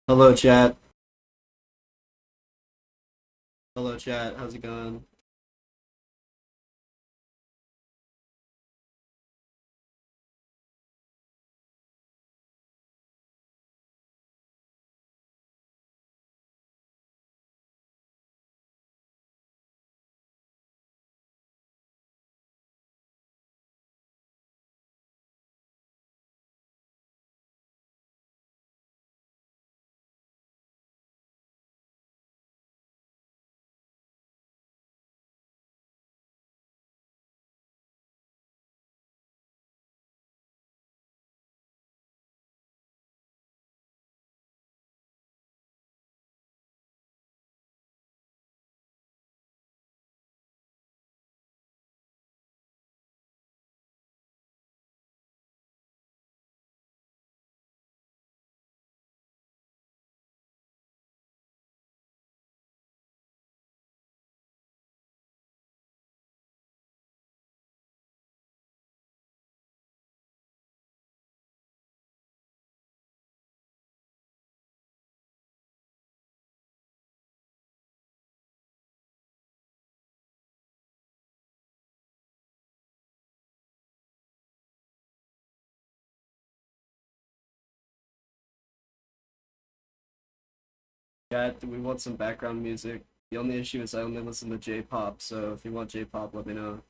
Hello, chat. Hello, chat. How's it going? Chat, do we want some background music? The only issue is I only listen to J-pop, so if you want J-pop, let me know.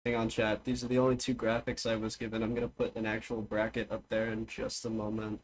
Hang on, chat. These are the only two graphics I was given. I'm gonna put an actual bracket up there in just a moment.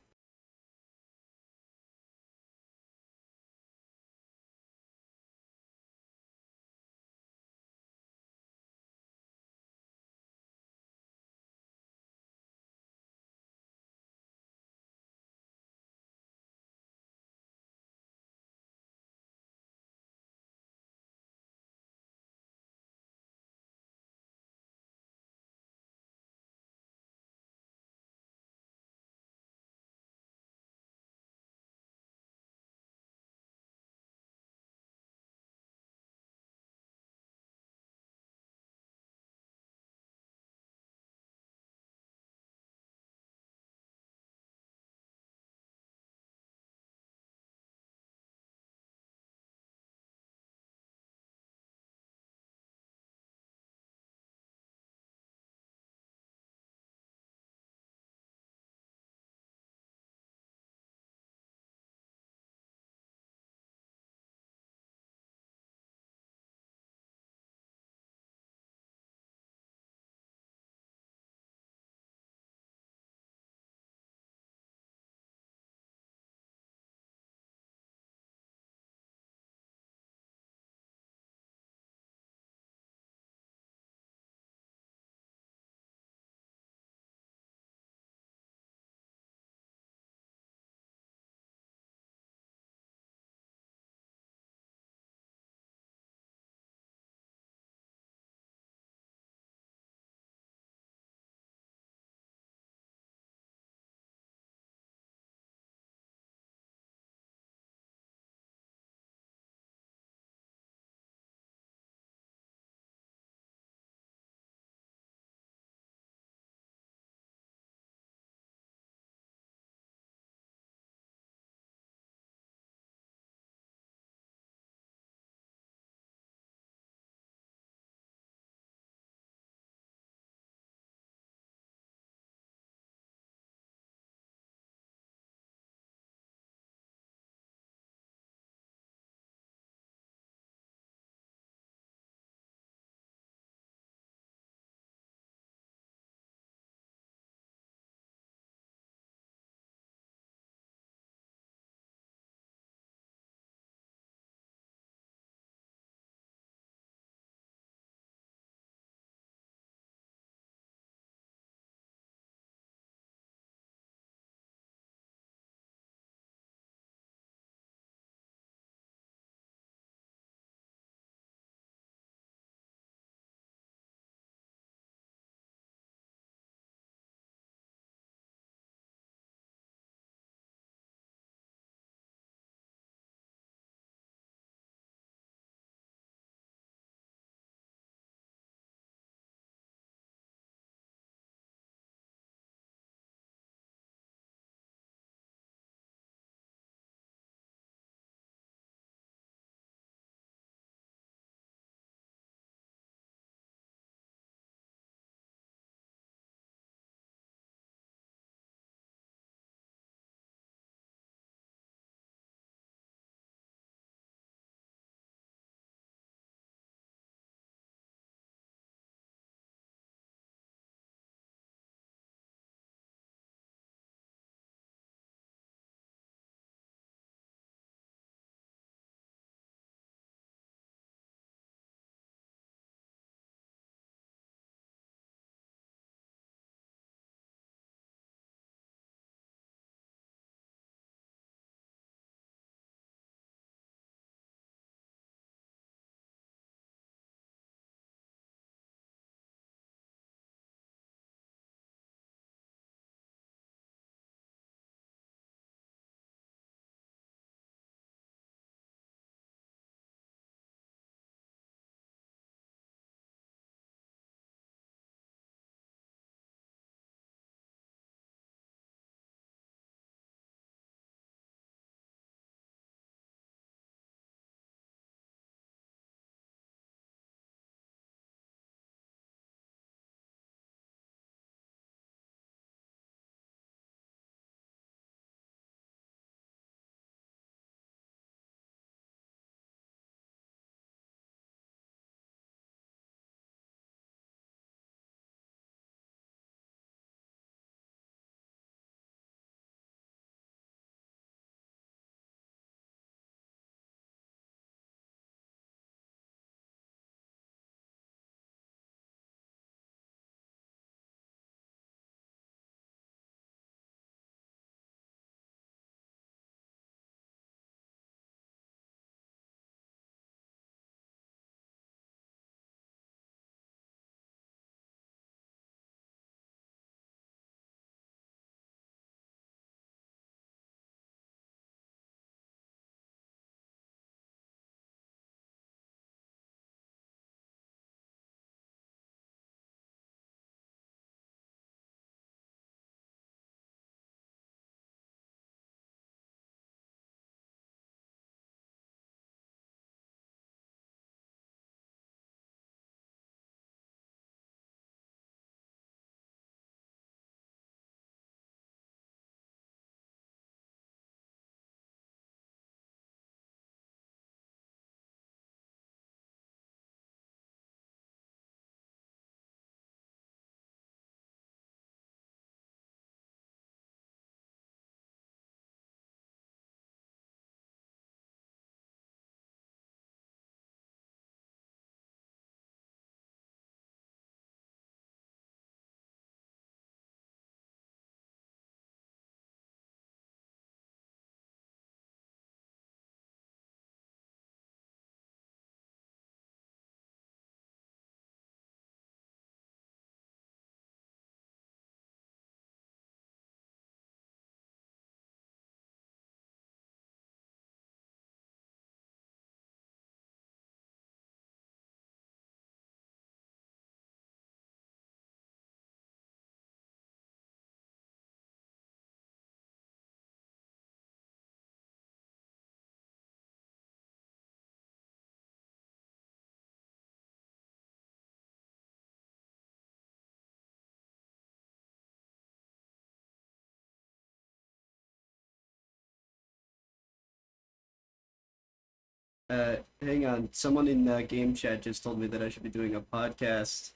Hang on. Someone in game chat just told me that I should be doing a podcast,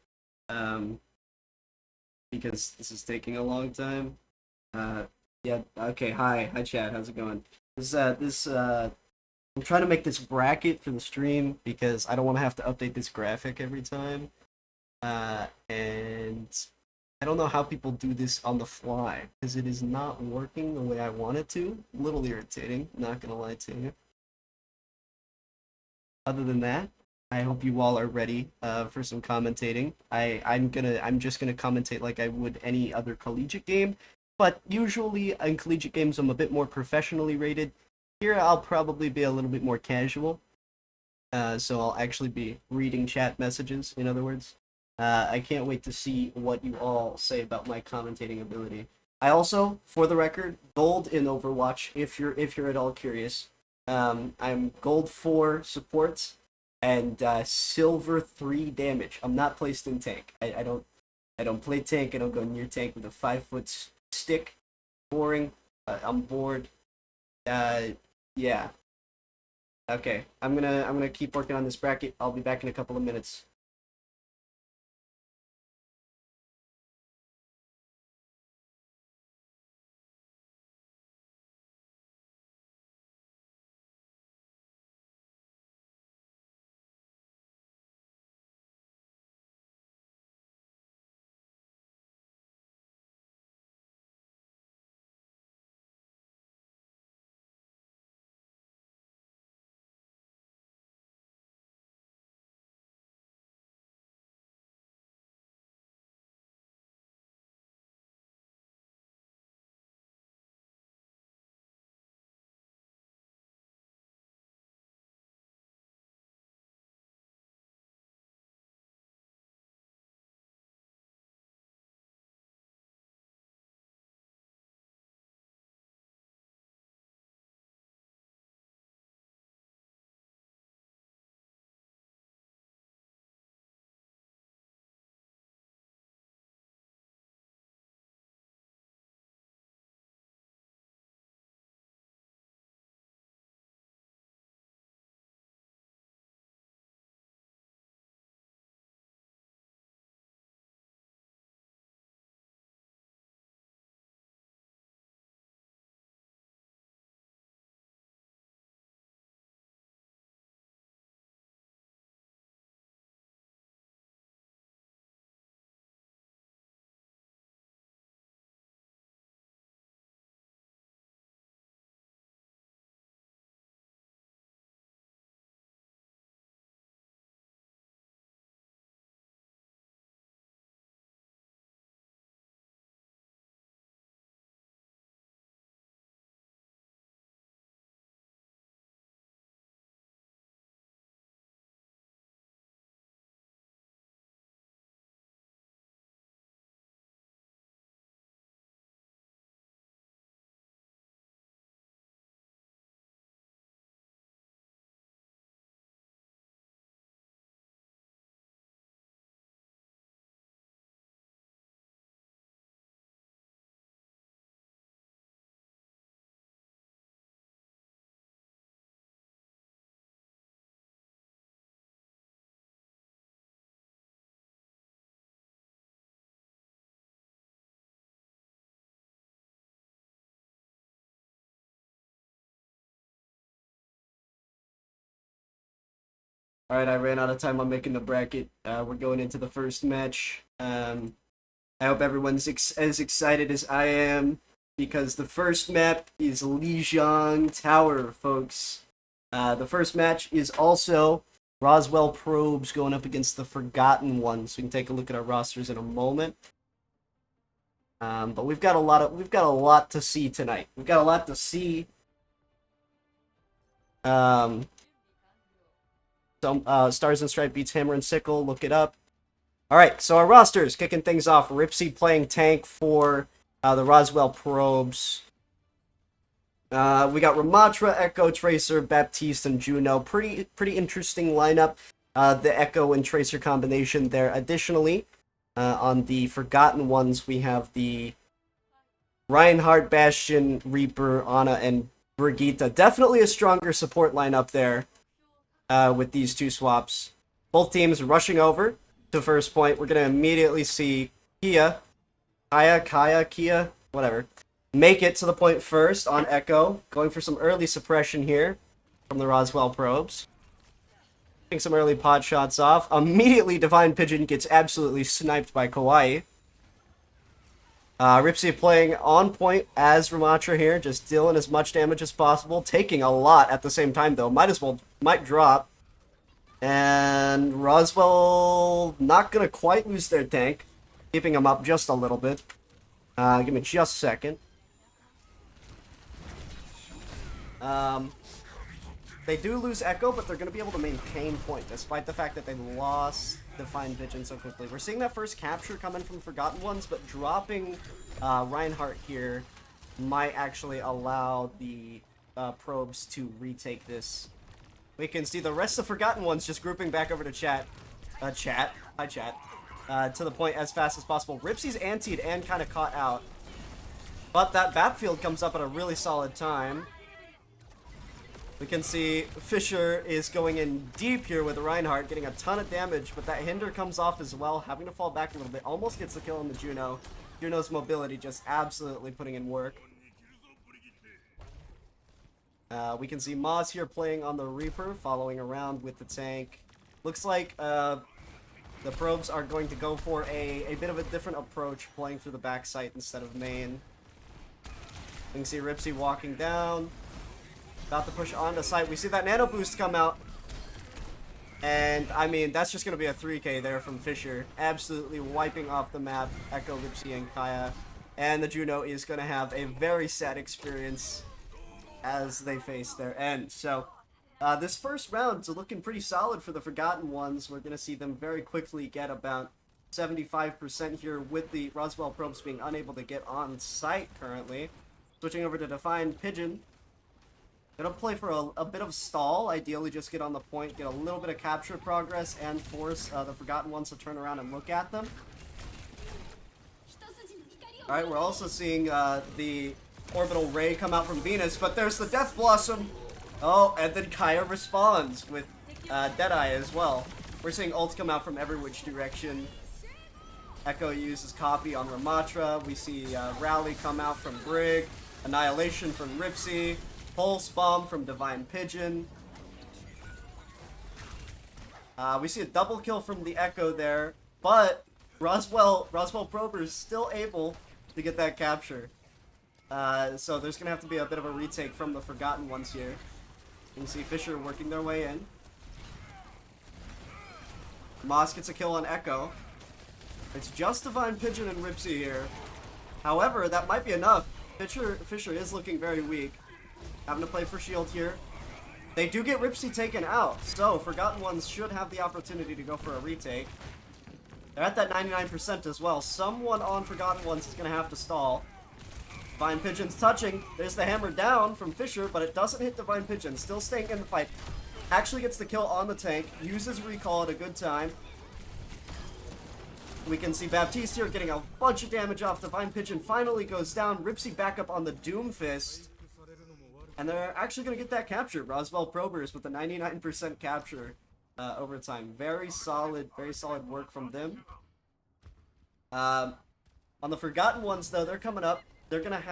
um, because this is taking a long time. Uh, yeah. Okay. Hi, Chad. How's it going? I'm trying to make this bracket for the stream because I don't want to have to update this graphic every time. And I don't know how people do this on the fly because it is not working the way I want it to. A little irritating. Not gonna lie to you. Other than that, I hope you all are ready for some commentating. I'm just gonna commentate like I would any other collegiate game, but usually in collegiate games I'm a bit more professionally rated. Here I'll probably be a little bit more casual, so I'll actually be reading chat messages. In other words, I can't wait to see what you all say about my commentating ability. I also, for the record, gold in Overwatch. If you're at all curious, I'm gold 4 support and silver 3 damage. I'm not placed in tank. I don't play tank. I don't go near tank with a 5-foot stick. Boring. I'm bored. Uh, yeah. Okay. I'm gonna keep working on this bracket. I'll be back in a couple of minutes. All right, I ran out of time on making the bracket. We're going into the first match. I hope everyone's as excited as I am because the first map is Lijiang Tower, folks. The first match is also Roswell Probes going up against the Forgotten Ones. We can take a look at our rosters in a moment. But we've got a lot to see tonight. We've got a lot to see. Um, Stars and Stripe beats Hammer and Sickle. Look it up. All right, so our rosters kicking things off. Ripsy playing tank for the Roswell Probes. We got Ramatra, Echo, Tracer, Baptiste, and Juno. Pretty interesting lineup. The Echo and Tracer combination there. Additionally, on the Forgotten Ones, we have the Reinhardt, Bastion, Reaper, Ana, and Brigitte. Definitely a stronger support lineup there. with these two swaps. Both teams rushing over to first point. We're going to immediately see Kia, whatever, make it to the point first on Echo. Going for some early suppression here from the Roswell probes. Getting some early pot shots off. Immediately, Divine Pigeon gets absolutely sniped by Kawaii. Ripsy playing on point as Ramatra here, just dealing as much damage as possible, taking a lot at the same time though. Might drop. And Roswell not gonna quite lose their tank, keeping them up just a little bit. Give me just a second. They do lose Echo, but they're going to be able to maintain point, despite the fact that they lost Divine Pigeon so quickly. We're seeing that first capture come in from Forgotten Ones, but dropping Reinhardt here might actually allow the probes to retake this. We can see the rest of Forgotten Ones just grouping back over to chat. Hi, chat. To the point as fast as possible. Ripsy's antied and kind of caught out. But that backfield comes up at a really solid time. We can see Fisher is going in deep here with Reinhardt, getting a ton of damage, but that hinder comes off as well, having to fall back a little bit. Almost gets the kill on the Juno. Juno's mobility just absolutely putting in work. We can see Moz here playing on the Reaper, following around with the tank. Looks like the probes are going to go for a bit of a different approach, playing through the backside instead of main. We can see Ripsy walking down. About to push onto site. We see that nano boost come out. And, I mean, that's just going to be a 3k there from Fisher. Absolutely wiping off the map, Echo, Ripsy, and Kaya. And the Juno is going to have a very sad experience as they face their end. So, this first round is looking pretty solid for the Forgotten Ones. We're going to see them very quickly get about 75% here with the Roswell probes being unable to get on site currently. Switching over to Divine Pigeon. Gonna play for a bit of stall, ideally just get on the point, get a little bit of capture progress, and force the Forgotten Ones to turn around and look at them. Alright, we're also seeing the Orbital Ray come out from Venus, but there's the Death Blossom! Oh, and then Kaya responds with Deadeye as well. We're seeing ults come out from every which direction. Echo uses Copy on Ramatra, we see Rally come out from Brig, Annihilation from Ripsy, Pulse Bomb from Divine Pigeon. We see a double kill from the Echo there, but Roswell Prober is still able to get that capture. So there's going to have to be a bit of a retake from the Forgotten Ones here. You can see Fisher working their way in. Moss gets a kill on Echo. It's just Divine Pigeon and Ripsy here. However, that might be enough. Fisher is looking very weak. Having to play for shield here. They do get Ripsy taken out, so Forgotten Ones should have the opportunity to go for a retake. They're at that 99% as well. Someone on Forgotten Ones is going to have to stall. Divine Pigeon's touching. There's the hammer down from Fisher, but it doesn't hit Divine Pigeon. Still staying in the fight. Actually gets the kill on the tank. Uses recall at a good time. We can see Baptiste here getting a bunch of damage off. Divine Pigeon finally goes down. Ripsy back up on the Doomfist. And they're actually going to get that capture. Roswell Probers with a 99% capture over time. Very solid work from them. On the Forgotten Ones, though, they're coming up. They're not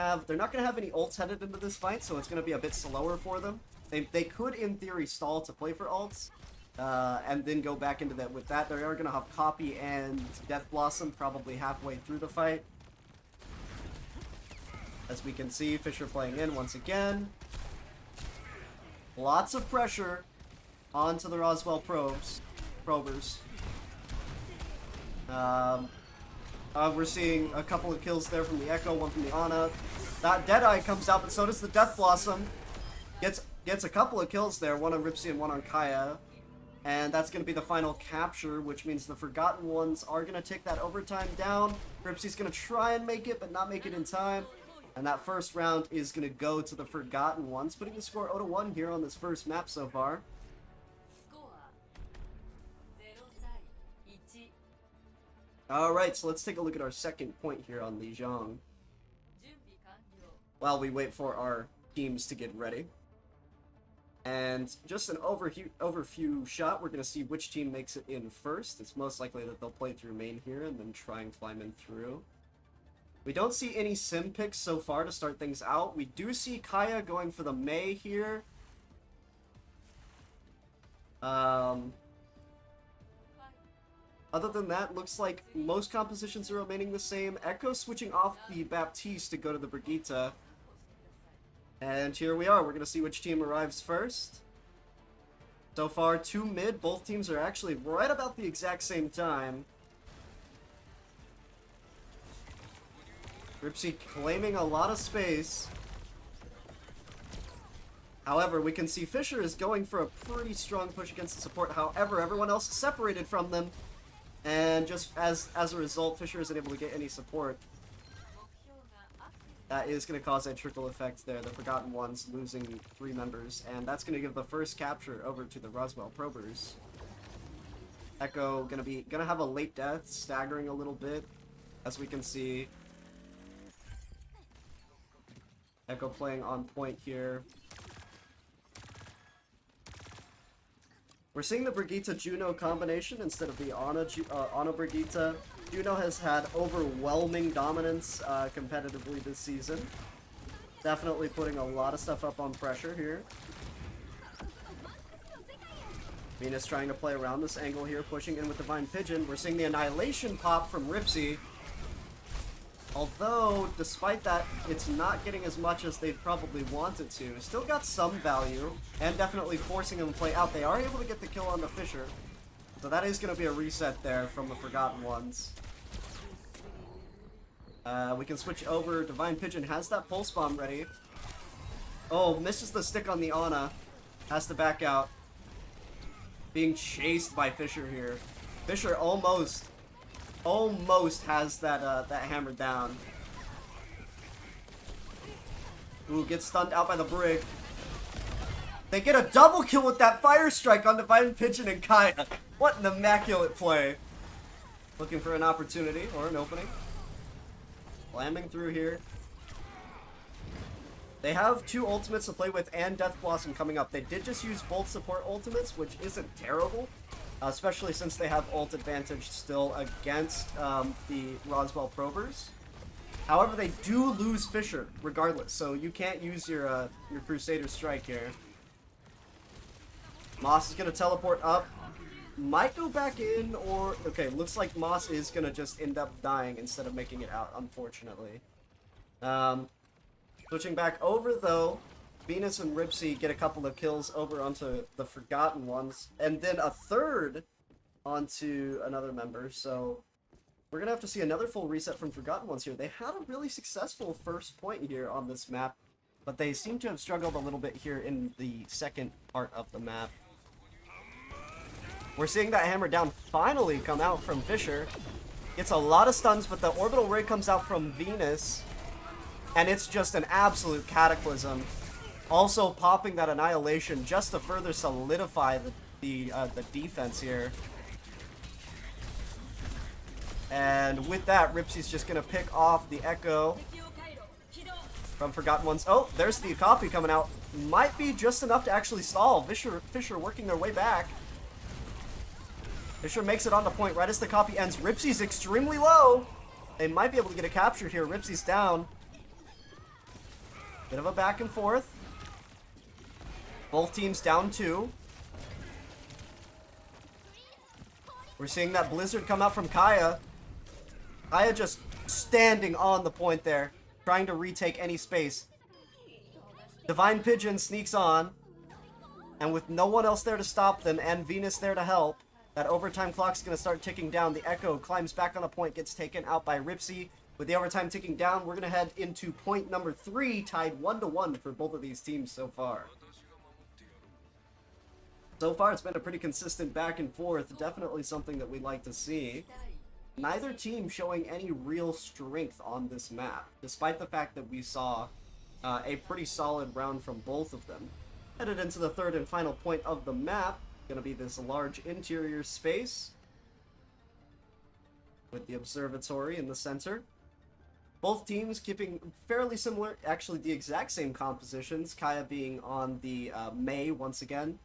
gonna have any ults headed into this fight, so it's gonna be a bit slower for them. They could, in theory, stall to play for ults, and then go back into that. With that, they are gonna have Copy and Death Blossom probably halfway through the fight. As we can see, Fisher playing in once again. Lots of pressure onto the Roswell probers. We're seeing a couple of kills there from the Echo, one from the Ana. That Deadeye comes out, but so does the Death Blossom. Gets a couple of kills there, one on Ripsy and one on Kaya. And that's going to be the final capture, which means the Forgotten Ones are going to take that overtime down. Ripsy's going to try and make it, but not make it in time. And that first round is going to go to the Forgotten Ones, putting the score 0-1 here on this first map so far. Alright, so let's take a look at our second point here on Lijiang, while we wait for our teams to get ready. And just an overview shot, we're going to see which team makes it in first. It's most likely that they'll play through main here and then try and climb in through. We don't see any sim picks so far to start things out. We do see Kaya going for the Mei here. Other than that, looks like most compositions are remaining the same. Echo switching off the Baptiste to go to the Brigitte. And here we are. We're going to see which team arrives first. So far, 2 mid. Both teams are actually right about the exact same time. Ripsy claiming a lot of space. However, we can see Fisher is going for a pretty strong push against the support. However, everyone else is separated from them. And just as a result, Fisher isn't able to get any support. That is going to cause a trickle effect there. The Forgotten Ones losing 3 members. And that's going to give the first capture over to the Roswell Probers. Echo gonna have a late death, staggering a little bit, as we can see. Echo playing on point here. We're seeing the Brigitte-Juno combination instead of the Ana Brigitte. Juno has had overwhelming dominance competitively this season. Definitely putting a lot of stuff up on pressure here. Venus trying to play around this angle here, pushing in with Divine Pigeon. We're seeing the Annihilation pop from Ripsy. Although, despite that, it's not getting as much as they'd probably wanted to. Still got some value, and definitely forcing them to play out. They are able to get the kill on the Fisher. So that is going to be a reset there from the Forgotten Ones. We can switch over. Divine Pigeon has that Pulse Bomb ready. Oh, misses the stick on the Ana. Has to back out. Being chased by Fisher here. Fisher almost has that that hammer down. Ooh, gets stunned out by the Brig. They get a double kill with that Fire Strike on Divine Pigeon and Kaya. What an immaculate play. Looking for an opportunity or an opening. Slamming through here. They have 2 ultimates to play with and Death Blossom coming up. They did just use both support ultimates, which isn't terrible. Especially since they have ult advantage still against the Roswell Probers. However, they do lose Fisher regardless, so you can't use your Crusader Strike here. Moss is going to teleport up. Might go back in, or... Okay, looks like Moss is going to just end up dying instead of making it out, unfortunately. Switching back over, though, Venus and Ripsy get a couple of kills over onto the Forgotten Ones, and then a third onto another member, so we're going to have to see another full reset from Forgotten Ones here. They had a really successful first point here on this map, but they seem to have struggled a little bit here in the second part of the map. We're seeing that hammer down finally come out from Fisher. Gets a lot of stuns, but the orbital ray comes out from Venus, and it's just an absolute cataclysm. Also popping that Annihilation just to further solidify the defense here. And with that, Ripsy's just going to pick off the Echo from Forgotten Ones. Oh, there's the copy coming out. Might be just enough to actually stall. Fisher working their way back. Fisher makes it on the point right as the copy ends. Ripsy's extremely low. They might be able to get a capture here. Ripsy's down. Bit of a back and forth. Both teams down 2. We're seeing that Blizzard come out from Kaya. Kaya just standing on the point there, trying to retake any space. Divine Pigeon sneaks on, and with no one else there to stop them and Venus there to help, that overtime clock's going to start ticking down. The Echo climbs back on a point, gets taken out by Ripsy. With the overtime ticking down, we're going to head into point number 3, tied 1-1 for both of these teams so far. So far, it's been a pretty consistent back and forth. Definitely something that we like to see. Neither team showing any real strength on this map, despite the fact that we saw a pretty solid round from both of them. Headed into the third and final point of the map. Going to be this large interior space with the observatory in the center. Both teams keeping fairly similar, actually the exact same compositions. Kaya being on the Mei once again.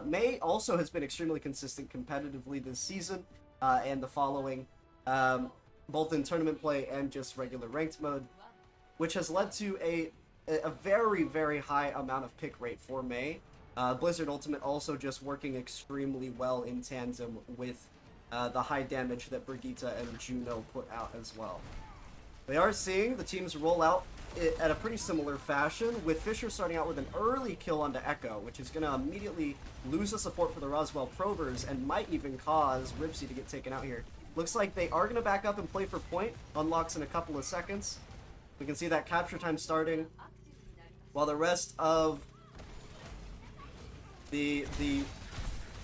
Mei also has been extremely consistent competitively this season and the following, both in tournament play and just regular ranked mode, which has led to a very, very high amount of pick rate for Mei. Blizzard Ultimate also just working extremely well in tandem with the high damage that Brigitte and Juno put out as well. We are seeing the teams roll out at a pretty similar fashion, with Fisher starting out with an early kill onto Echo, which is going to immediately lose the support for the Roswell Probers and might even cause Ripsy to get taken out here. Looks like they are going to back up and play for point. Unlocks in a couple of seconds. We can see that capture time starting, while the rest of the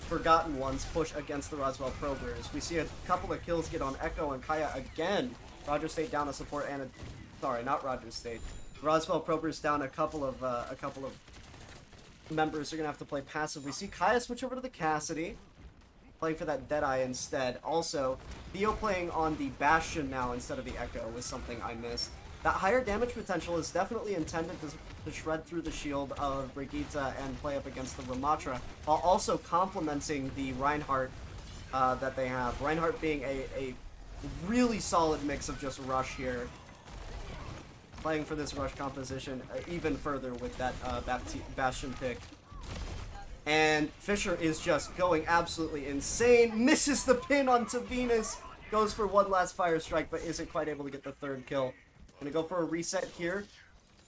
Forgotten Ones push against the Roswell Probers. We see a couple of kills get on Echo and Kaya again. Roger State down a support and sorry, not Roger State. Roswell Probers down a couple of members are gonna have to play passive. We see Kaya switch over to the Cassidy, playing for that Deadeye instead. Also, Theo playing on the Bastion now instead of the Echo was something I missed. That higher damage potential is definitely intended to shred through the shield of Brigitte and play up against the Ramatra, while also complementing the Reinhardt that they have. Reinhardt being a really solid mix of just rush here. Playing for this rush composition even further with that Bastion pick. And Fisher is just going absolutely insane. Misses the pin onto Venus. Goes for one last fire strike, but isn't quite able to get the third kill. Gonna go for a reset here.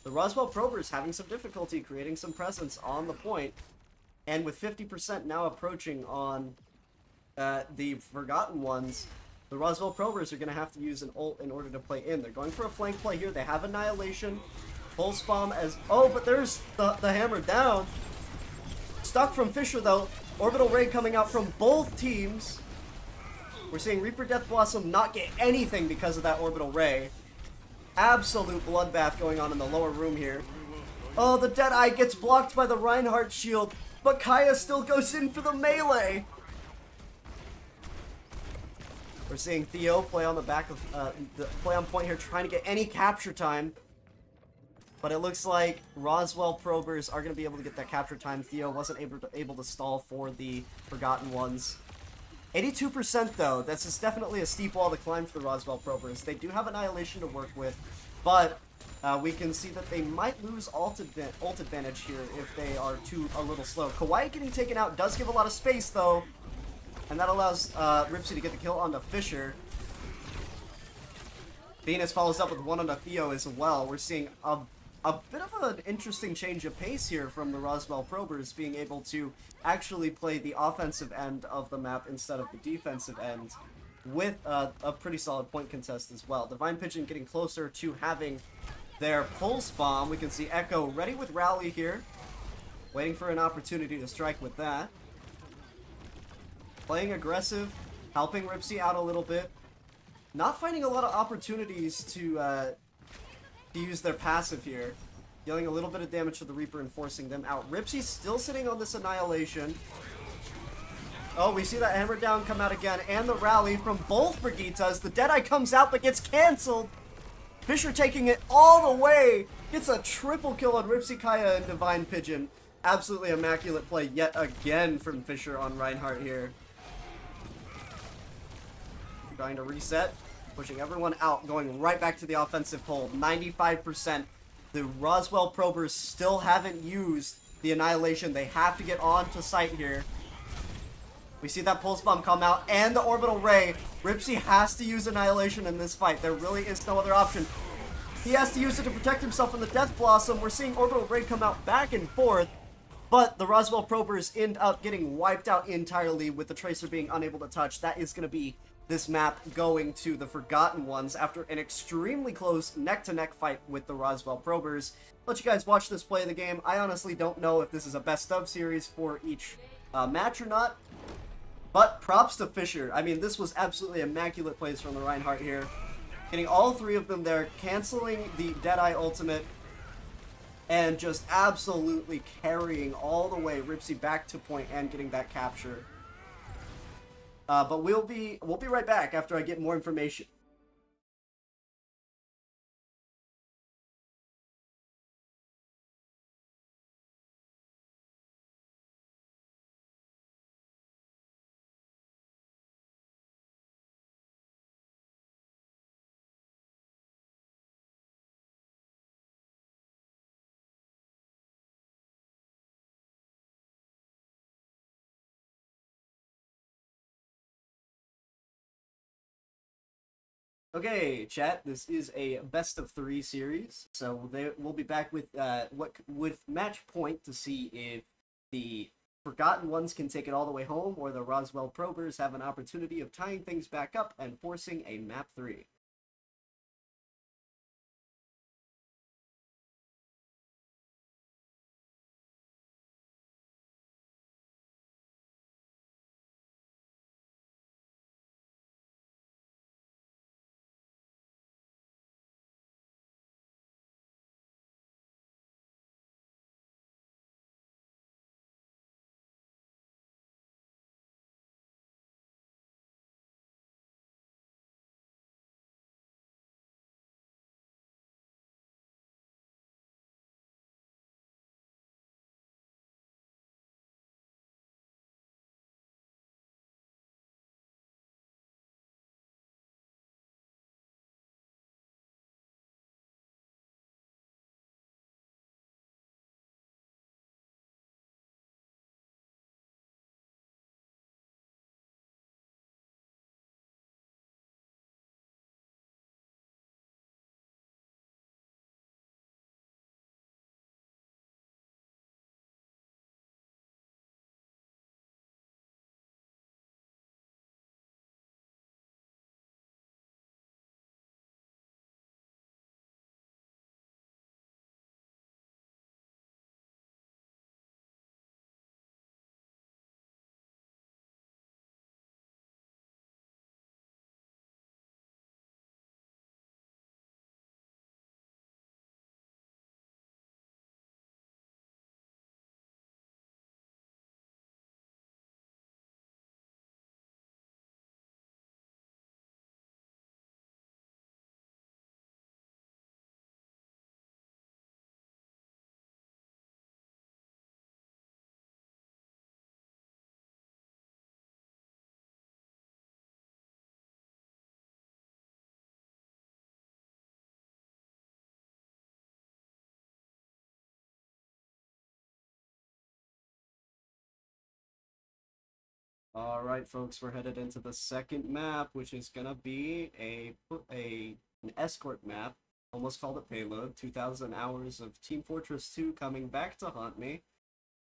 The Roswell Probers having some difficulty creating some presence on the point. And with 50% now approaching on the Forgotten Ones, the Roswell Probers are going to have to use an ult in order to play in. They're going for a flank play here. They have Annihilation. Pulse Bomb as... Oh, but there's the hammer down. Stuck from Fisher, though. Orbital Ray coming out from both teams. We're seeing Reaper Death Blossom not get anything because of that Orbital Ray. Absolute bloodbath going on in the lower room here. Oh, the Deadeye gets blocked by the Reinhardt shield, but Kaya still goes in for the melee. We're seeing Theo play on the back of play on point here, trying to get any capture time. But it looks like Roswell Probers are going to be able to get that capture time. Theo wasn't able to stall for the Forgotten Ones. 82% though, this is definitely a steep wall to climb for the Roswell Probers. They do have Annihilation to work with, but we can see that they might lose ult advantage here if they are a little slow. Kawaii getting taken out does give a lot of space though, and that allows Ripsy to get the kill onto Fisher. Venus follows up with one onto Theo as well. We're seeing a bit of an interesting change of pace here from the Roswell Probers, being able to actually play the offensive end of the map instead of the defensive end, with a pretty solid point contest as well. Divine Pigeon getting closer to having their Pulse Bomb. We can see Echo ready with Rally here, waiting for an opportunity to strike with that. Playing aggressive, helping Ripsy out a little bit. Not finding a lot of opportunities to use their passive here. Dealing a little bit of damage to the Reaper and forcing them out. Ripsy's still sitting on this Annihilation. Oh, we see that hammer down come out again, and the rally from both Brigittas. The Deadeye comes out but gets cancelled. Fisher taking it all the way. Gets a triple kill on Ripsy, Kaya, and Divine Pigeon. Absolutely immaculate play yet again from Fisher on Reinhardt here. Trying to reset. Pushing everyone out, going right back to the offensive hold. 95%. The Roswell Probers still haven't used the Annihilation. They have to get on to site here. We see that Pulse Bomb come out and the Orbital Ray. Ripsy has to use Annihilation in this fight. There really is no other option. He has to use it to protect himself from the Death Blossom. We're seeing Orbital Ray come out back and forth, but the Roswell Probers end up getting wiped out entirely with the Tracer being unable to touch. That is going to be this map going to the Forgotten Ones after an extremely close neck-to-neck fight with the Roswell Probers. Let you guys watch this play of the game. I honestly don't know if this is a best-of series for each match or not, but props to Fisher. I mean, this was absolutely immaculate plays from the Reinhardt here. Getting all three of them there, canceling the Deadeye ultimate, and just absolutely carrying all the way Ripsy back to point and getting that capture. But we'll be right back after I get more information. Okay, chat. This is a best of three series, so we'll be back with with match point to see if the Forgotten Ones can take it all the way home, or the Roswell Probers have an opportunity of tying things back up and forcing a map three. All right, folks, we're headed into the second map, which is gonna be an escort map. Almost called it payload. 2,000 hours of Team Fortress 2 coming back to haunt me.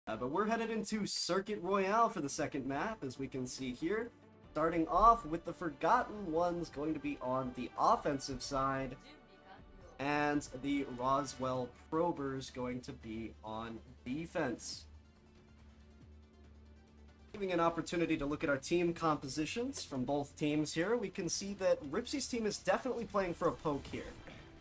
But we're headed into Circuit Royale for the second map, as we can see here. Starting off with the Forgotten Ones going to be on the offensive side, and the Roswell Probers going to be on defense. Giving an opportunity to look at our team compositions from both teams here, we can see that Ripsy's team is definitely playing for a poke here.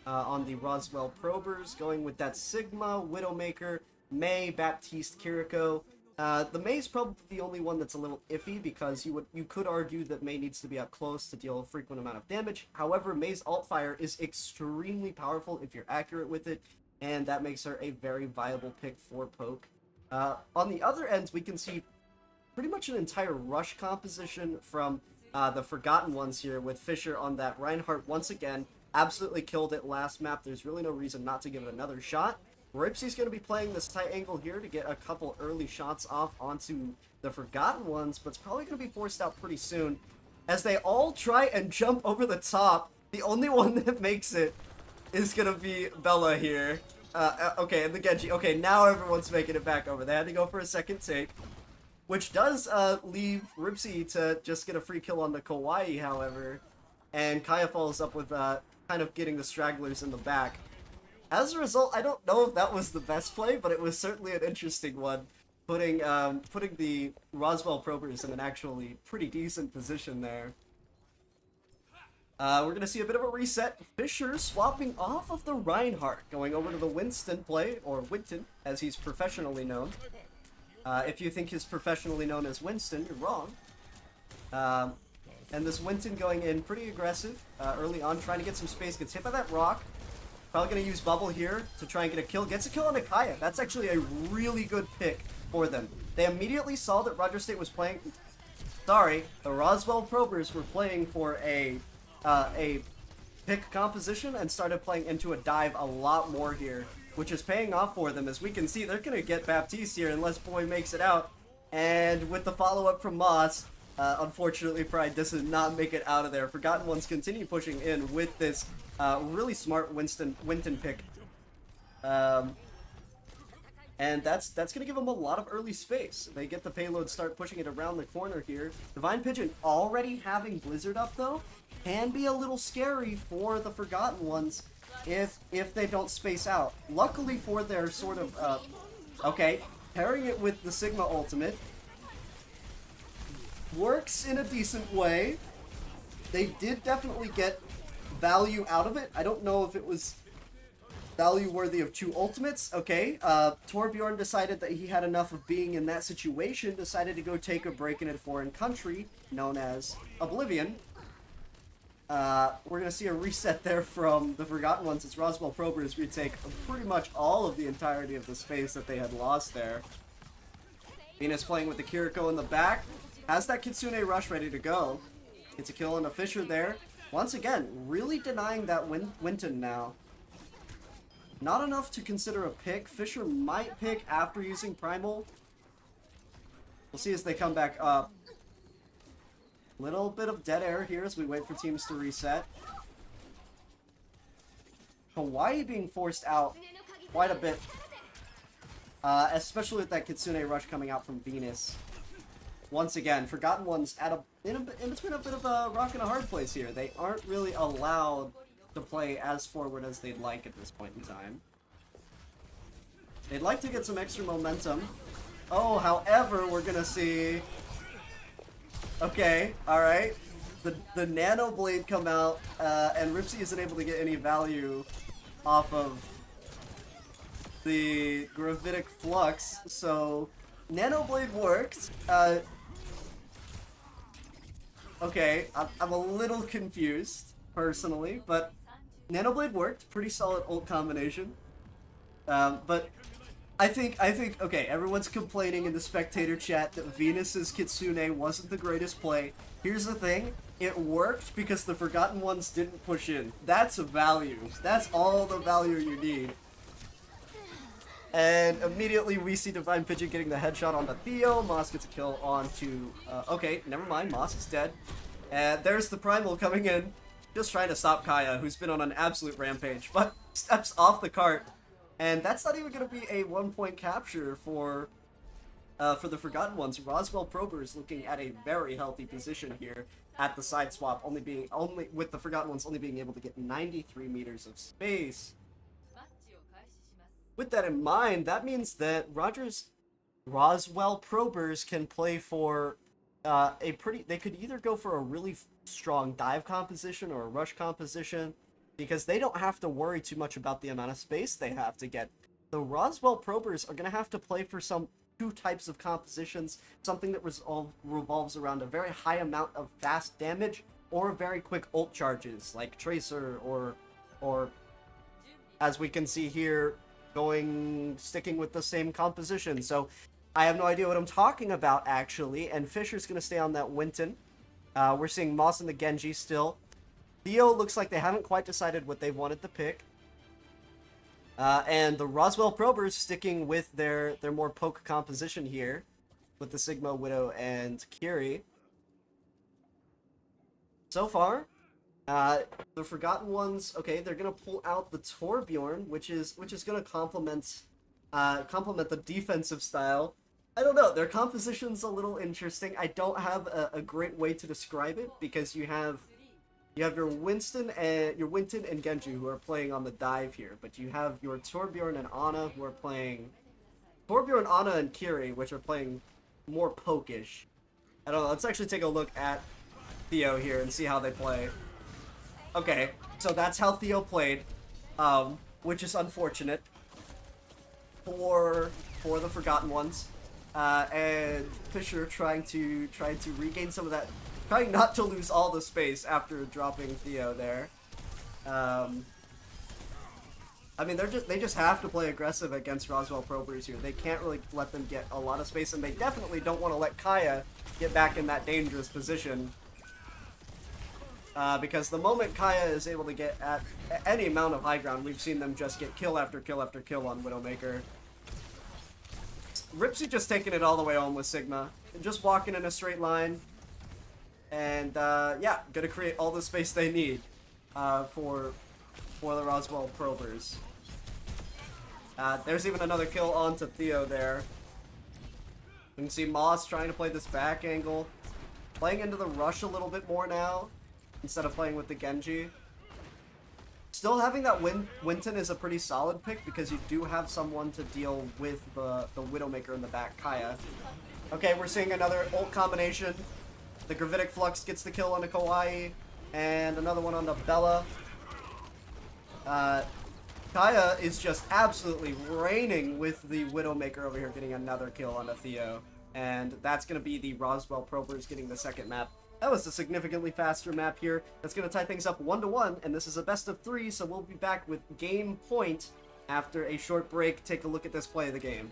On the Roswell Probers, going with that Sigma, Widowmaker, May, Baptiste, Kiriko. The May's probably the only one that's a little iffy, because you could argue that May needs to be up close to deal a frequent amount of damage. However, May's alt fire is extremely powerful if you're accurate with it, and that makes her a very viable pick for poke. On the other end, we can see pretty much an entire rush composition from the Forgotten Ones here, with Fisher on that Reinhardt once again. Absolutely killed it last map. There's really no reason not to give it another shot. Ripsy's going to be playing this tight angle here to get a couple early shots off onto the Forgotten Ones, but it's probably going to be forced out pretty soon as they all try and jump over the top. The only one that makes it is going to be Bella here. Okay, and the Genji. Okay, now everyone's making it back over. They had to go for a second take, which does leave Ripsy to just get a free kill on the Kawaii, however. And Kaya follows up with kind of getting the stragglers in the back. As a result, I don't know if that was the best play, but it was certainly an interesting one, putting the Roswell Probers in an actually pretty decent position there. We're going to see a bit of a reset. Fisher swapping off of the Reinhardt, going over to the Winston play, or Winton, as he's professionally known. If you think he's professionally known as Winston, you're wrong. And this Winton going in pretty aggressive early on, trying to get some space, gets hit by that rock. Probably going to use Bubble here to try and get a kill. Gets a kill on Akaya. That's actually a really good pick for them. They immediately saw that Roger State was playing... Sorry, the Roswell Probers were playing for a pick composition and started playing into a dive a lot more here, which is paying off for them. As we can see, they're going to get Baptiste here unless Boy makes it out. And with the follow-up from Moss, Unfortunately, Pride does not make it out of there. Forgotten Ones continue pushing in with this really smart Winton pick. And that's going to give them a lot of early space. They get the payload, start pushing it around the corner here. Divine Pigeon already having Blizzard up, though, can be a little scary for the Forgotten Ones if they don't space out. Luckily for their sort of, okay, pairing it with the Sigma ultimate works in a decent way. They did definitely get value out of it. I don't know if it was value worthy of 2 ultimates. Okay, Torbjorn decided that he had enough of being in that situation, decided to go take a break in a foreign country known as Oblivion. We're going to see a reset there from the Forgotten Ones as Roswell Probers retake pretty much all of the entirety of the space that they had lost there. Venus playing with the Kiriko in the back. Has that Kitsune rush ready to go. Gets a kill on a Fisher there. Once again, really denying that Winton now. Not enough to consider a pick. Fisher might pick after using Primal. We'll see as they come back up. Little bit of dead air here as we wait for teams to reset. Hawaii being forced out quite a bit. Especially with that Kitsune rush coming out from Venus. Once again, Forgotten Ones in between a bit of a rock and a hard place here. They aren't really allowed to play as forward as they'd like at this point in time. They'd like to get some extra momentum. Oh, however, we're gonna see... Okay, alright. The Nano Blade come out, and Ripsy isn't able to get any value off of the Gravitic Flux, so Nano Blade worked. Okay, I'm a little confused, personally, but Nano Blade worked. Pretty solid ult combination. But I think, okay, everyone's complaining in the spectator chat that Venus's Kitsune wasn't the greatest play. Here's the thing, it worked because the Forgotten Ones didn't push in. That's a value. That's all the value you need. And immediately we see Divine Pigeon getting the headshot on the Theo. Moss gets a kill onto... okay, never mind, Moss is dead. And there's the Primal coming in, just trying to stop Kaya, who's been on an absolute rampage, but steps off the cart. And that's not even going to be a 1-point capture for the Forgotten Ones. Roswell Probers looking at a very healthy position here at the side swap, with the Forgotten Ones only being able to get 93 meters of space. With that in mind, that means that Roswell Probers can play for they could either go for a really strong dive composition or a rush composition, because they don't have to worry too much about the amount of space they have to get. The Roswell Probers are going to have to play for two types of compositions, something that revolves around a very high amount of fast damage or very quick ult charges, like Tracer or as we can see here, sticking with the same composition. So I have no idea what I'm talking about, actually, and Fisher's going to stay on that Winton. We're seeing Moss and the Genji still. Theo looks like they haven't quite decided what they wanted to pick. And the Roswell Probers sticking with their more poke composition here, with the Sigma, Widow, and Kiri. So far, the Forgotten Ones, okay, they're gonna pull out the Torbjorn, which is gonna complement the defensive style. I don't know, their composition's a little interesting. I don't have a great way to describe it, because you have your Winton and Genji who are playing on the dive here, but you have your Torbjorn and Ana who are playing Torbjorn, Ana, and Kiri, which are playing more pokish. I don't know, let's actually take a look at Theo here and see how they play. Okay, so that's how Theo played, which is unfortunate for the Forgotten Ones. And Fisher trying to regain some of that, trying not to lose all the space after dropping Theo there. I mean, they just have to play aggressive against Roswell Probers here. They can't really let them get a lot of space, and they definitely don't want to let Kaya get back in that dangerous position. Because the moment Kaya is able to get at any amount of high ground, we've seen them just get kill after kill after kill on Widowmaker. Ripsy just taking it all the way home with Sigma. Just walking in a straight line. And yeah, gonna create all the space they need for the Roswell probers. There's even another kill onto Theo there. You can see Moss trying to play this back angle, playing into the rush a little bit more now instead of playing with the Genji. Still having that Winton is a pretty solid pick because you do have someone to deal with the Widowmaker in the back, Kaya. Okay, we're seeing another ult combination. The Gravitic Flux gets the kill on the Kawaii, and another one on the Bella. Kaya is just absolutely raining with the Widowmaker over here, getting another kill on the Theo. And that's going to be the Roswell Probers getting the second map. That was a significantly faster map here. That's going to tie things up 1-1, and this is a best of 3, so we'll be back with game point after a short break. Take a look at this play of the game.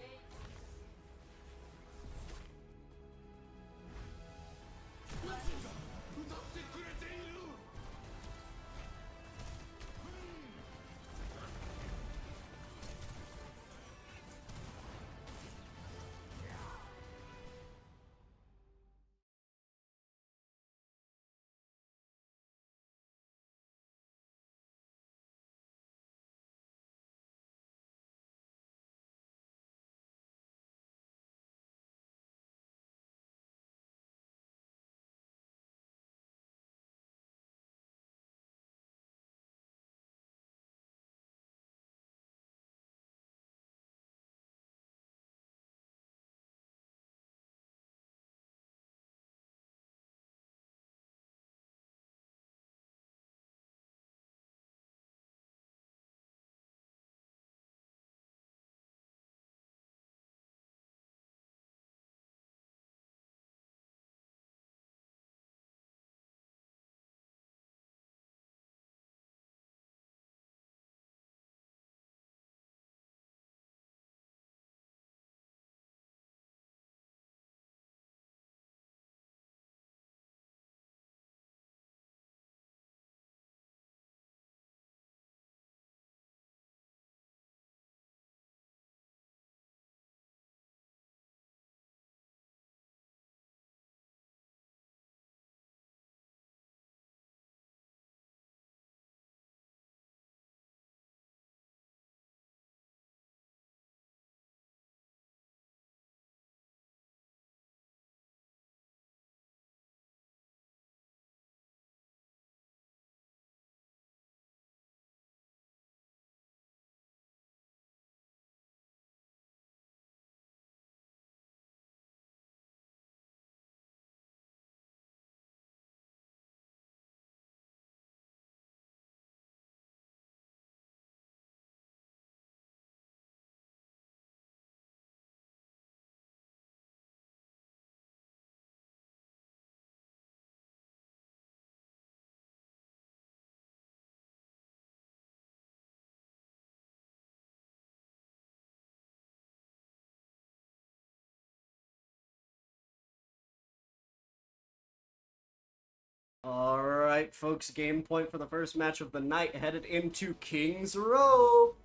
Alright, folks, game point for the first match of the night, headed into King's Row.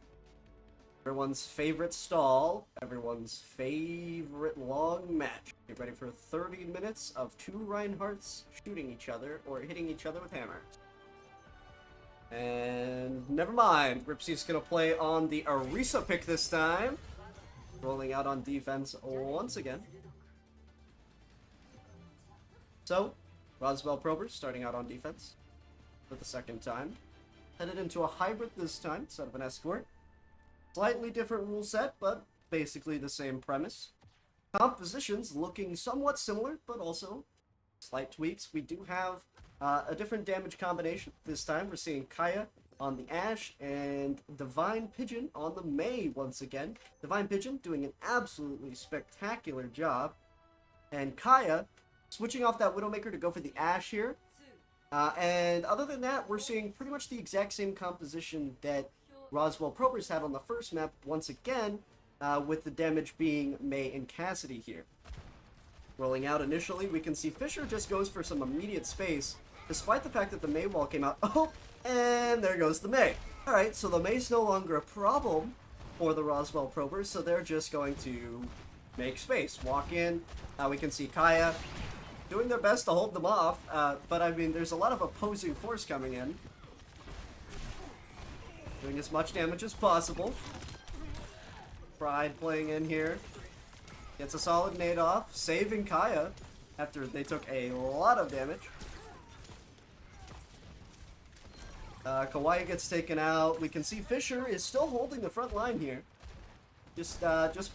Everyone's favorite stall, everyone's favorite long match. Get ready for 30 minutes of two Reinhardts shooting each other or hitting each other with hammers. And never mind, Ripsy's gonna play on the Orisa pick this time. Rolling out on defense once again. So, Roswell Probers starting out on defense for the second time. Headed into a hybrid this time instead of an escort. Slightly different rule set, but basically the same premise. Compositions looking somewhat similar, but also slight tweaks. We do have a different damage combination. This time we're seeing Kaya on the Ashe and Divine Pigeon on the Mei once again. Divine Pigeon doing an absolutely spectacular job. And Kaya switching off that Widowmaker to go for the Ashe here. And other than that, we're seeing pretty much the exact same composition that Roswell Probers had on the first map once again, with the damage being Mei and Cassidy here. Rolling out initially, we can see Fisher just goes for some immediate space, despite the fact that the Mei wall came out. Oh, and there goes the Mei. Alright, so the Mei's no longer a problem for the Roswell Probers, so they're just going to make space. Walk in, we can see Kaya doing their best to hold them off, but I mean, there's a lot of opposing force coming in. Doing as much damage as possible. Pride playing in here. Gets a solid nade off, saving Kaya after they took a lot of damage. Kawaii gets taken out. We can see Fisher is still holding the front line here. Just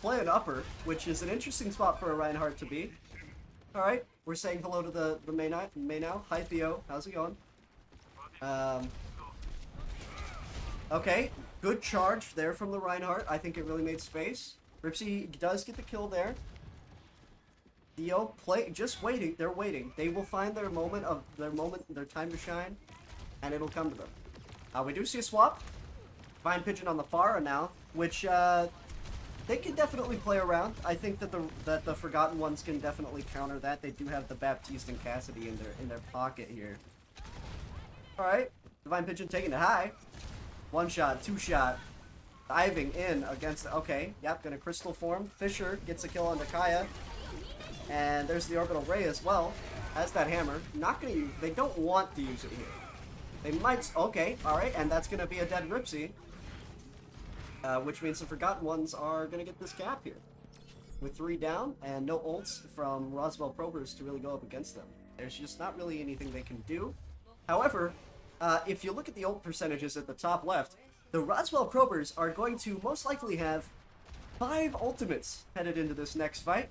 playing upper, which is an interesting spot for a Reinhardt to be. Alright, we're saying hello to the main now. Hi Theo, how's it going? Okay, good charge there from the Reinhardt. I think it really made space. Ripsy does get the kill there. Theo just waiting. They're waiting. They will find their their time to shine, and it'll come to them. We do see a swap. Divine Pigeon on the Pharah now, which they can definitely play around. I think that the Forgotten Ones can definitely counter that. They do have the Baptiste and Cassidy in their pocket here. All right, Divine Pigeon taking it high. One shot, two shot. Diving in against. Okay, yep, gonna crystal form. Fisher gets a kill on Kaya. And there's the orbital ray as well. Has that hammer. Not gonna use. They don't want to use it here. They might. Okay, all right, and that's gonna be a dead Ripsy, which means the Forgotten Ones are gonna get this cap here, with 3 down and no ults from Roswell Probers to really go up against them. There's just not really anything they can do. However, if you look at the ult percentages at the top left, the Roswell Probers are going to most likely have 5 ultimates headed into this next fight.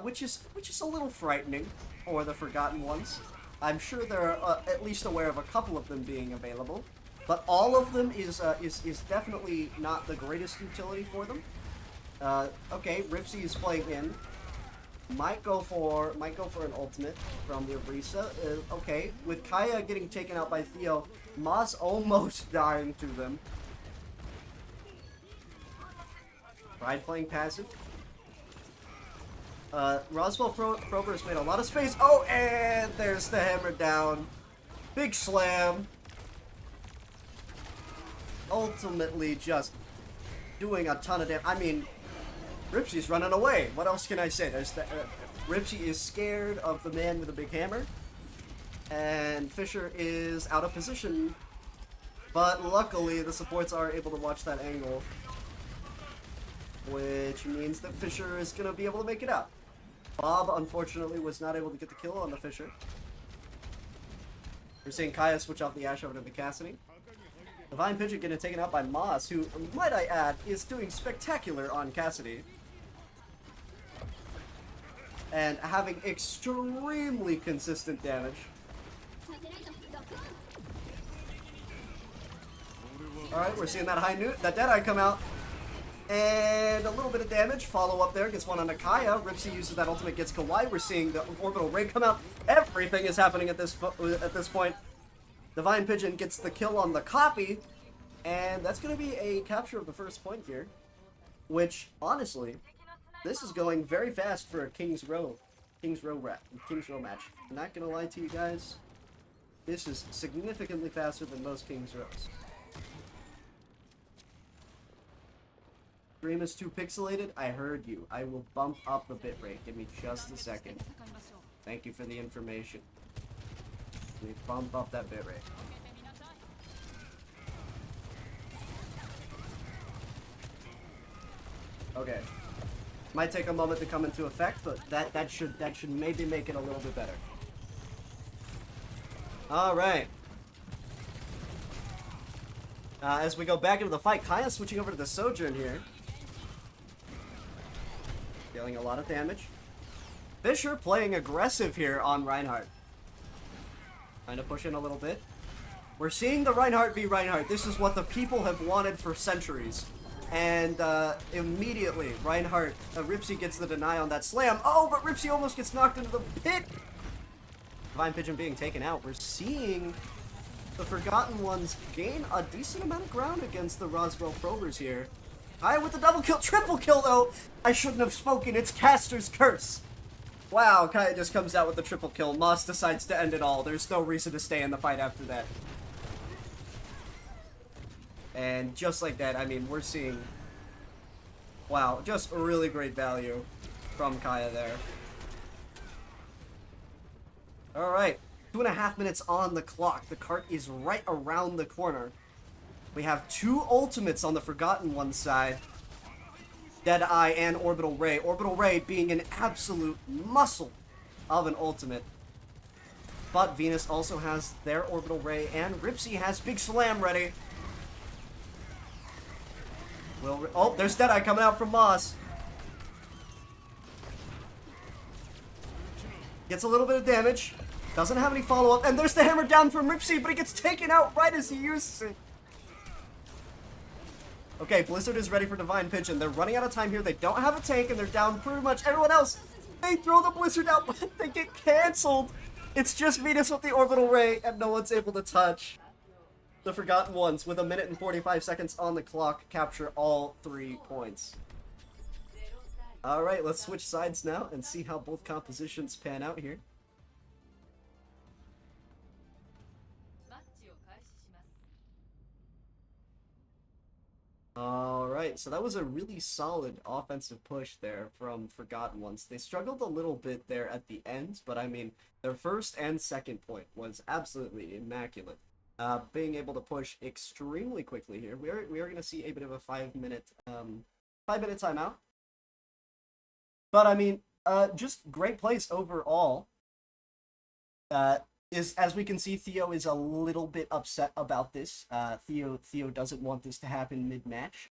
Which is a little frightening for the Forgotten Ones. I'm sure they're at least aware of a couple of them being available, but all of them is definitely not the greatest utility for them. Okay, Ripsy is playing in. Might go for an ultimate from the Orisa. Okay, with Kaya getting taken out by Theo, Moss almost dying to them. Pride playing passive. Roswell Probers made a lot of space. Oh, and there's the hammer down. Big slam. Ultimately just doing a ton of damage. I mean, Ripsy's running away. What else can I say? Ripsy is scared of the man with a big hammer. And Fisher is out of position. But luckily, the supports are able to watch that angle. Which means that Fisher is going to be able to make it out. Bob, unfortunately, was not able to get the kill on the Fisher. We're seeing Kaya switch off the Ashe over to the Cassidy. Divine Pigeon getting taken out by Moss, who, might I add, is doing spectacular on Cassidy. And having extremely consistent damage. Alright, we're seeing that that Deadeye come out. And a little bit of damage. Follow up there. Gets one on Kaya. Ripsy uses that ultimate. Gets Kawaii. We're seeing the orbital ray come out. Everything is happening at this point. Divine Pigeon gets the kill on the copy. And that's going to be a capture of the first point here. Which, honestly, this is going very fast for a King's Row match. I'm not going to lie to you guys. This is significantly faster than most King's Rows. Stream is too pixelated. I heard you. I will bump up the bitrate. Give me just a second. Thank you for the information. Let me bump up that bitrate. Okay. Might take a moment to come into effect, but that should maybe make it a little bit better. All right. As we go back into the fight, Kaya switching over to the Sojourn here. Dealing a lot of damage. Fisher playing aggressive here on Reinhardt. Trying to push in a little bit. We're seeing the Reinhardt be Reinhardt. This is what the people have wanted for centuries. And immediately, Reinhardt, Ripsy gets the deny on that slam. Oh, but Ripsy almost gets knocked into the pit. Divine Pigeon being taken out. We're seeing the Forgotten Ones gain a decent amount of ground against the Roswell Probers here. Kaya with the double kill, triple kill though! I shouldn't have spoken, it's Caster's curse! Wow, Kaya just comes out with the triple kill. Moss decides to end it all. There's no reason to stay in the fight after that. And just like that, I mean, we're seeing... Wow, just really great value from Kaya there. All right, 2.5 minutes on the clock. The cart is right around the corner. We have two ultimates on the Forgotten One side. Deadeye and Orbital Ray. Orbital Ray being an absolute muscle of an ultimate. But Venus also has their Orbital Ray, and Ripsy has Big Slam ready. Oh, there's Deadeye coming out from Moss. Gets a little bit of damage. Doesn't have any follow-up. And there's the hammer down from Ripsy, but he gets taken out right as he uses it. Okay, Blizzard is ready for Divine Pigeon. They're running out of time here. They don't have a tank, and they're down pretty much everyone else. They throw the Blizzard out, but they get canceled. It's just Venus with the Orbital Ray, and no one's able to touch. The Forgotten Ones, with 1 minute and 45 seconds on the clock, capture all 3 points. Alright, let's switch sides now and see how both compositions pan out here. Alright, so that was a really solid offensive push there from Forgotten Ones. They struggled a little bit there at the end, but I mean, their first and second point was absolutely immaculate. Being able to push extremely quickly here. We are going to see a bit of a 5-minute 5-minute timeout. But I mean, just great place overall. As we can see, Theo is a little bit upset about this. Theo doesn't want this to happen mid-match.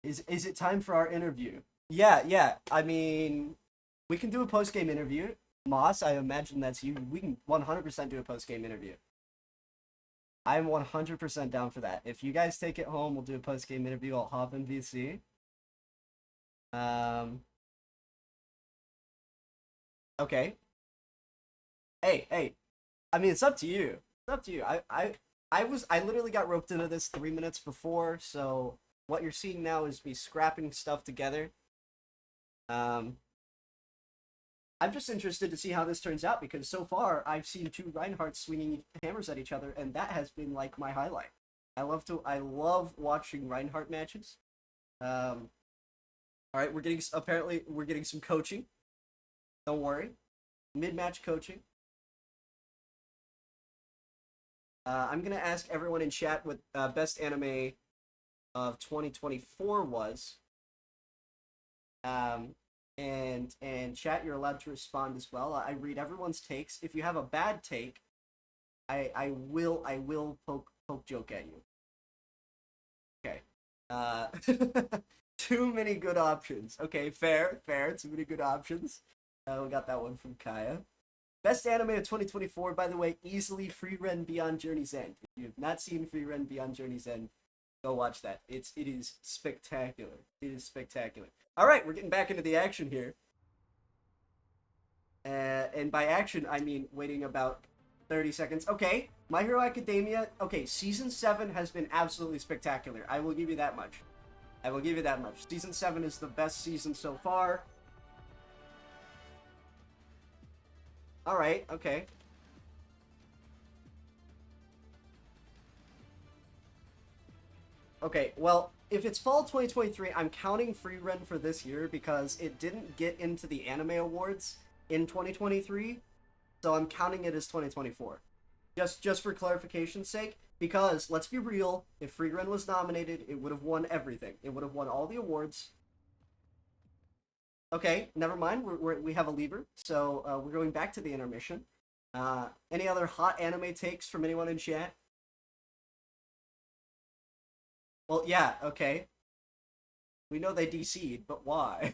Is it time for our interview? Yeah. I mean, we can do a post-game interview. Moss, I imagine that's you. We can 100% do a post-game interview. I'm 100% down for that. If you guys take it home, we'll do a post-game interview. I'll hop in VC. Okay. Hey. I mean, it's up to you. It's up to you. I literally got roped into this 3 minutes before, so what you're seeing now is me scrapping stuff together. I'm just interested to see how this turns out, because so far I've seen two Reinhardts swinging hammers at each other, and that has been like my highlight. I love watching Reinhardt matches. All right, we're getting some coaching. Don't worry, mid-match coaching. I'm gonna ask everyone in chat what best anime of 2024 was. And chat, you're allowed to respond as well. I read everyone's takes. If you have a bad take, I will poke joke at you. Okay. Too many good options. Okay, fair. Too many good options. We got that one from Kaya. Best anime of 2024, by the way, easily Free Ren Beyond Journey's End. If you have not seen Free Ren Beyond Journey's End, go watch that. It is spectacular. It is spectacular. All right, we're getting back into the action here. And by action, I mean waiting about 30 seconds. Okay, My Hero Academia. Okay, Season 7 has been absolutely spectacular. I will give you that much. Season 7 is the best season so far. All right, okay. Okay, well, if it's fall 2023, I'm counting Free Run for this year because it didn't get into the anime awards in 2023, so I'm counting it as 2024. Just for clarification's sake, because let's be real, if Free Run was nominated, it would have won everything. It would have won all the awards. Okay, never mind. We have a lever, so we're going back to the intermission. Any other hot anime takes from anyone in chat? Well, yeah, okay. We know they DC'd, but why?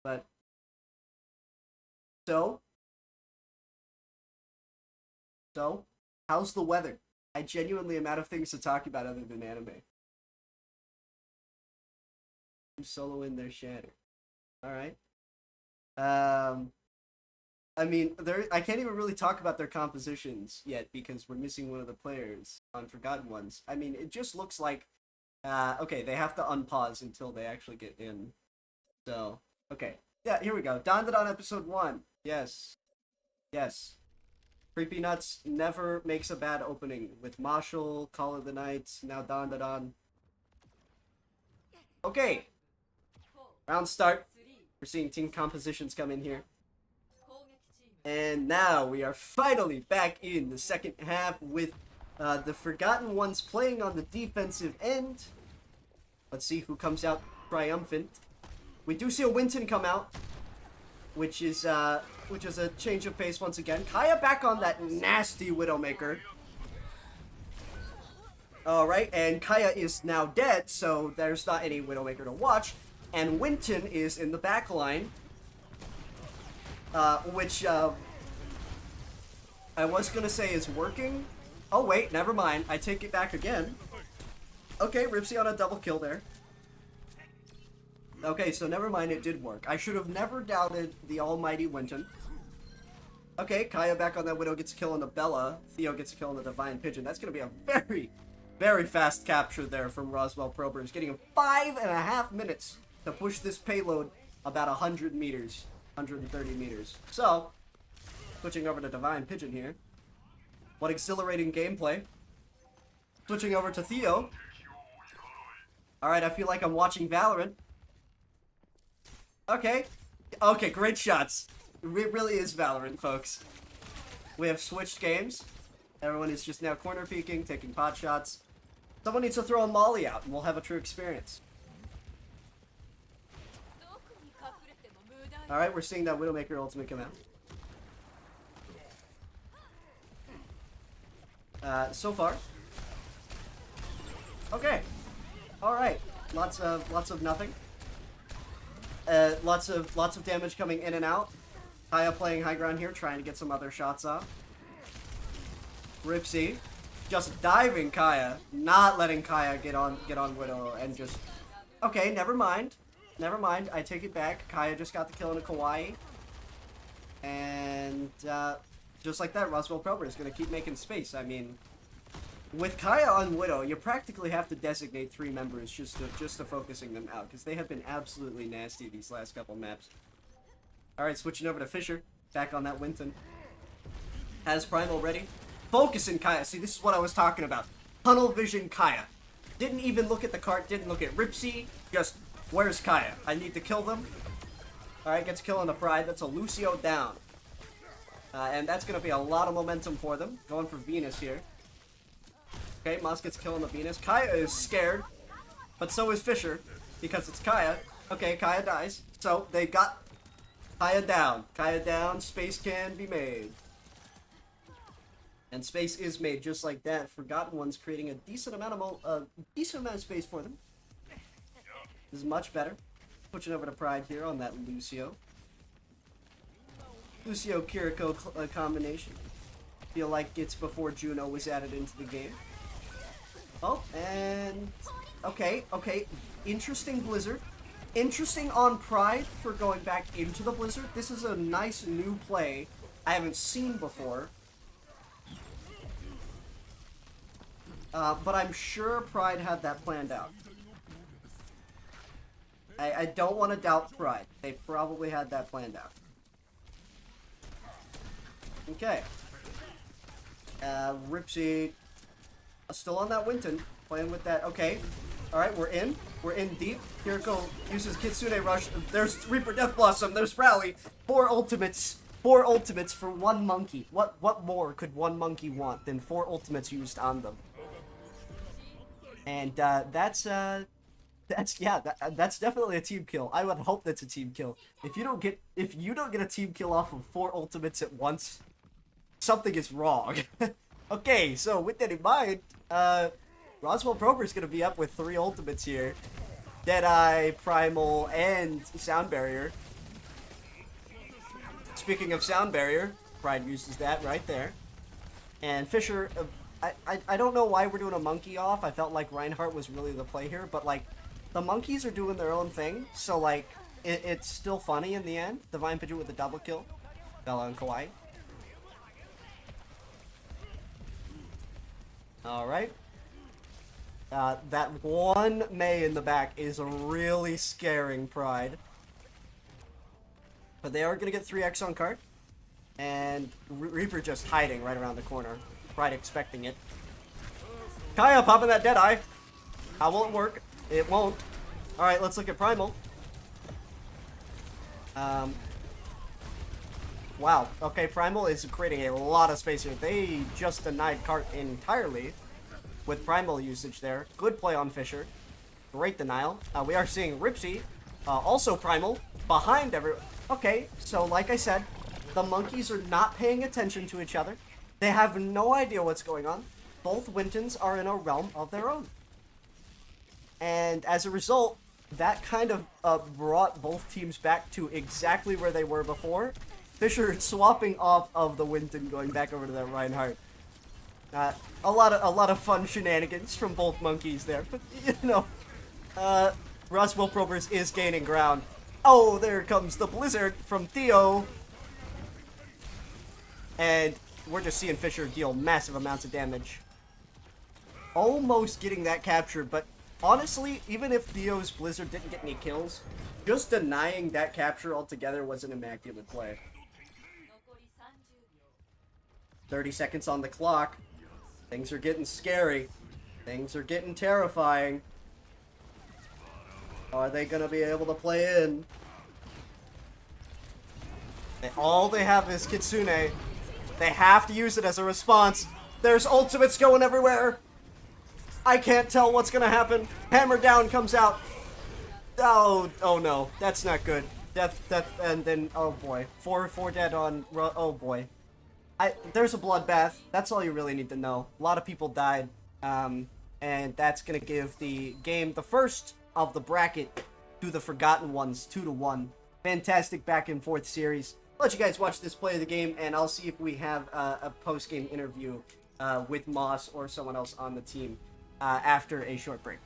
But so, how's the weather? I genuinely am out of things to talk about other than anime. Solo in their shatter. All right. I mean, I can't even really talk about their compositions yet because we're missing one of the players on Forgotten Ones. I mean, it just looks like, okay, they have to unpause until they actually get in. So, okay. Yeah, here we go. Don episode 1. Yes. Creepy Nuts never makes a bad opening with Marshall, Call of the Night, now Don. Okay. Round start. We're seeing team compositions come in here. And now we are finally back in the second half with the Forgotten Ones playing on the defensive end. Let's see who comes out triumphant. We do see a Winton come out, which is a change of pace once again. Kaya back on that nasty Widowmaker. Alright, and Kaya is now dead, so there's not any Widowmaker to watch. And Winton is in the back line. Which I was gonna say is working. Oh wait, never mind. I take it back again. Okay, Ripsy on a double kill there. Okay, so never mind, it did work. I should have never doubted the almighty Winton. Okay, Kaya back on that Widow, gets a kill on the Bella. Theo gets a kill on the Divine Pigeon. That's gonna be a very, very fast capture there from Roswell Probers, getting him 5.5 minutes to push this payload about 100 meters. 130 meters. So, switching over to Divine Pigeon here. What exhilarating gameplay. Switching over to Theo. Alright, I feel like I'm watching Valorant. Okay. Okay, great shots. It really is Valorant, folks. We have switched games. Everyone is just now corner peeking, taking pot shots. Someone needs to throw a molly out, and we'll have a true experience. Alright, we're seeing that Widowmaker ultimate come out. So far. Okay. Alright. Lots of nothing. Lots of damage coming in and out. Kaya playing high ground here, trying to get some other shots off. Ripsy just diving Kaya, not letting Kaya get on Widow, and just okay, never mind. Never mind, I take it back. Kaya just got the kill in a Kawaii. And just like that, Roswell Prober is going to keep making space. I mean, with Kaya on Widow, you practically have to designate 3 members just to focusing them out, because they have been absolutely nasty these last couple maps. Alright, switching over to Fisher. Back on that Winton. Has Primal ready. Focusing Kaya. See, this is what I was talking about. Tunnel vision Kaya. Didn't even look at the cart, didn't look at Ripsy. Just, where's Kaya? I need to kill them. Alright, gets a kill on the Pride. That's a Lucio down. And that's going to be a lot of momentum for them. Going for Venus here. Okay, Moss gets a kill on the Venus. Kaya is scared. But so is Fisher. Because it's Kaya. Okay, Kaya dies. So, they got Kaya down. Kaya down. Space can be made. And space is made just like that. Forgotten Ones creating a decent amount of space for them. This is much better. Switching over to Pride here on that Lucio. Lucio Kiriko combination. Feel like it's before Juno was added into the game. Oh, and okay. Interesting Blizzard. Interesting on Pride for going back into the Blizzard. This is a nice new play I haven't seen before. But I'm sure Pride had that planned out. I don't want to doubt Pride. They probably had that planned out. Okay. Ripsy still on that Winton. Playing with that. Okay. Alright, we're in. We're in deep. Kiriko uses Kitsune Rush. There's Reaper Death Blossom. There's Rally. 4 ultimates. 4 ultimates for 1 monkey. What more could 1 monkey want than 4 ultimates used on them? And that's definitely a team kill. I would hope that's a team kill. If you don't get a team kill off of 4 ultimates at once, something is wrong. Okay, so with that in mind, Roswell Prober is gonna be up with 3 ultimates here. Deadeye, Primal, and Sound Barrier. Speaking of Sound Barrier, Pride uses that right there. And Fisher, I don't know why we're doing a monkey off. I felt like Reinhardt was really the play here, but like, the monkeys are doing their own thing, so like, it's still funny in the end. Divine Pigeon with a double kill. Bella and Kawaii. Alright. That one Mei in the back is really scaring Pride. But they are going to get 3x on card. And Reaper just hiding right around the corner. Pride expecting it. Kaya popping that Deadeye. How will it work? It won't. Alright, let's look at Primal. Um, wow. Okay, Primal is creating a lot of space here. They just denied Cart entirely with Primal usage there. Good play on Fisher. Great denial. We are seeing Ripsy, also Primal, behind everyone. Okay, so like I said, the monkeys are not paying attention to each other. They have no idea what's going on. Both Wintons are in a realm of their own. And as a result, that kind of brought both teams back to exactly where they were before. Fisher swapping off of the Winton, going back over to that Reinhardt. A lot of fun shenanigans from both monkeys there, but you know, Roswell Probers is gaining ground. Oh, there comes the Blizzard from Theo, and we're just seeing Fisher deal massive amounts of damage. Almost getting that captured, but honestly, even if Theo's Blizzard didn't get any kills, just denying that capture altogether was an immaculate play. 30 seconds on the clock. Things are getting scary. Things are getting terrifying. Are they going to be able to play in? All they have is Kitsune. They have to use it as a response. There's ultimates going everywhere. I can't tell what's going to happen. Hammer down comes out. Oh no. That's not good. Death, and then, oh boy. Four dead on, oh boy. There's a bloodbath. That's all you really need to know. A lot of people died, and that's gonna give the game the first of the bracket to the Forgotten Ones, 2-1. Fantastic back and forth series. I'll let you guys watch this play of the game, and I'll see if we have a post-game interview with Moss or someone else on the team after a short break.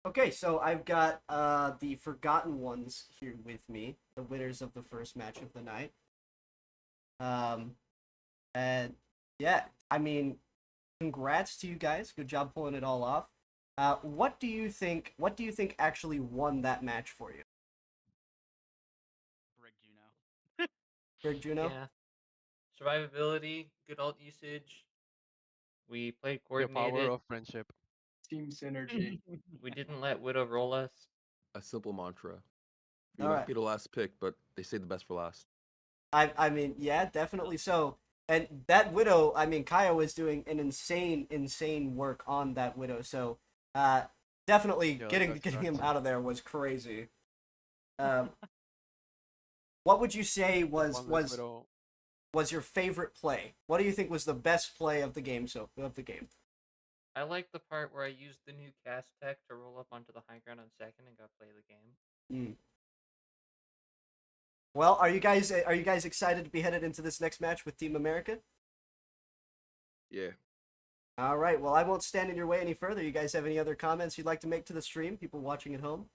Okay, so I've got the Forgotten Ones here with me, the winners of the first match of the night. Um, and yeah, I mean, congrats to you guys. Good job pulling it all off. What do you think? What do you think actually won that match for you, Brig Juno. Greg Juno? Yeah. Survivability, good ult usage. We played The power coordinated. of friendship. Team synergy. We didn't let Widow roll us. A simple mantra. You All might right. be the last pick, but they say the best for last. I mean, yeah, definitely so. And that Widow, I mean, Kaya was doing an insane work on that Widow. So, definitely Yeah, getting that's him correct. out of there was crazy. Um, what would you say was One less widow. was your favorite play? What do you think was the best play of the game? I like the part where I used the new cast tech to roll up onto the high ground on second and got play of the game. Well, are you guys excited to be headed into this next match with Team America? Yeah. All right. Well, I won't stand in your way any further. You guys have any other comments you'd like to make to the stream? People watching at home.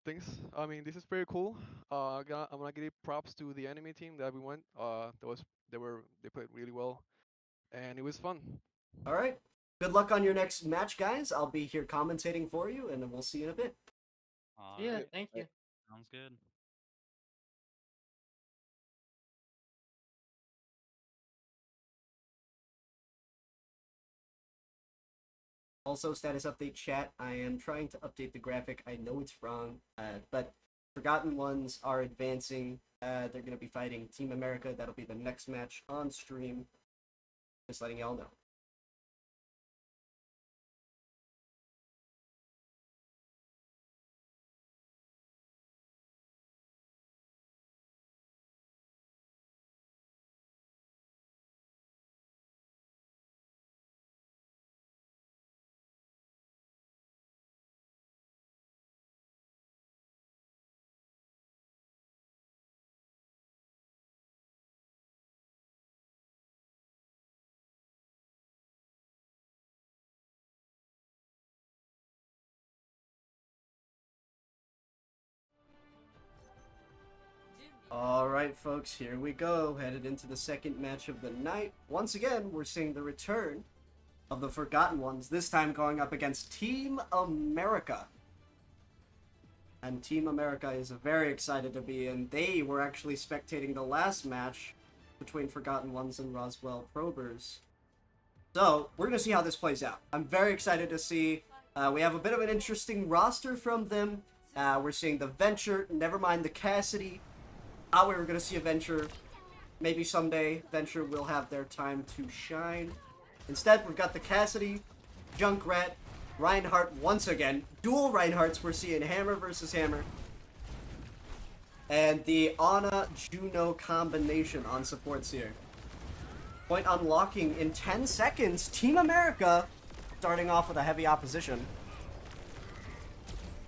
Thanks. I mean, this is pretty cool. I'm gonna give props to the enemy team that we went. They played really well, and it was fun. All right. Good luck on your next match, guys. I'll be here commentating for you, and we'll see you in a bit. Yeah, Alright. thank you. Sounds good. Also, status update chat. I am trying to update the graphic. I know it's wrong, but Forgotten Ones are advancing. They're going to be fighting Team America. That'll be the next match on stream. Just letting y'all know. Alright, folks, here we go. Headed into the second match of the night. Once again, we're seeing the return of the Forgotten Ones, this time going up against Team America. And Team America is very excited to be in. They were actually spectating the last match between Forgotten Ones and Roswell Probers. So, we're going to see how this plays out. I'm very excited to see. We have a bit of an interesting roster from them. We're seeing the Venture, never mind the Cassidy. We were going to see a Venture. Maybe someday Venture will have their time to shine. Instead, we've got the Cassidy, Junkrat, Reinhardt once again. Dual Reinhardts. We're seeing Hammer versus Hammer. And the Ana-Juno combination on supports here. Point unlocking in 10 seconds. Team America starting off with a heavy opposition.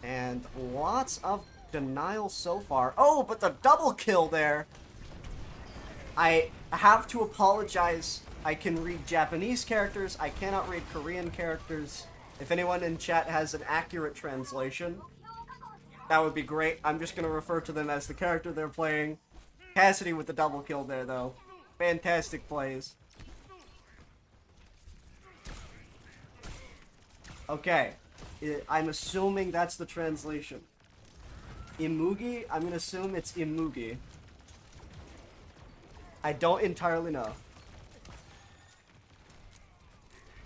And lots of denial so far. Oh, but the double kill there. I have to apologize. I can read Japanese characters. I cannot read Korean characters. If anyone in chat has an accurate translation, that would be great. I'm just going to refer to them as the character they're playing. Cassidy with the double kill there, though. Fantastic plays. Okay. I'm assuming that's the translation. Imugi? I'm gonna assume it's Imugi. I don't entirely know.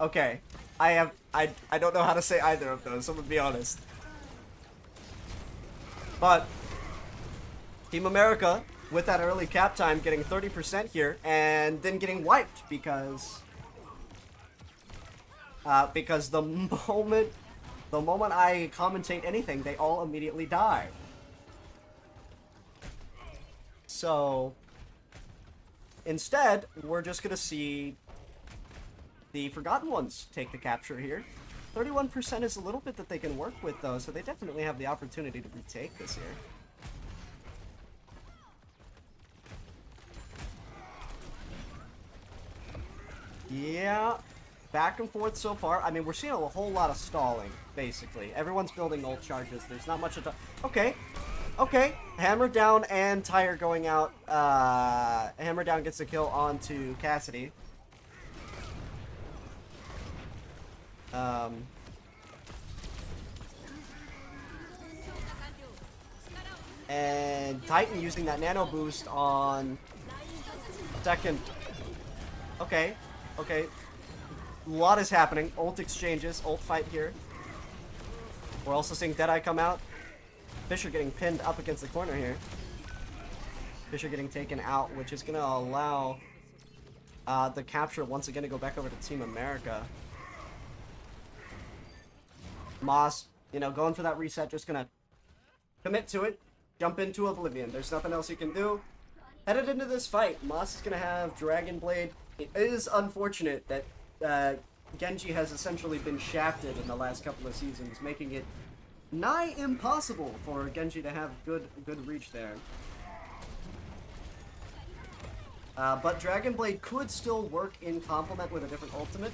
Okay. I don't know how to say either of those, I'm gonna be honest. But Team America, with that early cap time, getting 30% here, and then getting wiped because the moment I commentate anything, they all immediately die. So, instead, we're just gonna see the Forgotten Ones take the capture here. 31% is a little bit that they can work with, though, so they definitely have the opportunity to retake this here. Yeah, back and forth so far. I mean, we're seeing a whole lot of stalling, basically. Everyone's building ult charges. There's not much of okay. Okay, Hammer down and Tire going out. Hammer down gets the kill onto Cassidy. And Titan using that nano boost on second. Okay, okay. A lot is happening. Ult exchanges, ult fight here. We're also seeing Deadeye come out. Fisher getting pinned up against the corner here. Fisher getting taken out, which is going to allow the capture once again to go back over to Team America. Moss, you know, going for that reset, just going to commit to it, jump into Oblivion. There's nothing else he can do. Headed into this fight, Moss is going to have Dragon Blade. It is unfortunate that Genji has essentially been shafted in the last couple of seasons, making it nigh impossible for Genji to have good reach there. But Dragon Blade could still work in complement with a different ultimate.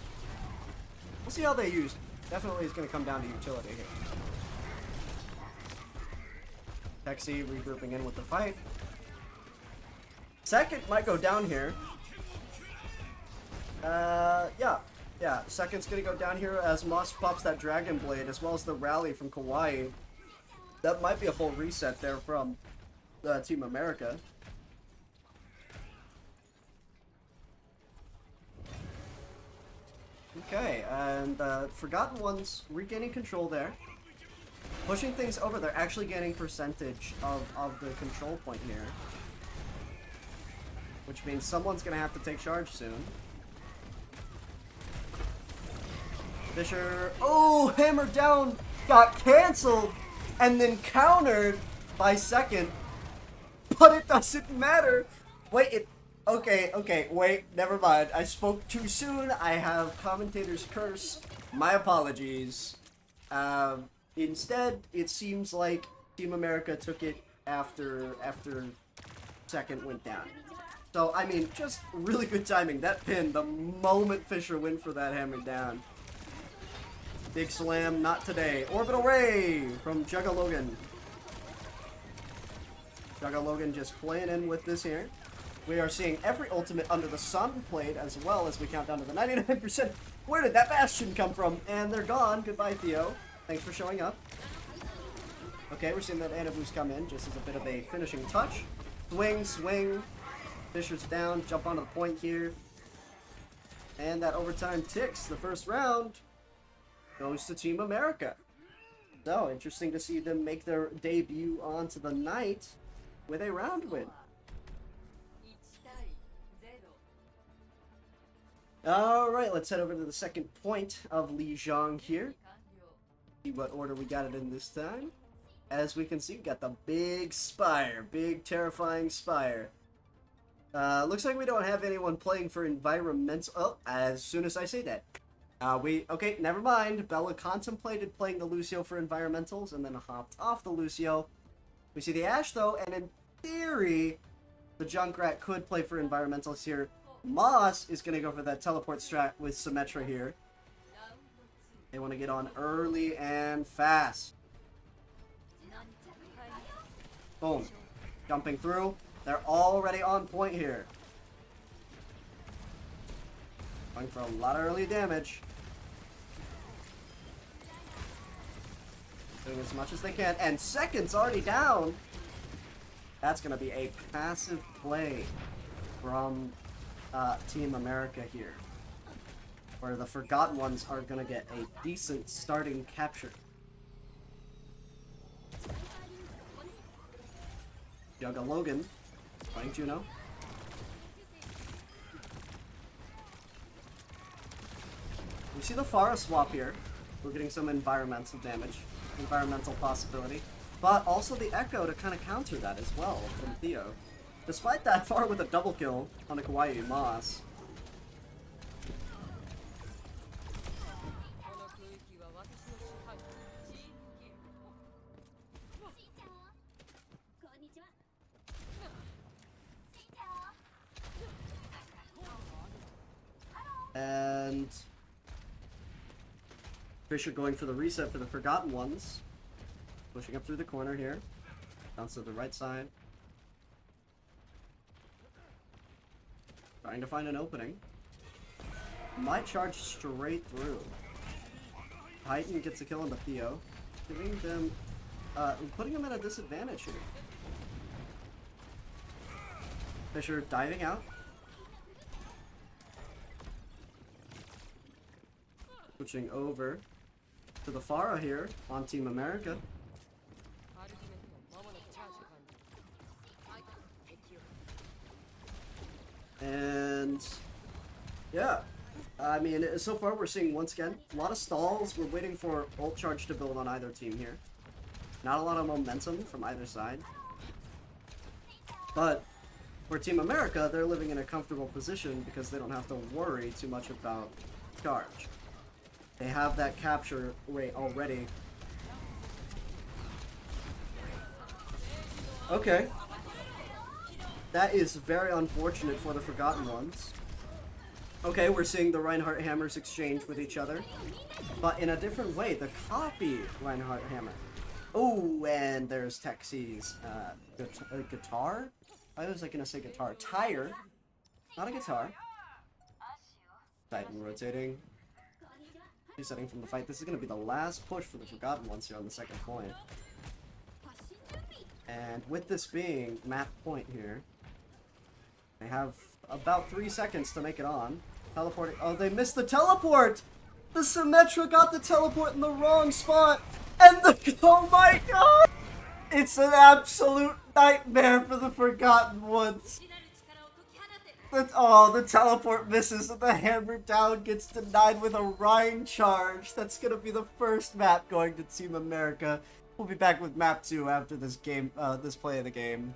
We'll see how they use it. Definitely is going to come down to utility here. Hexy regrouping in with the fight. Second might go down here. Yeah. Second's gonna go down here as Moss pops that Dragon Blade as well as the rally from Kawaii. That might be a full reset there from Team America. Okay, and Forgotten Ones regaining control there. Pushing things over, they're actually getting percentage of the control point here. Which means someone's gonna have to take charge soon. Fisher, oh, hammered down, got cancelled, and then countered by second. But it doesn't matter. Wait, okay, wait, never mind. I spoke too soon. I have commentator's curse. My apologies. Instead, it seems like Team America took it after second went down. So, I mean, just really good timing. That pin, the moment Fisher went for that hammer down. Big slam, not today. Orbital Ray from Jugga Logan. Jugga Logan just playing in with this here. We are seeing every ultimate under the sun played as well as we count down to the 99%. Where did that Bastion come from? And they're gone. Goodbye, Theo. Thanks for showing up. Okay, we're seeing that Anabu's come in just as a bit of a finishing touch. Swing. Fisher's down, jump onto the point here. And that overtime ticks. The first round goes to Team America. So, interesting to see them make their debut onto the night with a round win. Alright, let's head over to the second point of Lijiang here. See what order we got it in this time. As we can see, we got the big spire. Big, terrifying spire. Looks like we don't have anyone playing for environmental. Oh, as soon as I say that. Okay, never mind. Bella contemplated playing the Lucio for environmentals and then hopped off the Lucio. We see the Ashe though, and in theory, the Junkrat could play for environmentals here. Moss is going to go for that teleport strat with Symmetra here. They want to get on early and fast. Boom. Jumping through. They're already on point here. Going for a lot of early damage. Doing as much as they can. And second's already down. That's going to be a passive play from Team America here. Where the Forgotten Ones are going to get a decent starting capture. Jugga Logan playing Juno. We see the Pharah swap here. We're getting some environmental damage, environmental possibility, but also the Echo to kind of counter that as well from Theo. Despite that, Pharah with a double kill on a Kawaii Moss. And Fisher going for the reset for the Forgotten Ones. Pushing up through the corner here. Bounce to the right side. Trying to find an opening. Might charge straight through. Titan gets a kill on the Theo. Giving them putting them at a disadvantage here. Fisher diving out. Switching over to the Pharah here on Team America. And yeah, I mean, so far we're seeing once again a lot of stalls. We're waiting for ult charge to build on either team here. Not a lot of momentum from either side. But For Team America, they're living in a comfortable position because they don't have to worry too much about charge. They have that capture rate already. Okay. That is very unfortunate for the Forgotten Ones. Okay, we're seeing the Reinhardt hammers exchange with each other. But in a different way, the copy Reinhardt hammer. Oh, and there's Texi's guitar? I was like gonna say guitar. Tire. Not a guitar. Titan rotating. Resetting from the fight. This is gonna be the last push for the Forgotten Ones here on the second point. And with this being map point here, they have about 3 seconds to make it on. Teleporting. Oh, they missed the teleport! The Symmetra got the teleport in the wrong spot! And the. Oh my god! It's an absolute nightmare for the Forgotten Ones. Oh, the teleport misses and the hammer down gets denied with a Rhine charge. That's gonna be the first map going to Team America. We'll be back with map 2 after this game, this play of the game.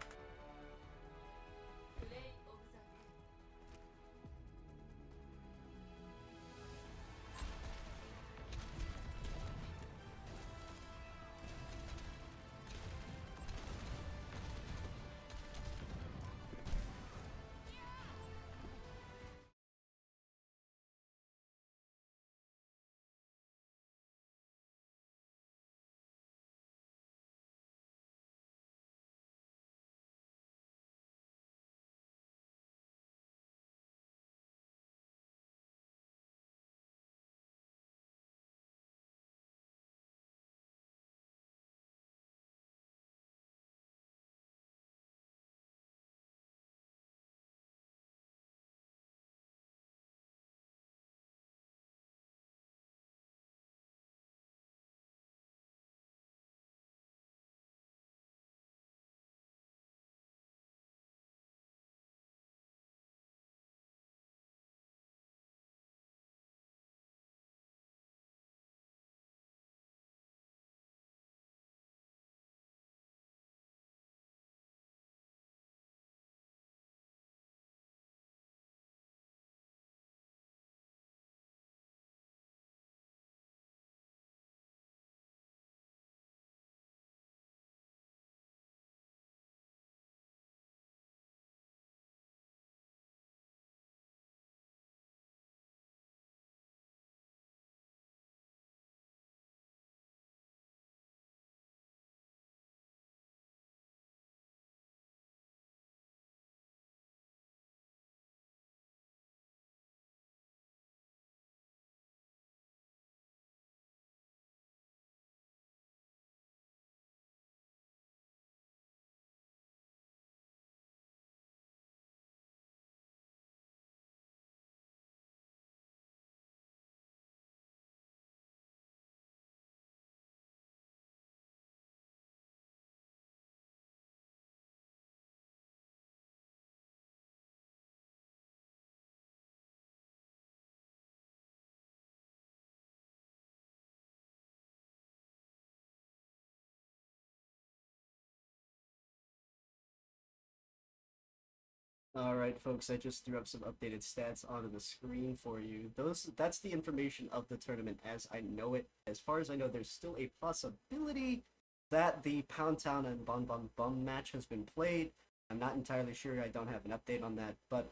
Alright folks, I just threw up some updated stats onto the screen for you. That's the information of the tournament as I know it. As far as I know, there's still a possibility that the Pound Town and Bon Bon Bum match has been played. I'm not entirely sure, I don't have an update on that, but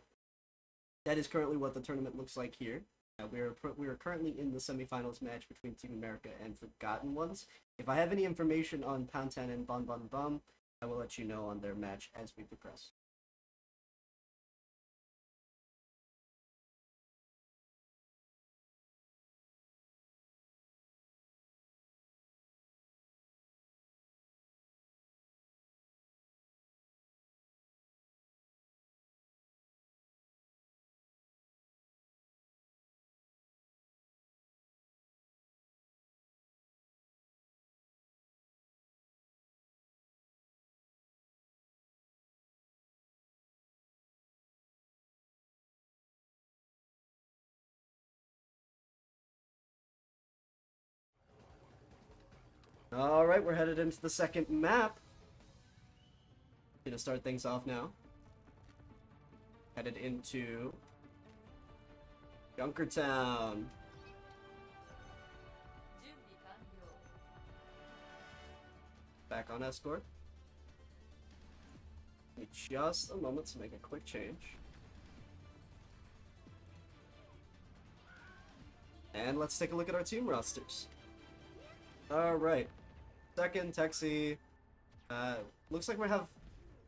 that is currently what the tournament looks like here. We are currently in the semifinals match between Team America and Forgotten Ones. If I have any information on Pound Town and Bon Bon Bum, I will let you know on their match as we progress. Alright, we're headed into the second map. Gonna start things off now. Headed into Junkertown. Back on escort. Give me just a moment to make a quick change. And let's take a look at our team rosters. Alright. Second, Texie. Looks like we have...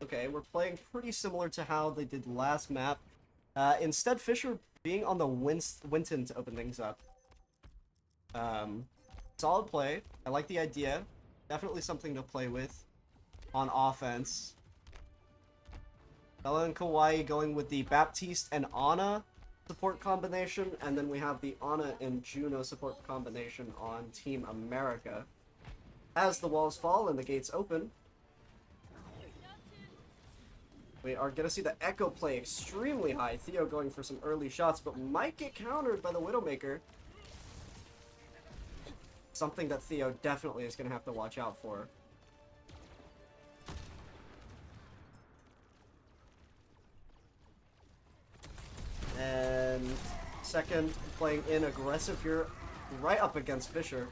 Okay, we're playing pretty similar to how they did last map. Instead, Fisher being on the Winton to open things up. Solid play. I like the idea. Definitely something to play with on offense. Bella and Kawaii going with the Baptiste and Ana support combination, and then we have the Ana and Juno support combination on Team America. As the walls fall and the gates open, we are going to see the Echo play extremely high. Theo going for some early shots, but might get countered by the Widowmaker. Something that Theo definitely is going to have to watch out for. And second, playing in aggressive here, right up against Fisher.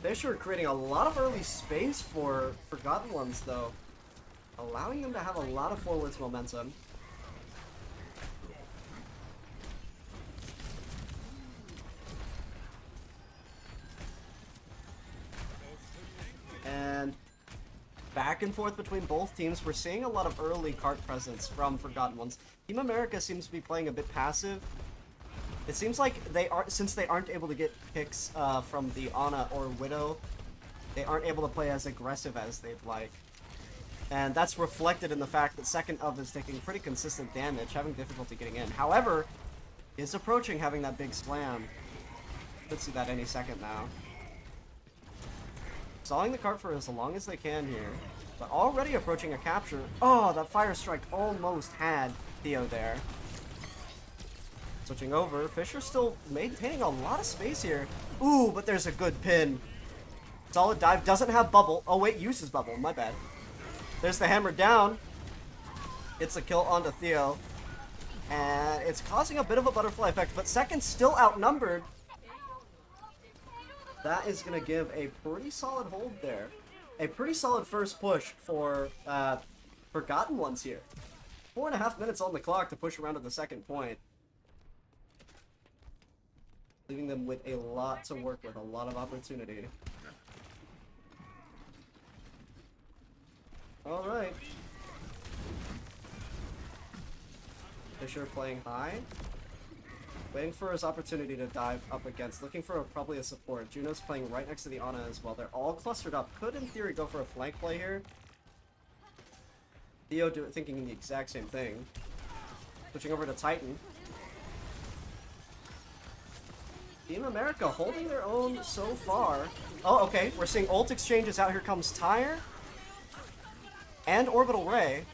Fisher creating a lot of early space for Forgotten Ones, though. Allowing them to have a lot of forwards momentum. And back and forth between both teams. We're seeing a lot of early cart presence from Forgotten Ones. Team America seems to be playing a bit passive. It seems like since they aren't able to get picks from the Ana or Widow, they aren't able to play as aggressive as they'd like. And that's reflected in the fact that second of is taking pretty consistent damage, having difficulty getting in. However, is approaching having that big slam. Could see that any second now. Stalling the cart for as long as they can here, but already approaching a capture. Oh, that fire strike almost had Theo there. Switching over, Fisher still maintaining a lot of space here. Ooh, but there's a good pin. Solid dive, doesn't have bubble. Oh wait, uses bubble, my bad. There's the hammer down. It's a kill onto Theo. And it's causing a bit of a butterfly effect, but second still outnumbered. That is going to give a pretty solid hold there. A pretty solid first push for Forgotten Ones here. 4.5 minutes on the clock to push around to the second point. Leaving them with a lot to work with, a lot of opportunity. Alright. Fisher playing high. Waiting for his opportunity to dive up against. Looking for probably a support. Juno's playing right next to the Ana as well. They're all clustered up. Could, in theory, go for a flank play here. Theo thinking the exact same thing. Switching over to Titan. Team America holding their own so far. Oh, okay. We're seeing ult exchanges out. Here comes Tyre. And Orbital Ray.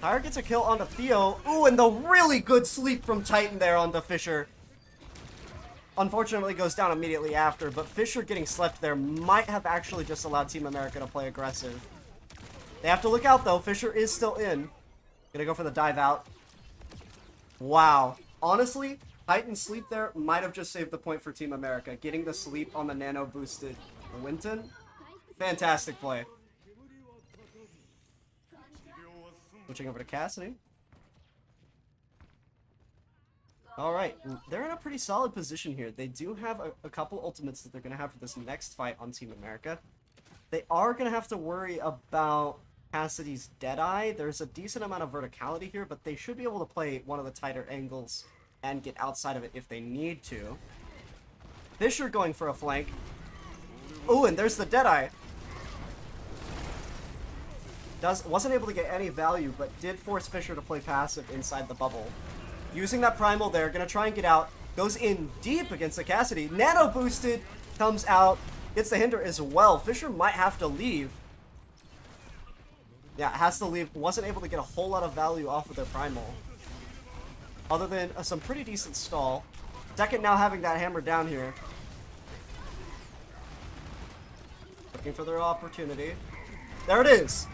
Tyre gets a kill onto Theo. Ooh, and the really good sleep from Titan there onto Fisher. Unfortunately goes down immediately after, but Fisher getting slept there might have actually just allowed Team America to play aggressive. They have to look out though. Fisher is still in. Gonna go for the dive out. Wow. Honestly, Titan's sleep there might have just saved the point for Team America. Getting the sleep on the nano boosted Winton. Fantastic play. Switching over to Cassidy. Alright, they're in a pretty solid position here. They do have a couple ultimates that they're going to have for this next fight on Team America. They are going to have to worry about Cassidy's Deadeye. There's a decent amount of verticality here, but they should be able to play one of the tighter angles and get outside of it if they need to. Fisher going for a flank. Ooh, and there's the Deadeye. Wasn't able to get any value, but did force Fisher to play passive inside the bubble. Using that primal there, gonna try and get out. Goes in deep against the Cassidy. Nano boosted, comes out, gets the hinder as well. Fisher might have to leave. Yeah, has to leave. Wasn't able to get a whole lot of value off of their primal. Other than some pretty decent stall. Second now having that hammer down here. Looking for their opportunity. There it is.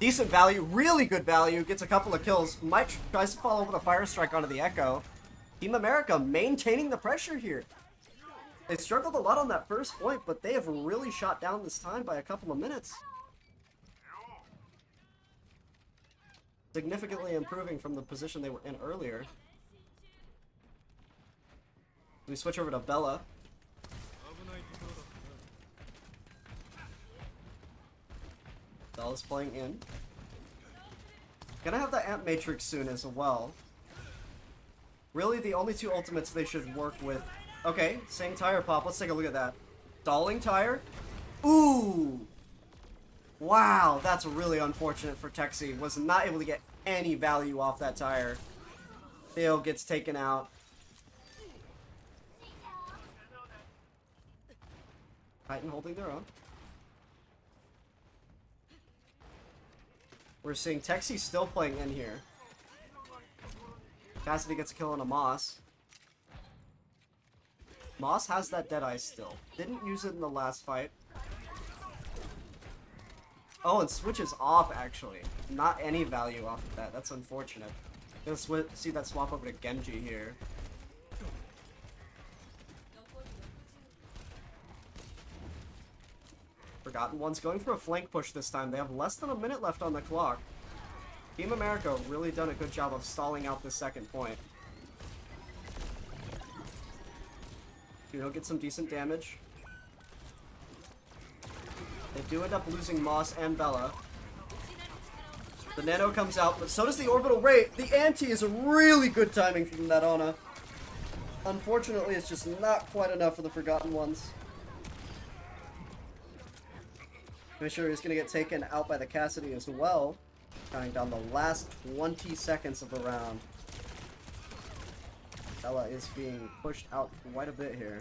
Decent value, really good value, gets a couple of kills. Mike tries to follow with a fire strike onto the Echo. Team America maintaining the pressure here. They struggled a lot on that first point, but they have really shot down this time by a couple of minutes. Significantly improving from the position they were in earlier. We switch over to Bella. Bella's playing in. Gonna have the Amp Matrix soon as well. Really, the only two ultimates they should work with. Okay, same tire pop. Let's take a look at that. Stalling tire. Ooh! Wow, that's really unfortunate for Texi. Was not able to get any value off that tire. Theo gets taken out. Titan holding their own. We're seeing Texi still playing in here. Cassidy gets a kill on a Moss. Moss has that Deadeye still. Didn't use it in the last fight. Oh, and switches off, actually. Not any value off of that. That's unfortunate. Gonna see that swap over to Genji here. Forgotten One's going for a flank push this time. They have less than a minute left on the clock. Team America really done a good job of stalling out the second point. He'll get some decent damage. They do end up losing Moss and Bella. The Nano comes out, but so does the Orbital Ray. The Anti is a really good timing from that Ana. Unfortunately, it's just not quite enough for the Forgotten Ones. Fisher is going to get taken out by the Cassidy as well. Counting down the last 20 seconds of the round. Bella is being pushed out quite a bit here.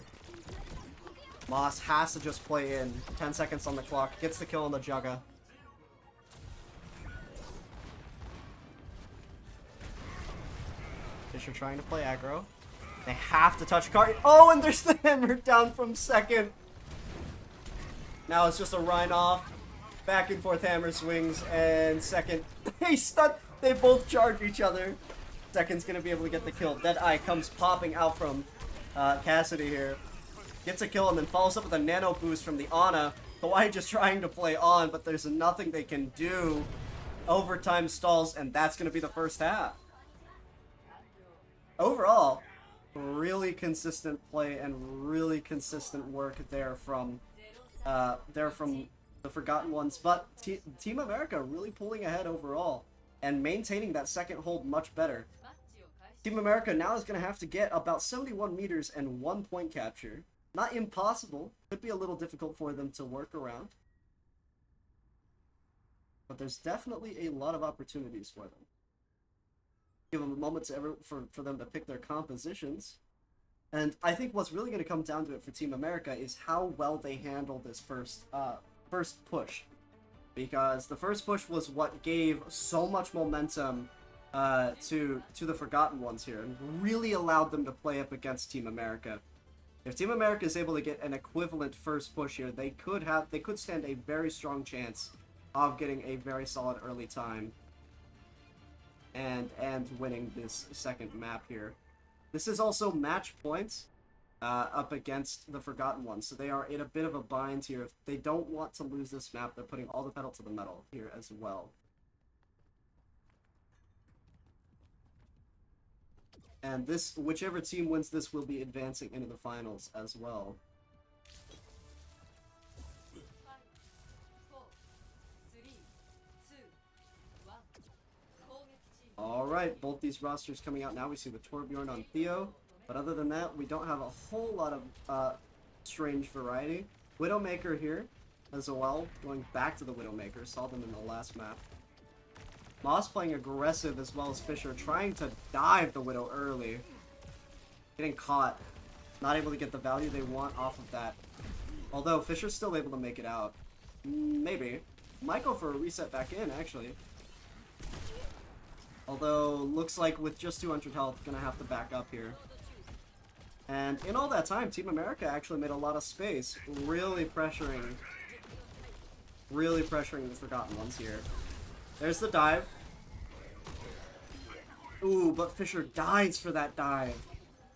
Moss has to just play in. 10 seconds on the clock. Gets the kill on the Jugga. Fisher trying to play aggro. They have to touch card. Oh, and there's the hammer down from second. Now it's just a Rhine off. Back and forth hammer swings. And second. They stun. They both charge each other. Second's going to be able to get the kill. Deadeye comes popping out from Cassidy here. Gets a kill and then follows up with a nano boost from the Ana. Hawaii just trying to play on, but there's nothing they can do. Overtime stalls, and that's going to be the first half. Overall, really consistent play and really consistent work there from the Forgotten Ones. But Team America really pulling ahead overall and maintaining that second hold much better. Team America now is going to have to get about 71 meters and 1 point capture. Not impossible. Could be a little difficult for them to work around. But there's definitely a lot of opportunities for them. Give them a moment for them to pick their compositions. And I think what's really going to come down to it for Team America is how well they handle this first push. Because the first push was what gave so much momentum to the Forgotten Ones here, and really allowed them to play up against Team America. If Team America is able to get an equivalent first push here, they could stand a very strong chance of getting a very solid early time and winning this second map here. This is also match points up against the Forgotten Ones, so they are in a bit of a bind here. If they don't want to lose this map, they're putting all the pedal to the metal here as well. And this, whichever team wins this, will be advancing into the finals as well. Alright, both these rosters coming out now. We see the Torbjorn on Theo. But other than that, we don't have a whole lot of strange variety. Widowmaker here as well. Going back to the Widowmaker. Saw them in the last map. Moss playing aggressive as well as Fisher, trying to dive the Widow early. Getting caught. Not able to get the value they want off of that. Although Fisher's still able to make it out. Maybe. Might go for a reset back in, actually. Although, looks like with just 200 health, gonna have to back up here. And in all that time, Team America actually made a lot of space. Really pressuring the Forgotten Ones here. There's the dive. Ooh, but Fisher dies for that dive.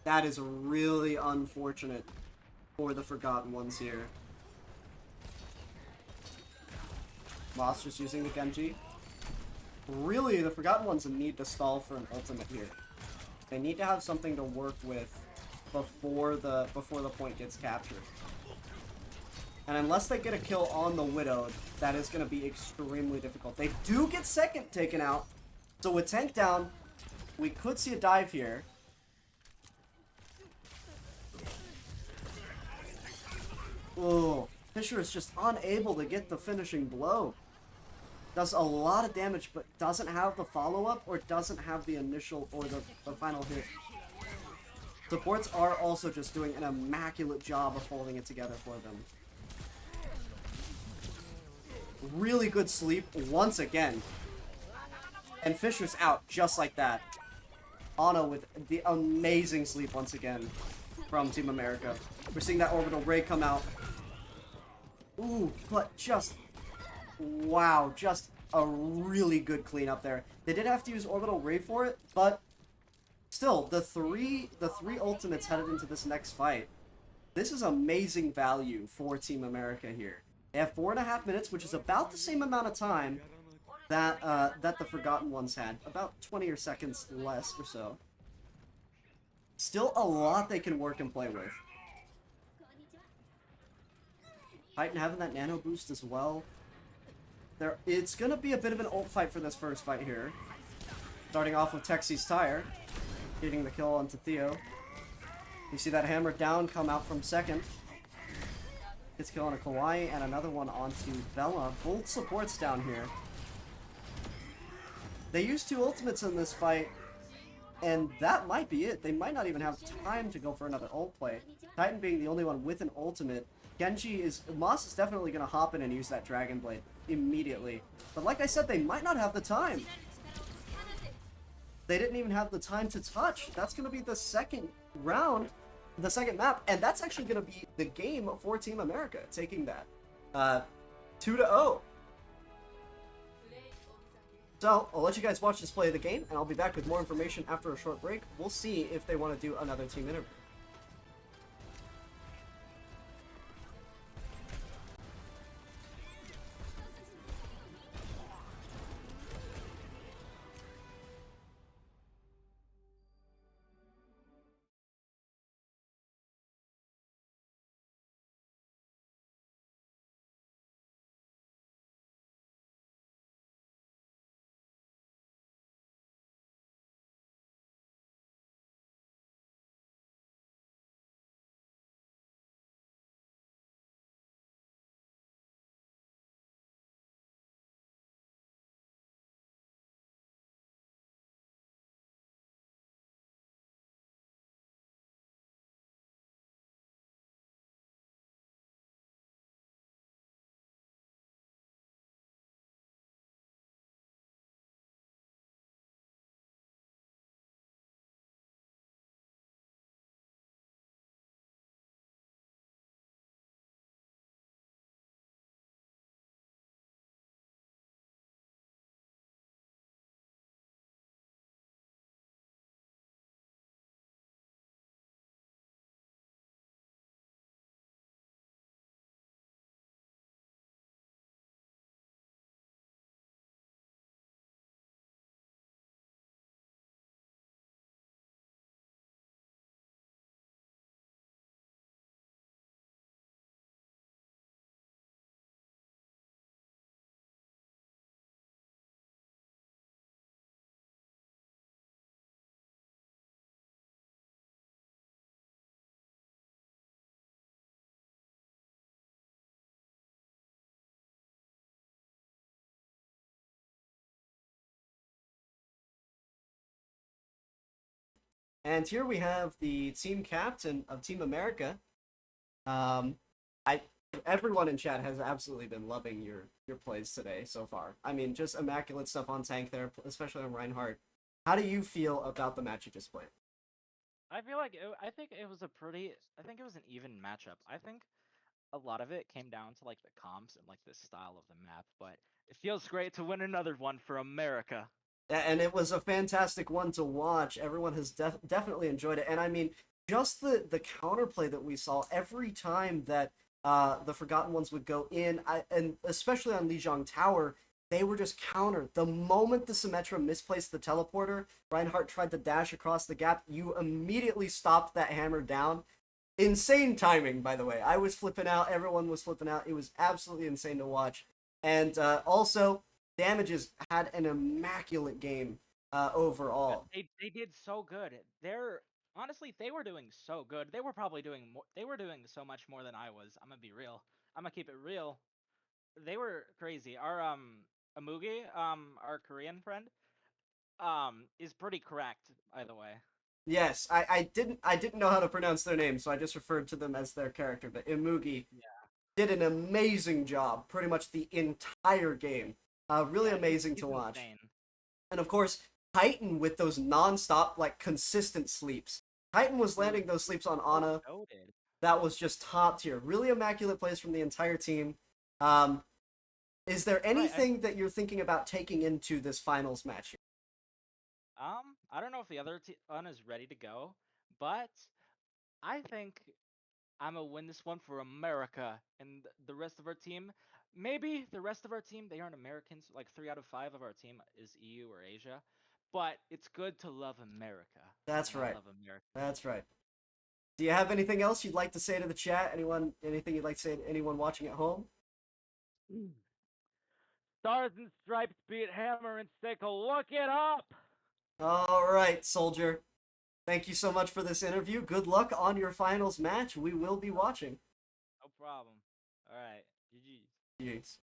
That is really unfortunate for the Forgotten Ones here. Moss just using the Genji. Really, the Forgotten Ones need to stall for an ultimate here. They need to have something to work with before the point gets captured. And unless they get a kill on the Widowed, that is going to be extremely difficult. They do get second taken out. So with tank down, we could see a dive here. Oh, Fisher is just unable to get the finishing blow. Does a lot of damage, but doesn't have the follow-up or doesn't have the initial or the final hit. Supports are also just doing an immaculate job of holding it together for them. Really good sleep once again. And Fisher's out just like that. Ana with the amazing sleep once again from Team America. We're seeing that orbital ray come out. Ooh, but just... wow, just a really good cleanup there. They did have to use orbital ray for it, but still, the three ultimates headed into this next fight. This is amazing value for Team America here. They have 4.5 minutes, which is about the same amount of time that that the Forgotten Ones had. About 20 or seconds less or so. Still a lot they can work and play with. Titan having that nano boost as well. It's going to be a bit of an ult fight for this first fight here. Starting off with Texi's Tire. Getting the kill onto Theo. You see that hammer down come out from second. Gets kill on a Kawaii and another one onto Bella. Both supports down here. They used 2 ultimates in this fight, and that might be it. They might not even have time to go for another ult play. Titan being the only one with an ultimate. Moss is definitely going to hop in and use that Dragon Blade immediately. But like I said, they might not have the time. They didn't even have the time to touch. That's going to be the second round, the second map, and that's actually going to be the game for Team America, taking that 2-0. So, I'll let you guys watch this play of the game, and I'll be back with more information after a short break. We'll see if they want to do another team interview. And here we have the team captain of Team America. I Everyone in chat has absolutely been loving your plays today so far. I mean, just immaculate stuff on tank there, especially on Reinhardt. How do you feel about the match you just played? I feel like I think it was an even matchup. I think a lot of it came down to like the comps and like the style of the map, but it feels great to win another one for America. And it was a fantastic one to watch. Everyone has definitely enjoyed it. And I mean, just the counterplay that we saw every time that the Forgotten Ones would go in, and especially on Lijiang Tower, they were just countered. The moment the Symmetra misplaced the teleporter, Reinhardt tried to dash across the gap, you immediately stopped that hammer down. Insane timing, by the way. I was flipping out. Everyone was flipping out. It was absolutely insane to watch. And also, Damages had an immaculate game overall. They did so good. They're honestly they were doing so good. They were probably doing more. They were doing so much more than I was. I'm gonna be real. I'm gonna keep it real. They were crazy. Our Amugi, our Korean friend, is pretty cracked, by the way. Yes, I didn't know how to pronounce their name, so I just referred to them as their character. But Imugi did an amazing job, pretty much the entire game. Really amazing he's to watch. insane. And of course, Titan with those non-stop, like consistent sleeps. Titan was landing those sleeps on Ana. That was just top tier. Really immaculate plays from the entire team. Is there anything that you're thinking about taking into this finals match here? I don't know if the other one is ready to go, but I think I'm gonna win this one for America and the rest of our team. Maybe the rest of our team, they aren't Americans. Like 3 out of 5 of our team is EU or Asia, but it's good to love America. That's and right. I love America. That's right. Do you have anything else you'd like to say to the chat? Anything you'd like to say to anyone watching at home? Stars and Stripes beat Hammer and Sickle. Look it up. All right, soldier. Thank you so much for this interview. Good luck on your finals match. We will be watching. No problem. All right. GG's. Jeez.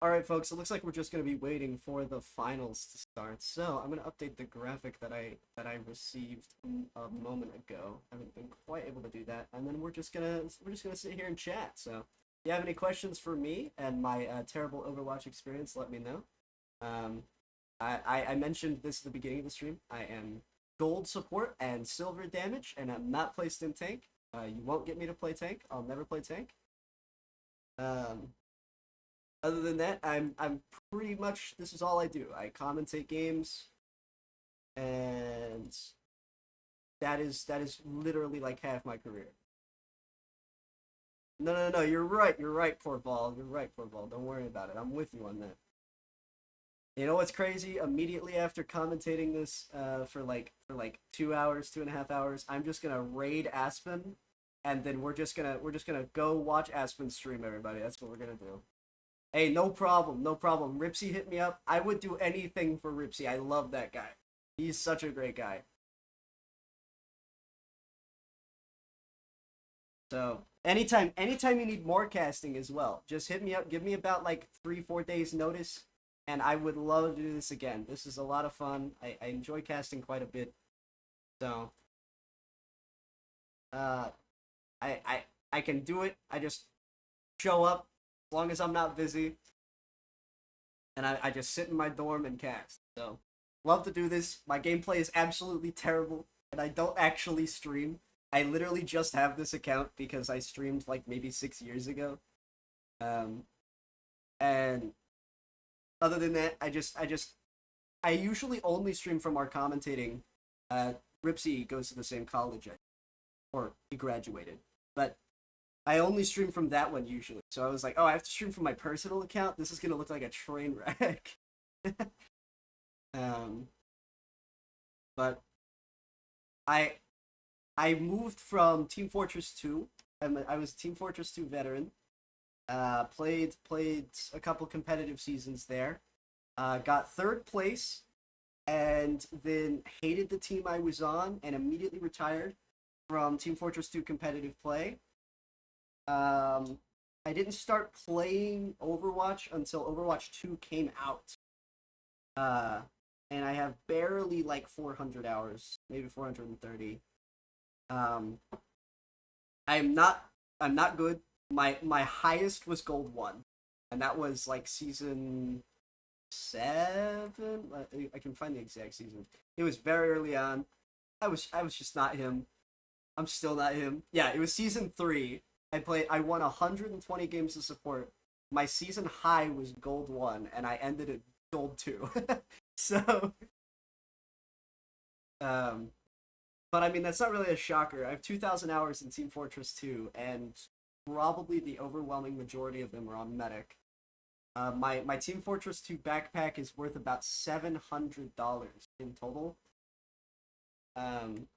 All right, folks. It looks like we're just going to be waiting for the finals to start. So I'm going to update the graphic that I received a moment ago. I haven't been quite able to do that, and then we're just gonna sit here and chat. So if you have any questions for me and my terrible Overwatch experience, let me know. I mentioned this at the beginning of the stream. I am gold support and silver damage, and I'm not placed in tank. You won't get me to play tank. I'll never play tank. Other than that, I'm pretty much, this is all I do. I commentate games, and that is literally like half my career. No. You're right, poor ball. You're right, poor ball. Don't worry about it. I'm with you on that. You know what's crazy? Immediately after commentating this for like 2 hours, 2.5 hours, I'm just gonna raid Aspen, and then we're just gonna go watch Aspen stream. Everybody, that's what we're gonna do. Hey, no problem. Ripsy hit me up. I would do anything for Ripsy. I love that guy. He's such a great guy. So anytime you need more casting as well, just hit me up. Give me about like 3-4 days notice, and I would love to do this again. This is a lot of fun. I enjoy casting quite a bit. So I can do it. I just show up as long as I'm not busy. And I just sit in my dorm and cast. So, love to do this. My gameplay is absolutely terrible, and I don't actually stream. I literally just have this account because I streamed like maybe 6 years ago. And other than that, I usually only stream from our commentating. Ripsy goes to the same college, or he graduated. But I only stream from that one usually. So I was like, oh, I have to stream from my personal account? This is going to look like a train wreck. but I I moved from Team Fortress 2. I was Team Fortress 2 veteran. Played a couple competitive seasons there. Got third place, and then hated the team I was on, and immediately retired from Team Fortress 2 competitive play. I didn't start playing Overwatch until Overwatch 2 came out. Uh, and I have barely like 400 hours, maybe 430. Um, I'm not I'm not good. My highest was gold 1, and that was like season 7. I can find the exact season. It was very early on. I was just not him. I'm still not him. Yeah, it was season 3. I won 120 games of support. My season high was gold 1, and I ended at gold 2. So, um, but I mean that's not really a shocker. I have 2,000 hours in Team Fortress 2, and probably the overwhelming majority of them are on Medic. My Team Fortress 2 backpack is worth about $700 in total. Um,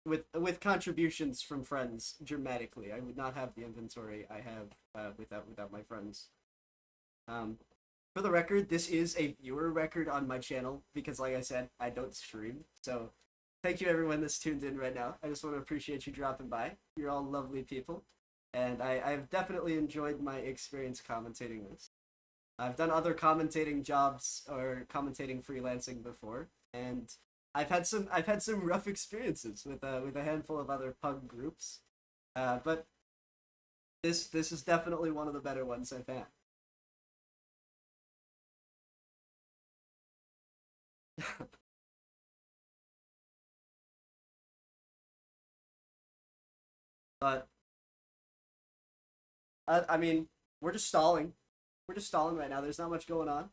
with contributions from friends dramatically. I would not have the inventory I have without my friends. For the record, this is a viewer record on my channel because, like I said, I don't stream. So, thank you everyone that's tuned in right now. I just want to appreciate you dropping by. You're all lovely people, and I've definitely enjoyed my experience commentating this. I've done other commentating jobs or commentating freelancing before, and I've had some rough experiences with a handful of other pug groups, but this is definitely one of the better ones I've had. But I mean, we're just stalling. We're just stalling right now. There's not much going on.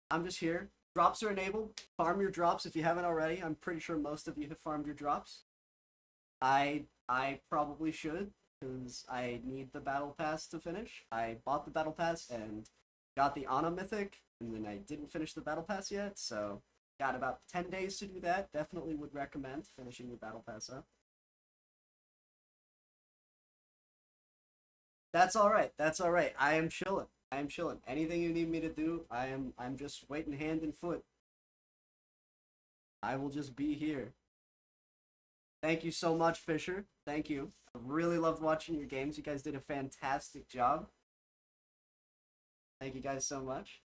I'm just here. Drops are enabled. Farm your drops if you haven't already. I'm pretty sure most of you have farmed your drops. I probably should because I need the battle pass to finish. I bought the battle pass and got the Ana mythic, and then I didn't finish the battle pass yet. So got about 10 days to do that. Definitely would recommend finishing the battle pass up. That's all right. That's all right. I am chilling. I am chilling. Anything you need me to do, I'm just waiting hand and foot. I will just be here. Thank you so much, Fisher. Thank you. I really loved watching your games. You guys did a fantastic job. Thank you guys so much.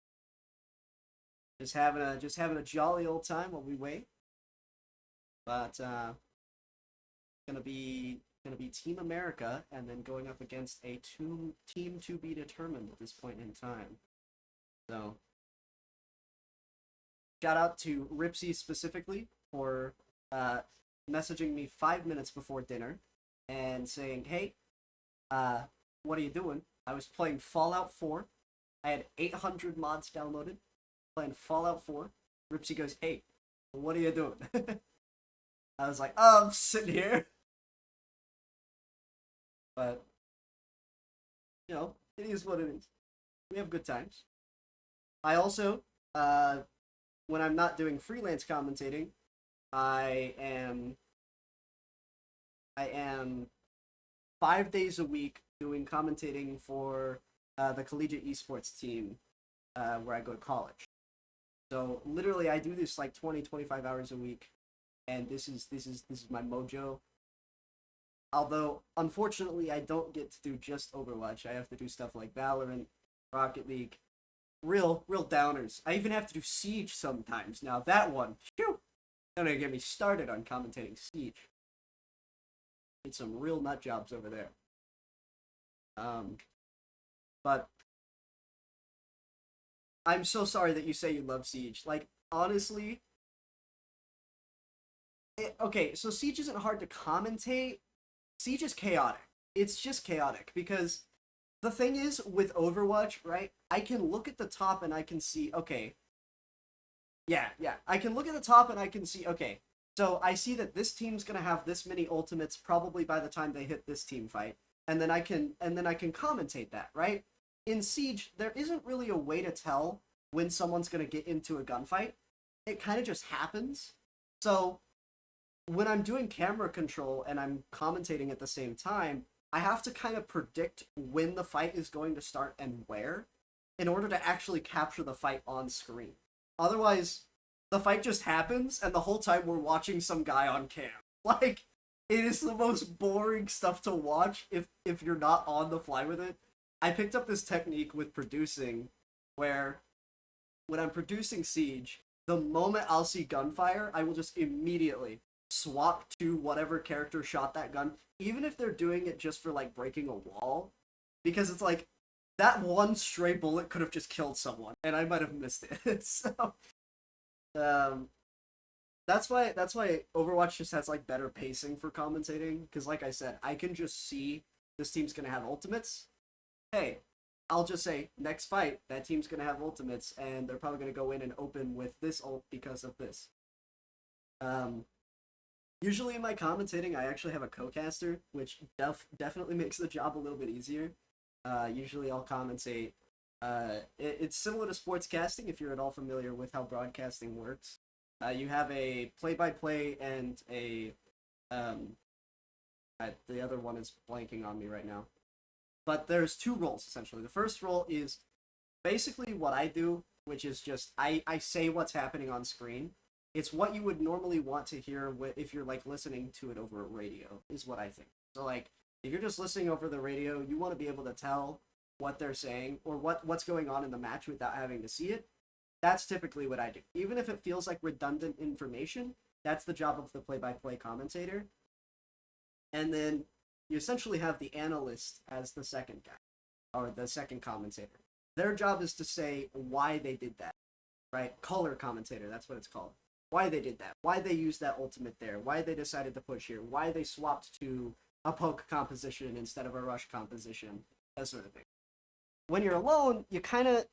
Just having a jolly old time while we wait. But gonna be Team America, and then going up against a team to be determined at this point in time. So shout out to Ripsy specifically for messaging me 5 minutes before dinner and saying, "Hey, what are you doing?" I was playing Fallout 4. I had 800 mods downloaded, playing Fallout 4. Ripsy goes, "Hey, what are you doing?" I was like, "Oh, I'm sitting here." But it is what it is. We have good times. I also, when I'm not doing freelance commentating, I am 5 days a week doing commentating for the collegiate esports team where I go to college. So literally, I do this like 20-25 hours a week, and this is my mojo. Although unfortunately, I don't get to do just Overwatch. I have to do stuff like Valorant, Rocket League, real downers. I even have to do Siege sometimes. Now that one, phew, don't even get me started on commentating Siege. It's some real nut jobs over there. But I'm so sorry that you say you love Siege. Like, honestly, okay, so Siege isn't hard to commentate. Siege is chaotic. It's just chaotic because the thing is with Overwatch, right? I can look at the top and I can see, okay, yeah. I can look at the top and I can see, okay, so I see that this team's gonna have this many ultimates probably by the time they hit this team fight, and then I can commentate that, right? In Siege, there isn't really a way to tell when someone's gonna get into a gunfight. It kind of just happens. So when I'm doing camera control and I'm commentating at the same time, I have to kind of predict when the fight is going to start and where in order to actually capture the fight on screen. Otherwise, the fight just happens and the whole time we're watching some guy on cam. Like, it is the most boring stuff to watch if you're not on the fly with it. I picked up this technique with producing where when I'm producing Siege, the moment I'll see gunfire, I will just immediately swap to whatever character shot that gun, even if they're doing it just for like breaking a wall, because it's like that one stray bullet could have just killed someone, and I might have missed it. So, um, that's why Overwatch just has like better pacing for commentating, because like I said, I can just see this team's gonna have ultimates. Hey, I'll just say next fight that team's gonna have ultimates, and they're probably gonna go in and open with this ult because of this. Um, Usually in my commentating, I actually have a co-caster, which definitely makes the job a little bit easier. Usually I'll commentate. It's similar to sports casting if you're at all familiar with how broadcasting works. You have a play-by-play and a the other one is blanking on me right now. But there's two roles essentially. The first role is basically what I do, which is just I say what's happening on screen. It's what you would normally want to hear if you're like listening to it over a radio, is what I think. So like if you're just listening over the radio, you want to be able to tell what they're saying or what's going on in the match without having to see it. That's typically what I do. Even if it feels like redundant information, that's the job of the play-by-play commentator. And then you essentially have the analyst as the second guy, or the second commentator. Their job is to say why they did that, right? Color commentator, that's what it's called. Why they did that, why they used that ultimate there, why they decided to push here, why they swapped to a poke composition instead of a rush composition, that sort of thing. When you're alone, you kind of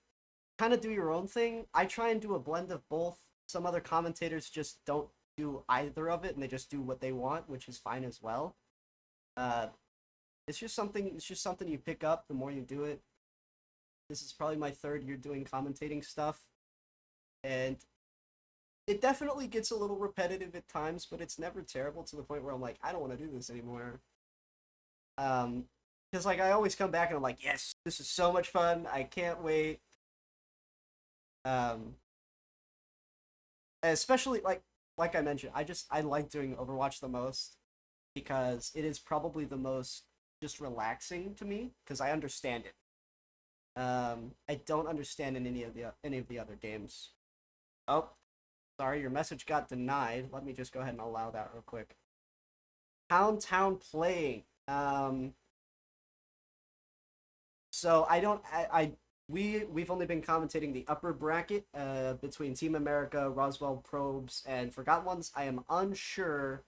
do your own thing. I try and do a blend of both. Some other commentators just don't do either of it, and they just do what they want, which is fine as well. It's just something you pick up the more you do it. This is probably my third year doing commentating stuff, and it definitely gets a little repetitive at times, but it's never terrible to the point where I'm like, I don't want to do this anymore. Because like I always come back and I'm like, yes, this is so much fun. I can't wait. Especially like I mentioned, I like doing Overwatch the most because it is probably the most just relaxing to me because I understand it. I don't understand in any of the other games. Oh, sorry, your message got denied. Let me just go ahead and allow that real quick. Pound Town playing. So we've only been commentating the upper bracket between Team America, Roswell Probes, and Forgotten Ones. I am unsure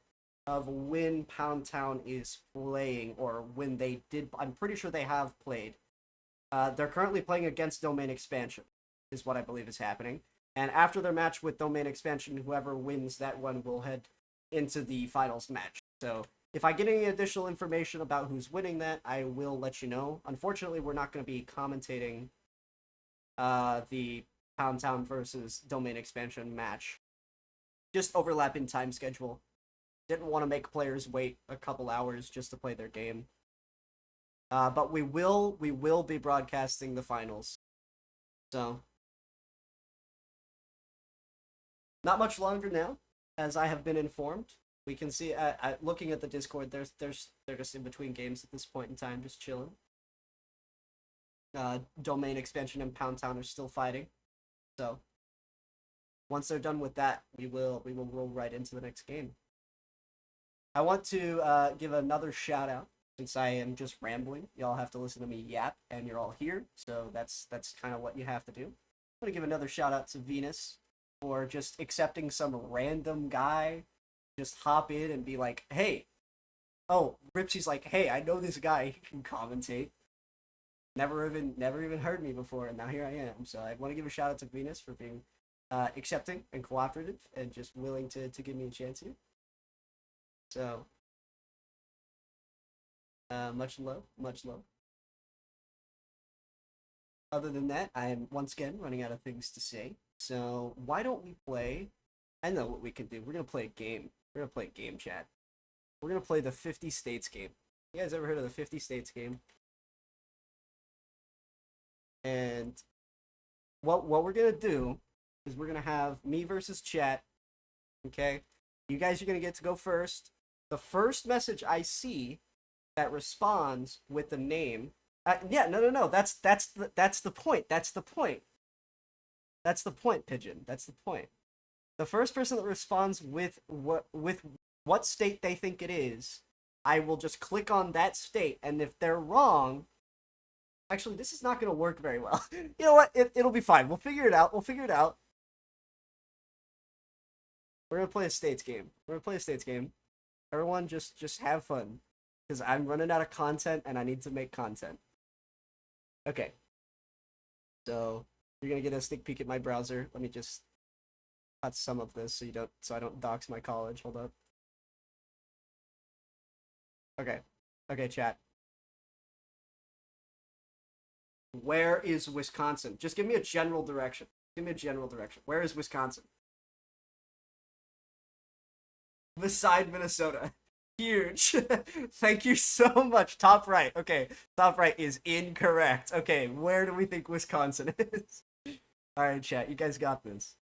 of when Pound Town is playing or when they did. I'm pretty sure they have played. They're currently playing against Domain Expansion, is what I believe is happening. And after their match with Domain Expansion, whoever wins that one will head into the finals match. So if I get any additional information about who's winning that, I will let you know. Unfortunately, we're not going to be commentating the Pound Town versus Domain Expansion match. Just overlapping time schedule. Didn't want to make players wait a couple hours just to play their game. But we will be broadcasting the finals. So not much longer now, as I have been informed. We can see looking at the Discord, they're just in between games at this point in time, just chilling. Domain Expansion and Pound Town are still fighting. So once they're done with that, we will roll right into the next game. I want to give another shout out. Since I am just rambling, y'all have to listen to me yap, and you're all here, so that's kind of what you have to do. I'm gonna give another shout out to Venus for just accepting some random guy, just hop in and be like, hey, oh, Ripsy's like, hey, I know this guy, he can commentate. Never even heard me before, and now here I am. So I want to give a shout out to Venus for being accepting and cooperative and just willing to give me a chance here. So much love. Other than that, I am once again running out of things to say. So why don't we play I know what we can do. We're gonna play a game. We're gonna play a game, chat. We're gonna play the 50 states game. You guys ever heard of the 50 states game? And what we're gonna do is we're gonna have me versus chat. Okay, you guys are gonna get to go first. The first message I see that responds with the name. Yeah, no. That's the point. That's the point. That's the point, Pigeon. That's the point. The first person that responds with what state they think it is, I will just click on that state, and if they're wrong, actually, this is not going to work very well. You know what? It'll be fine. We'll figure it out. We'll figure it out. We're gonna play a states game. We're gonna play a states game. Everyone, just have fun, because I'm running out of content and I need to make content. Okay. So you're gonna get a sneak peek at my browser. Let me just cut some of this so I don't dox my college. Hold up. Okay. Okay, chat. Where is Wisconsin? Just give me a general direction. Give me a general direction. Where is Wisconsin? Beside Minnesota. Huge. Thank you so much. Top right. Okay. Top right is incorrect. Okay. Where do we think Wisconsin is? Alright, chat. You guys got this.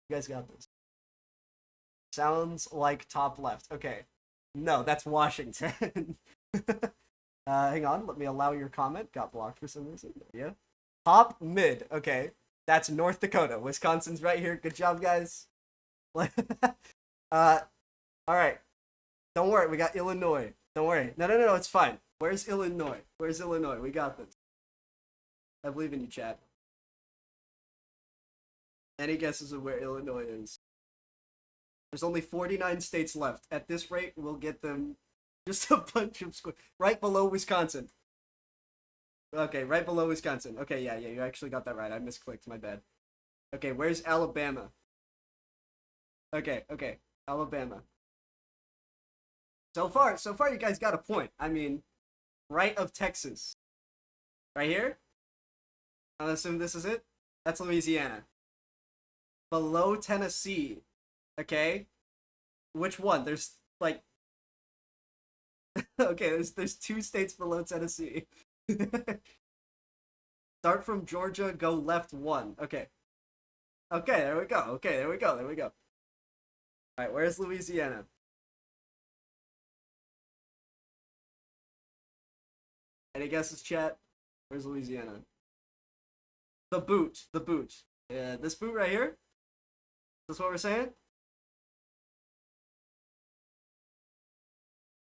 You guys got this. Sounds like top left. Okay. No, that's Washington. Hang on. Let me allow your comment. Got blocked for some reason. Yeah. Top mid. Okay. That's North Dakota. Wisconsin's right here. Good job, guys. Alright. Don't worry, we got Illinois. Don't worry. No, it's fine. Where's Illinois? Where's Illinois? We got this. I believe in you, chat. Any guesses of where Illinois is? There's only 49 states left. At this rate, we'll get them just a bunch of squares. Right below Wisconsin. Okay, right below Wisconsin. Okay, yeah, you actually got that right. I misclicked, my bad. Okay, where's Alabama? Okay, Alabama. So far, you guys got a point. I mean, right of Texas. Right here? I assume this is it? That's Louisiana. Below Tennessee. Okay? Which one? There's, like... okay, there's 2 states below Tennessee. Start from Georgia, go left 1. Okay. Okay, there we go. There we go. Alright, where's Louisiana? Any guesses, chat? Where's Louisiana? The boot. Yeah, this boot right here? Is this what we're saying?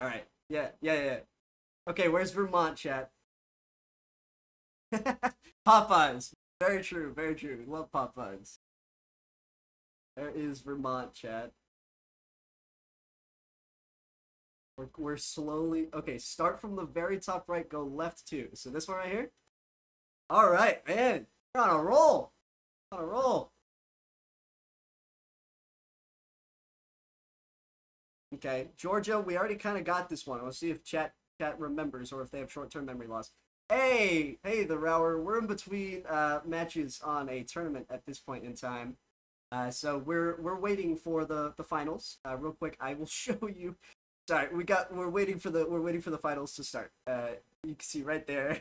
Alright. Yeah. Okay, where's Vermont, chat? Popeyes. Very true. Love Popeyes. There is Vermont, chat. We're slowly... Okay, start from the very top right, go left 2. So this one right here? Alright, man. We're on a roll. Okay, Georgia, we already kind of got this one. Let's see if chat remembers or if they have short-term memory loss. Hey, the Rower. We're in between matches on a tournament at this point in time. So we're waiting for the finals. Real quick, I will show you. Sorry, we're waiting for the finals to start. You can see right there.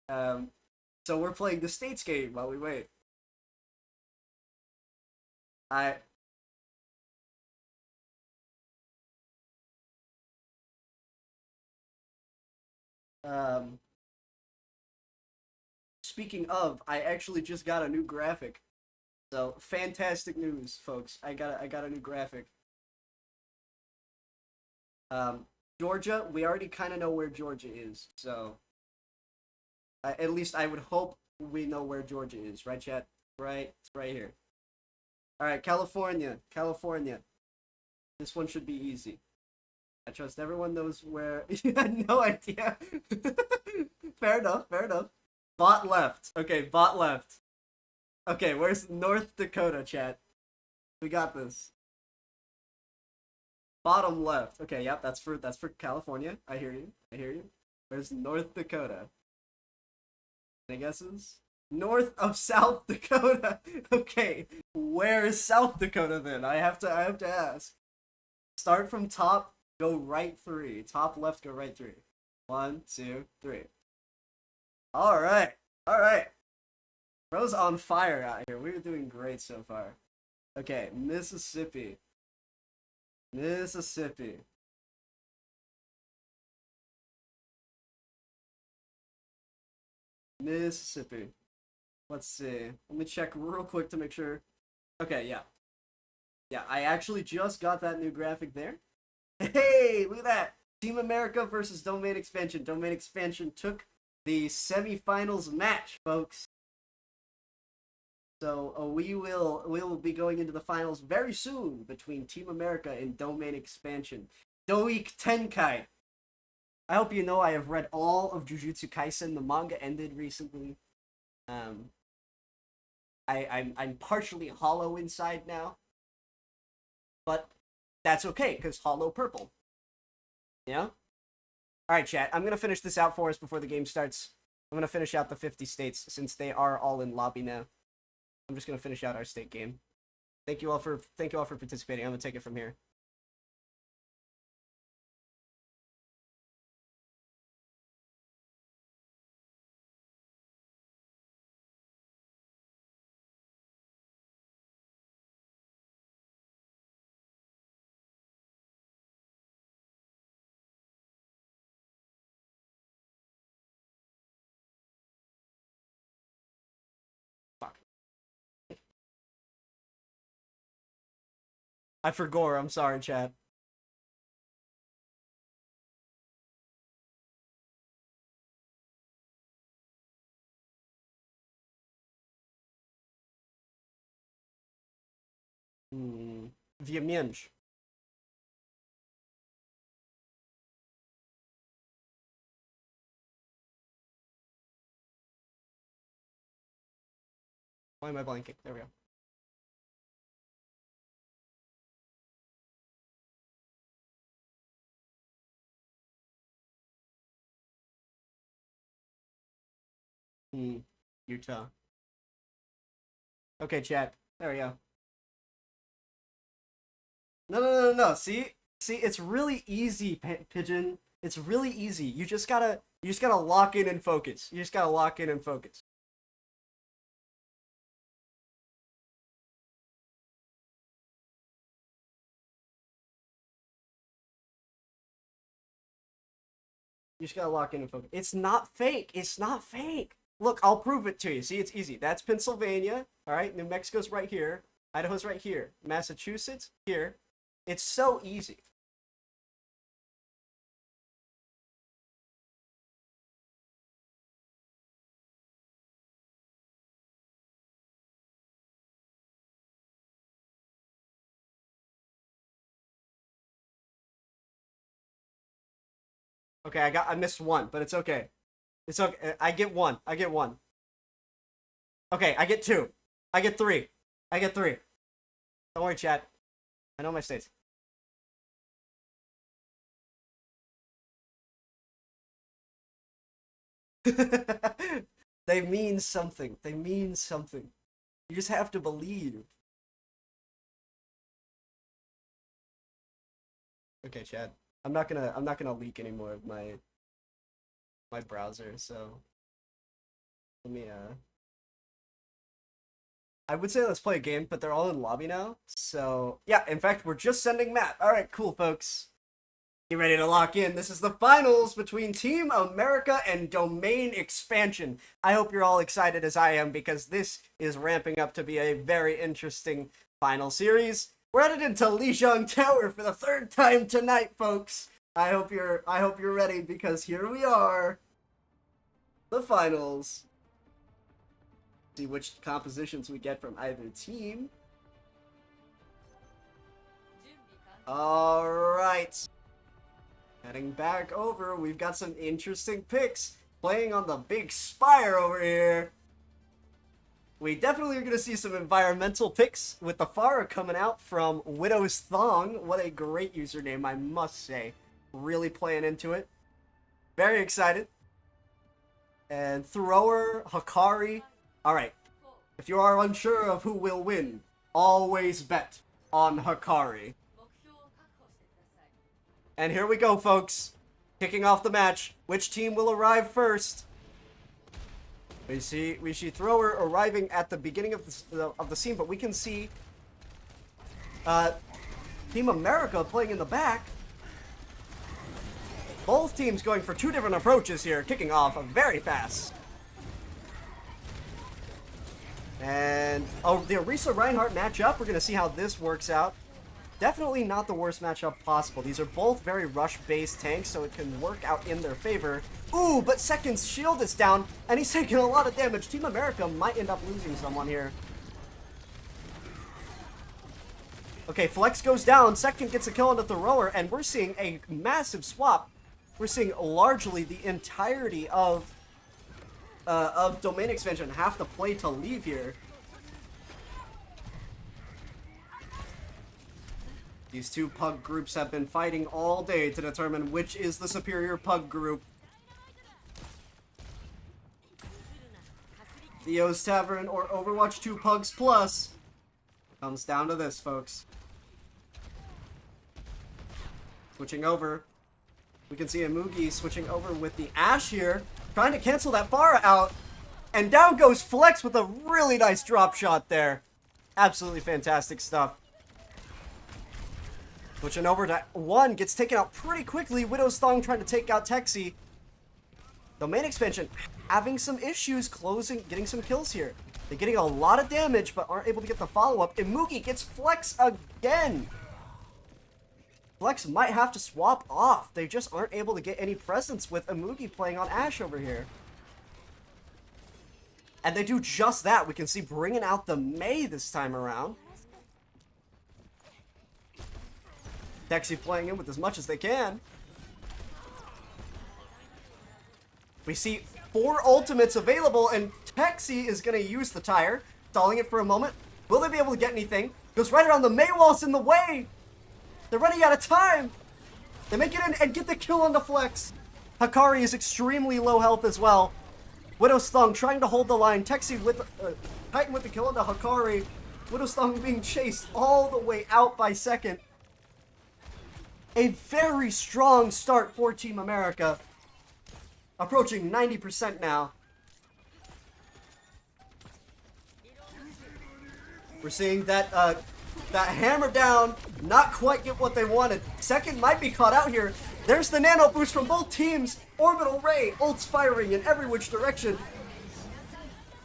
So we're playing the states game while we wait. Speaking of, I actually just got a new graphic. So fantastic news, folks. I got a new graphic. Georgia, we already kind of know where Georgia is, so at least I would hope we know where Georgia is, right, chat? Right, it's right here. All right, California. This one should be easy. I trust everyone knows where. You had no idea. Fair enough. Bot left. Okay, bot left. Okay, where's North Dakota, chat? We got this. Bottom left. Okay, yep, that's for California. I hear you. Where's North Dakota? Any guesses? North of South Dakota. Okay, where is South Dakota then? I have to ask. Start from top, go right 3. Top left, go right 3. 1, 2, 3. All right. Bro's on fire out here. We're doing great so far. Okay, Mississippi. Mississippi. Let's see. Let me check real quick to make sure. Okay, yeah. Yeah, I actually just got that new graphic there. Hey, look at that. Team America versus Domain Expansion. Domain Expansion took the semifinals match, folks. So we will be going into the finals very soon between Team America and Domain Expansion. Doik Tenkai. I hope you know I have read all of Jujutsu Kaisen. The manga ended recently. I'm partially hollow inside now, but that's okay because hollow purple. Yeah. All right, chat. I'm gonna finish this out for us before the game starts. I'm gonna finish out the 50 states since they are all in lobby now. I'm just gonna finish out our state game. Thank you all for participating. I'm gonna take it from here. Fuck. I forgot. I'm sorry, chat. Vyemienj. Why am I blanking? There we go. Utah. Okay, chat. There we go. No. See, it's really easy, Pigeon. It's really easy. You just gotta lock in and focus. You just gotta lock in and focus. It's not fake. Look, I'll prove it to you. See, it's easy. That's Pennsylvania. All right, New Mexico's right here. Idaho's right here. Massachusetts here. It's so easy. Okay, I missed one, but it's okay. It's okay. I get one. Okay, I get 2. I get 3. Don't worry, chat. I know my states. They mean something. You just have to believe. Okay, chat. I'm not gonna leak any more of my browser, so let me I would say let's play a game, but they're all in lobby now. So yeah, in fact, we're just sending Matt. All right, cool, folks. Get ready to lock in. This is the finals between Team America and Domain Expansion. I hope you're all excited as I am because this is ramping up to be a very interesting final series. We're headed into Lijiang Tower for the 3rd time tonight, folks. I hope you're ready because here we are. The finals. See which compositions we get from either team. All right. Heading back over, we've got some interesting picks playing on the big spire over here. We definitely are going to see some environmental picks with the Farah coming out from Widow's Thong. What a great username, I must say. Really playing into it. Very excited. And Thrower, Hakari. Alright. If you are unsure of who will win, always bet on Hikari. And here we go, folks. Kicking off the match. Which team will arrive first? We see Thrower arriving at the beginning of the scene, but we can see Team America playing in the back. Both teams going for two different approaches here, kicking off very fast. And the Orisa Reinhardt matchup, we're going to see how this works out. Definitely not the worst matchup possible. These are both very rush-based tanks, so it can work out in their favor. Ooh, but Second's shield is down, and he's taking a lot of damage. Team America might end up losing someone here. Okay, Flex goes down. Second gets a kill on the thrower, and we're seeing a massive swap. We're seeing largely the entirety of domain expansion have to play to leave here. These two Pug groups have been fighting all day to determine which is the superior Pug group. Theo's Tavern or Overwatch 2 Pugs Plus. Comes down to this, folks. Switching over. We can see Amugi switching over with the Ashe here. Trying to cancel that Pharah out. And down goes Flex with a really nice drop shot there. Absolutely fantastic stuff. Switching over to one, gets taken out pretty quickly. Widow's Thong trying to take out Texi. Domain expansion having some issues getting some kills here. They're getting a lot of damage, but aren't able to get the follow-up. Imugi gets Flex again. Flex might have to swap off. They just aren't able to get any presence with Imugi playing on Ashe over here. And they do just that. We can see bringing out the Mei this time around. Texi playing in with as much as they can. We see 4 ultimates available, and Texi is going to use the tire, stalling it for a moment. Will they be able to get anything? Goes right around the Mei wall's in the way. They're running out of time. They make it in and get the kill on the Flex. Hikari is extremely low health as well. Widow's Thong trying to hold the line. Texi with Titan with the kill on the Hikari. Widow's Thong being chased all the way out by Second. A very strong start for Team America. Approaching 90% now. We're seeing that that hammer down not quite get what they wanted. Second might be caught out here. There's the nano boost from both teams. Orbital Ray, ults firing in every which direction.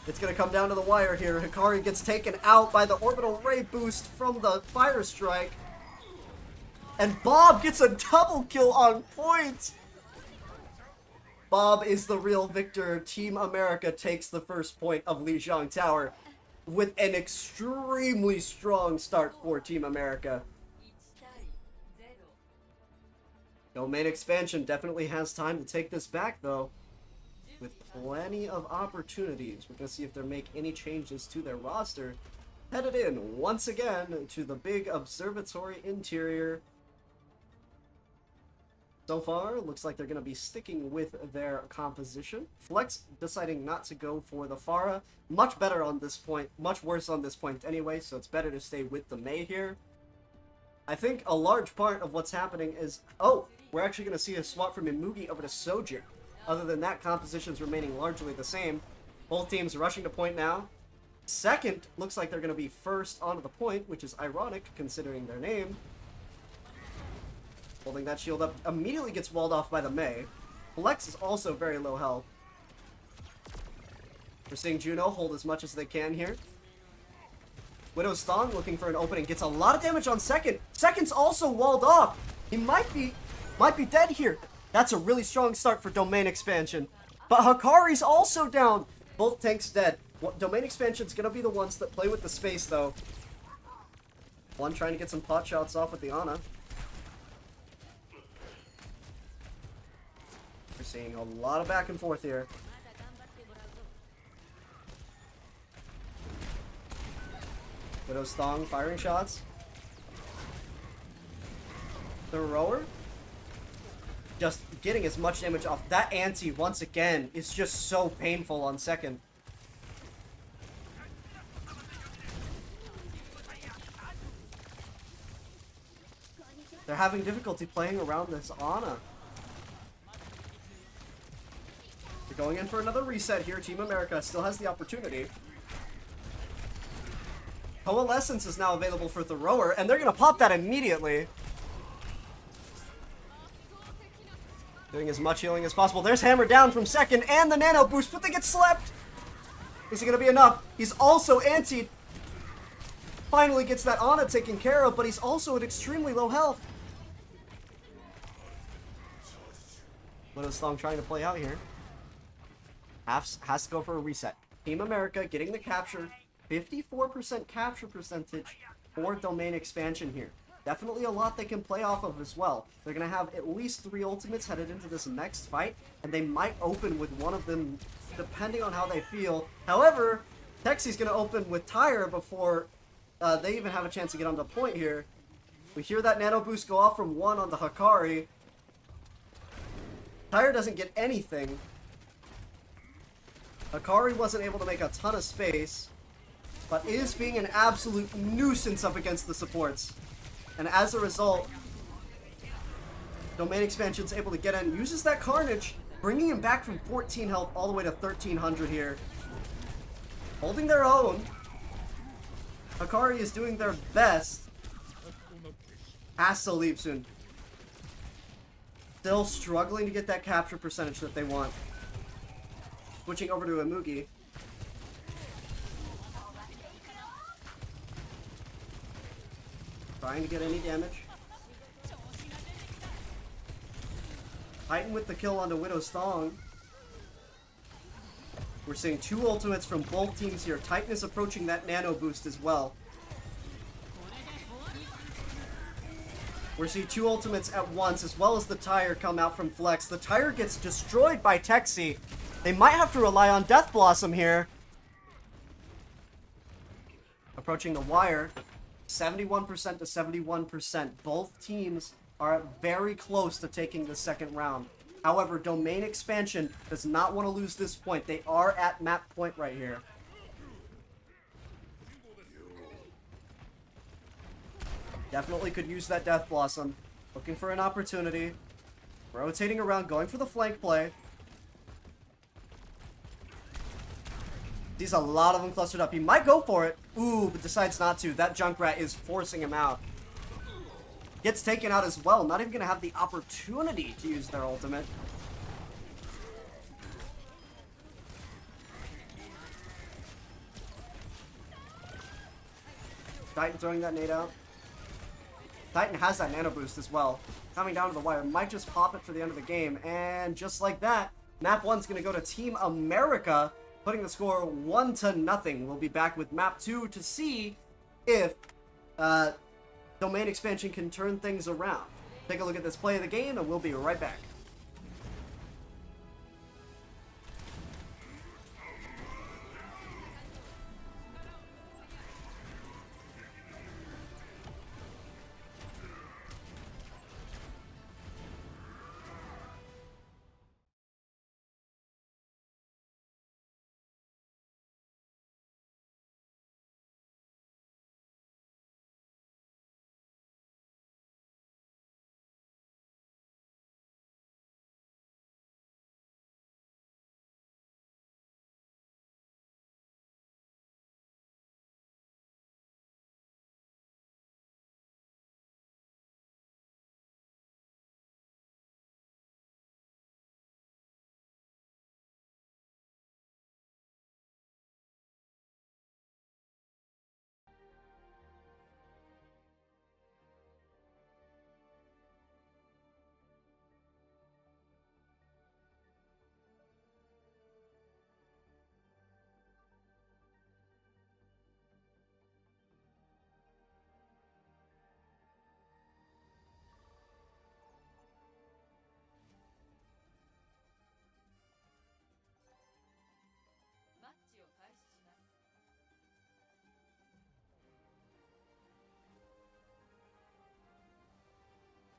It's going to come down to the wire here. Hikari gets taken out by the Orbital Ray boost from the Fire Strike. And Bob gets a double kill on point. Bob is the real victor. Team America takes the first point of Lijiang Tower with an extremely strong start for Team America. Domain expansion definitely has time to take this back, though, with plenty of opportunities. We're going to see if they make any changes to their roster. Headed in once again to the big observatory interior. So far, looks like they're going to be sticking with their composition. Flex deciding not to go for the Pharah. Much better on this point. Much worse on this point anyway, so it's better to stay with the Mei here. I think a large part of what's happening is... Oh, we're actually going to see a swap from Imugi over to Soju. Other than that, composition's remaining largely the same. Both teams rushing to point now. Second, looks like they're going to be first onto the point, which is ironic considering their name. Holding that shield up, immediately gets walled off by the Mei. Flex is also very low health. We're seeing Juno hold as much as they can here. Widow's Thong looking for an opening, gets a lot of damage on Second. Second's also walled off. He might be dead here. That's a really strong start for domain expansion. But Hikari's also down. Both tanks dead. Domain expansion's gonna be the ones that play with the space, though. One trying to get some pot shots off with the Ana. We're seeing a lot of back and forth here. Widow's Thong firing shots. The rower just getting as much damage off. That anti once again is just so painful on Second. having difficulty playing around this Ana. They're going in for another reset here. Team America still has the opportunity. Coalescence is now available for Thrower, and they're going to pop that immediately. Doing as much healing as possible. There's Hammer down from second, and the Nano Boost, but they get slept. Is it going to be enough? He's also antied. Finally gets that Ana taken care of, but he's also at extremely low health. Widow's Thong trying to play out here. Has to go for a reset. Team America getting the capture. 54% capture percentage for domain expansion here. Definitely a lot they can play off of as well. They're going to have at least 3 ultimates headed into this next fight, and they might open with one of them depending on how they feel. However, Texi's going to open with Tyre before they even have a chance to get on the point here. We hear that nano boost go off from 1 on the Hakari. Tyre doesn't get anything. Hakari wasn't able to make a ton of space, but is being an absolute nuisance up against the supports. And as a result, Domain Expansion's able to get in, uses that Carnage, bringing him back from 14 health all the way to 1300 here. Holding their own. Hakari is doing their best. Has to leave soon. Still struggling to get that capture percentage that they want. Switching over to Imugi. Trying to get any damage. Titan with the kill onto Widow's Thong. We're seeing 2 ultimates from both teams here. Titan is approaching that nano boost as well. We're seeing 2 ultimates at once, as well as the Tyre come out from Flex. The Tyre gets destroyed by Texi. They might have to rely on Death Blossom here. Approaching the wire. 71% to 71%. Both teams are very close to taking the second round. However, Domain Expansion does not want to lose this point. They are at map point right here. Definitely could use that Death Blossom. Looking for an opportunity. Rotating around, going for the flank play. Sees a lot of them clustered up. He might go for it. Ooh, but decides not to. That Junkrat is forcing him out. Gets taken out as well. Not even going to have the opportunity to use their ultimate. Titan throwing that nade out. Titan has that nano boost as well. Coming down to the wire. Might just pop it for the end of the game. And just like that, map 1's going to go to Team America, putting the score 1-0. We'll be back with map 2 to see if Domain Expansion can turn things around. Take a look at this play of the game, and we'll be right back.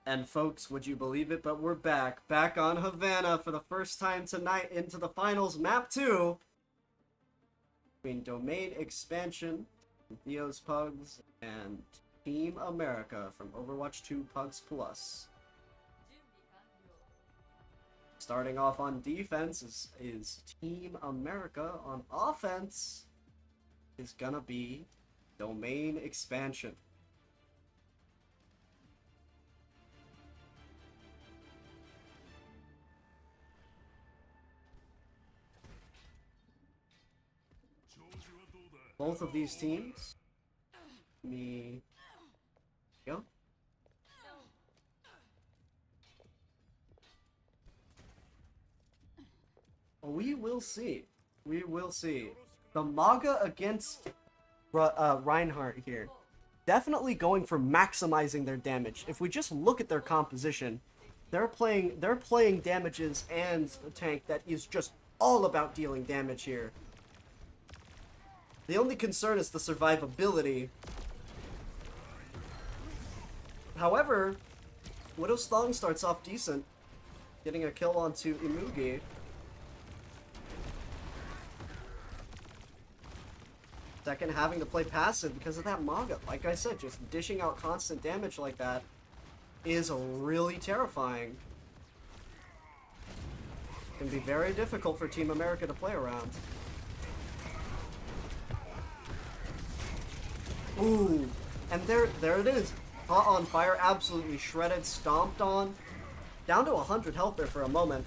And folks, would you believe it, but we're back. Back on Havana for the first time tonight into the finals, map 2. Between Domain Expansion, Theo's Pugs, and Team America from Overwatch 2 Pugs Plus. Starting off on defense is Team America. On offense is gonna be Domain Expansion. Both of these teams, go. We will see. We will see. The Maga against Reinhardt here. Definitely going for maximizing their damage. If we just look at their composition, they're playing damages and a tank that is just all about dealing damage here. The only concern is the survivability. However, Widow's Thong starts off decent, getting a kill onto Imugi. Second, having to play passive because of that Maga. Like I said, just dishing out constant damage like that is really terrifying. Can be very difficult for Team America to play around. Ooh, and there it is. Hot on fire, absolutely shredded, stomped on. Down to 100 health there for a moment.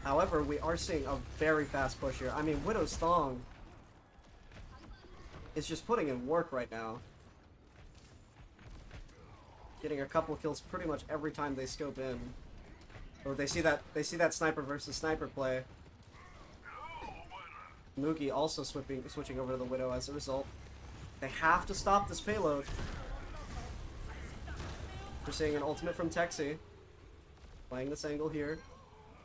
However, we are seeing a very fast push here. I mean, Widow's Thong is just putting in work right now. Getting a couple kills pretty much every time they scope in. Or they see that sniper versus sniper play. Mugi also switching over to the Widow as a result. They have to stop this payload. We're seeing an ultimate from Texi. Playing this angle here.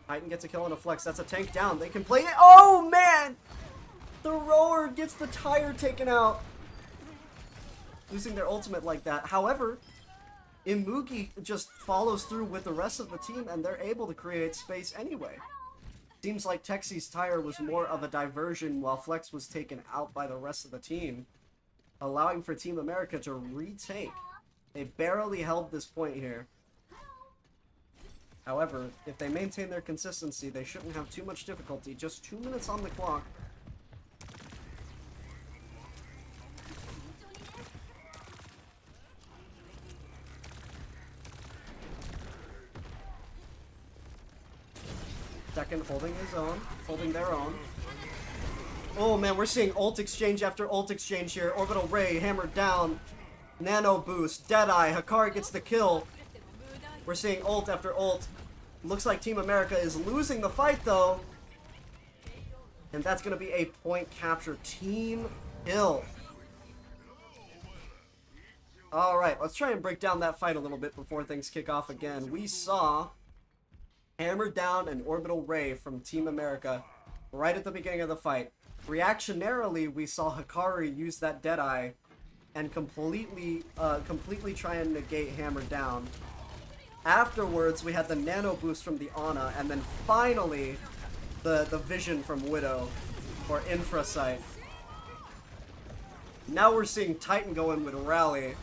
Titan gets a kill on a flex. That's a tank down. They can play it. Oh, man! The rower gets the tire taken out. Losing their ultimate like that. However, Imugi just follows through with the rest of the team, and they're able to create space anyway. Seems like Texi's tire was more of a diversion while Flex was taken out by the rest of the team, allowing for Team America to retake. They barely held this point here. However, if they maintain their consistency, they shouldn't have too much difficulty. Just 2 minutes on the clock. Second holding his own, holding their own. Oh man, we're seeing ult exchange after ult exchange here. Orbital Ray hammered down. Nano boost, Deadeye, Hikari gets the kill. We're seeing ult after ult. Looks like Team America is losing the fight though. And that's going to be a point capture. Team Ill. Alright, let's try and break down that fight a little bit before things kick off again. We saw hammered down an Orbital Ray from Team America right at the beginning of the fight. Reactionarily, we saw Hikari use that Deadeye and completely try and negate hammered down. Afterwards, we had the nano boost from the Ana, and then finally, the vision from Widow, or Infra Sight. Now we're seeing Titan go in with Rally.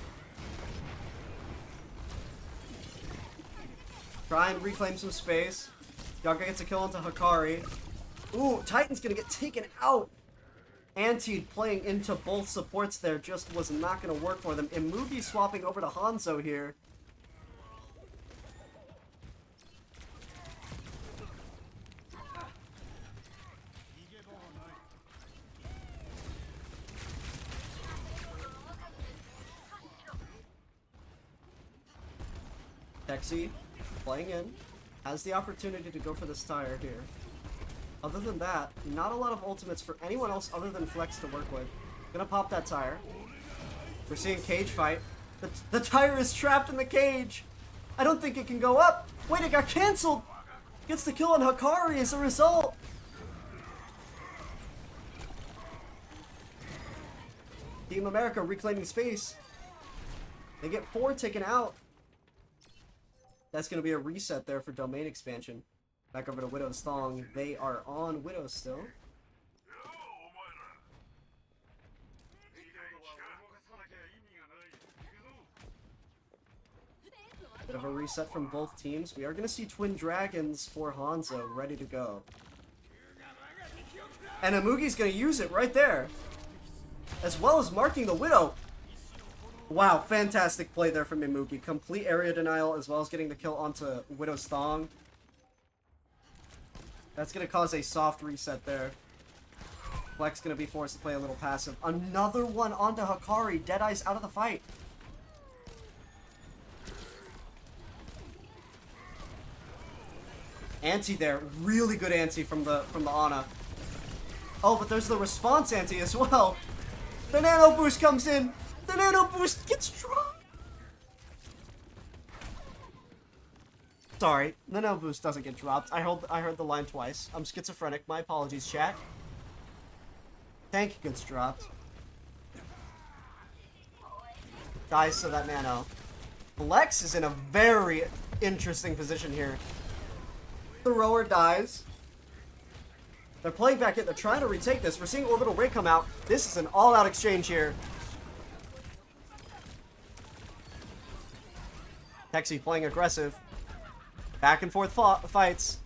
Try and reclaim some space. Yaga gets a kill onto Hikari. Ooh, Titan's gonna get taken out! Anti playing into both supports there just was not gonna work for them. Imugi swapping over to Hanzo here. Texi playing in, has the opportunity to go for this tire here. Other than that, not a lot of ultimates for anyone else other than Flex to work with. Gonna pop that tire. We're seeing cage fight. The tire is trapped in the cage. I don't think it can go up. Wait, it got canceled. Gets the kill on Hikari as a result. Team America reclaiming space. They get 4 taken out. That's going to be a reset there for domain expansion. Back over to Widow's Thong. They are on Widow still. Bit of a reset from both teams. We are going to see Twin Dragons for Hanzo ready to go. And Amugi's going to use it right there. As well as marking the Widow. Wow, fantastic play there from Imugi. Complete area denial as well as getting the kill onto Widow's Thong. That's going to cause a soft reset there. Flex going to be forced to play a little passive. Another one onto Hikari. Deadeye's out of the fight. Anti there. Really good anti from the Ana. Oh, but there's the response anti as well. The nano boost comes in. The nano boost gets dropped. Sorry, the nano boost doesn't get dropped. I heard the line twice. I'm schizophrenic. My apologies, chat. Tank gets dropped. Dies to that nano. Flex is in a very interesting position here. The rower dies. They're playing back in. They're trying to retake this. We're seeing Orbital Ray come out. This is an all-out exchange here. Hexy playing aggressive. Back and forth fights.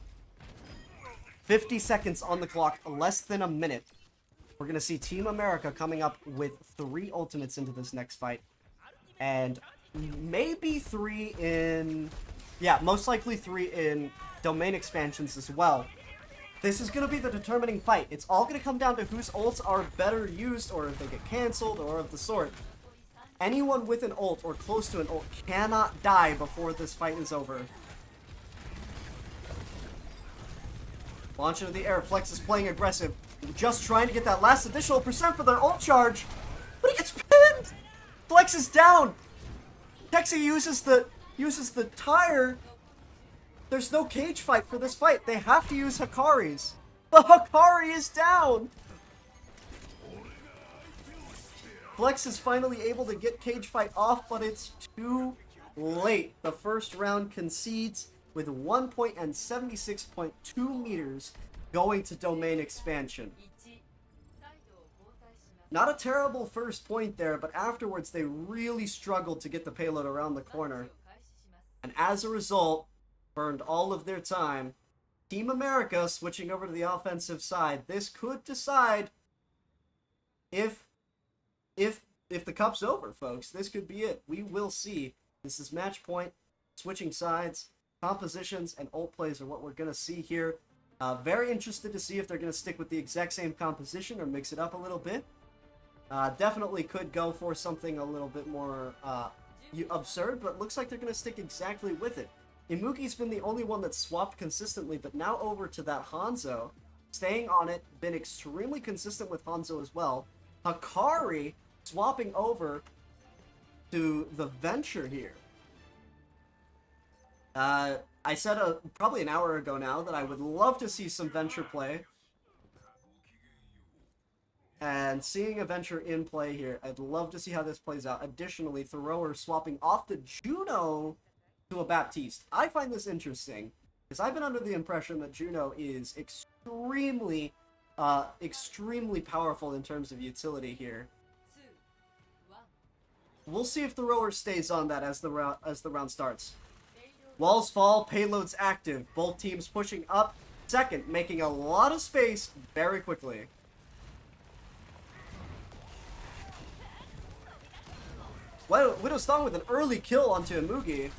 50 seconds on the clock. Less than a minute. We're going to see Team America coming up with 3 ultimates into this next fight. And maybe 3 in... Yeah, most likely 3 in domain expansions as well. This is going to be the determining fight. It's all going to come down to whose ults are better used, or if they get cancelled, or of the sort. Anyone with an ult, or close to an ult, cannot die before this fight is over. Launch into the air. Flex is playing aggressive. Just trying to get that last additional percent for their ult charge. But he gets pinned! Flex is down! Texi uses the tire. There's no cage fight for this fight. They have to use Hikari's. But Hikari is down! Flex is finally able to get cage fight off, but it's too late. The first round concedes with 1 point and 76.2 meters going to domain expansion. Not a terrible first point there, but afterwards they really struggled to get the payload around the corner. And as a result, burned all of their time. Team America switching over to the offensive side. This could decide if the cup's over, folks. This could be it. We will see. This is match point. Switching sides, compositions, and ult plays are what we're going to see here. Very interested to see if they're going to stick with the exact same composition or mix it up a little bit. Definitely could go for something a little bit more absurd, but looks like they're going to stick exactly with it. Imugi's been the only one that's swapped consistently, but now over to that Hanzo. Staying on it, been extremely consistent with Hanzo as well. Hikari swapping over to the Venture here. I said probably an hour ago now that I would love to see some Venture play. And seeing a Venture in play here, I'd love to see how this plays out. Additionally, Thrower swapping off the Juno to a Baptiste. I find this interesting, because I've been under the impression that Juno is extremely powerful in terms of utility here. We'll see if the rower stays on that as the round starts. Walls fall, payloads active. Both teams pushing up. Second, making a lot of space very quickly. Widow's Thong with an early kill onto Imugi.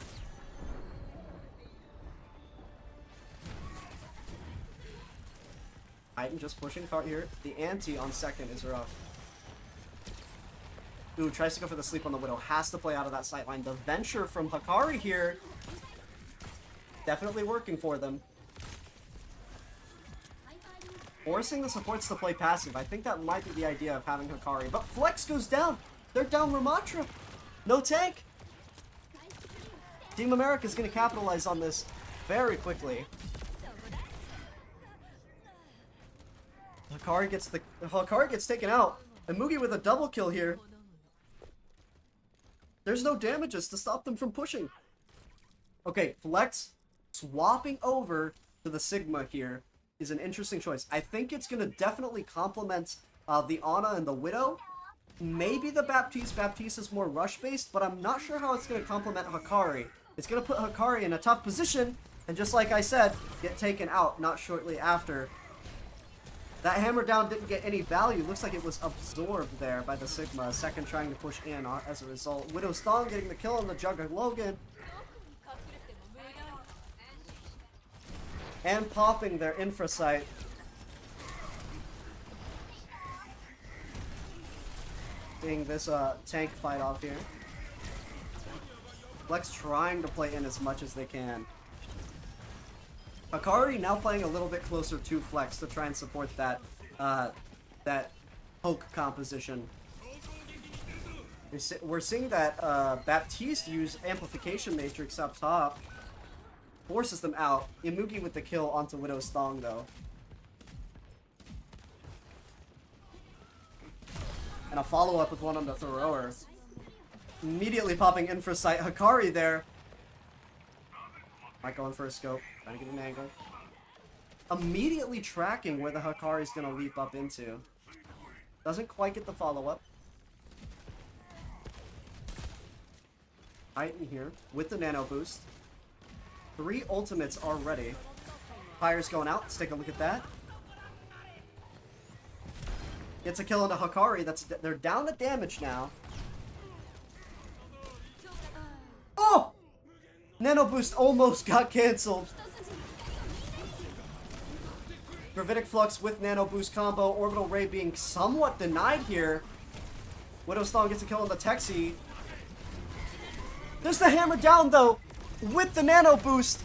Titan just pushing cart here. The anti on second is rough. Ooh, tries to go for the sleep on the Widow. Has to play out of that sightline. The Venture from Hikari here. Definitely working for them. Forcing the supports to play passive. I think that might be the idea of having Hikari. But Flex goes down. They're down Ramatra. No tank. Team America is going to capitalize on this very quickly. Hikari gets taken out. And Mugi with a double kill here. There's no damages to stop them from pushing. Okay, Flex swapping over to the Sigma here is an interesting choice. I think it's going to definitely complement the Ana and the Widow. Maybe the Baptiste. Baptiste is more rush-based, but I'm not sure how it's going to complement Hikari. It's going to put Hikari in a tough position, and just like I said, get taken out not shortly after. That hammer down didn't get any value. Looks like it was absorbed there by the Sigma. Second trying to push in as a result. Widow's Thong getting the kill on the Jugger Logan. And popping their infra sight. Seeing this tank fight off here. Flex trying to play in as much as they can. Hikari now playing a little bit closer to Flex to try and support that that poke composition. We're seeing that Baptiste use Amplification Matrix up top. Forces them out. Imugi with the kill onto Widow's Thong though. And a follow-up with one on the thrower. Immediately popping Infra Sight. Hikari there. Might go in for a scope. Trying to get an angle. Immediately tracking where the Hikari is going to leap up into. Doesn't quite get the follow-up. Titan here with the nano boost. 3 ultimates already. Fire's going out. Let's take a look at that. Gets a kill into Hikari. They're down to damage now. Oh! Nano boost almost got cancelled. Gravitic Flux with Nano Boost combo. Orbital Ray being somewhat denied here. Widow's Thong gets a kill on the Texi. There's the hammer down though with the Nano Boost.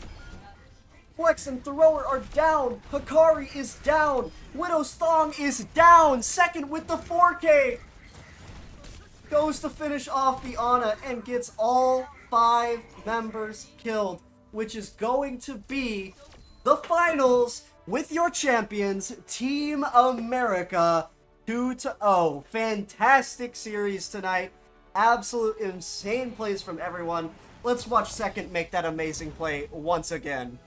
Flex and Thrower are down. Hikari is down. Widow's Thong is down. Second with the 4K. Goes to finish off the Ana and gets all 5 members killed, which is going to be the finals with your champions, Team America 2-0. Fantastic series tonight. Absolute insane plays from everyone. Let's watch Second make that amazing play once again.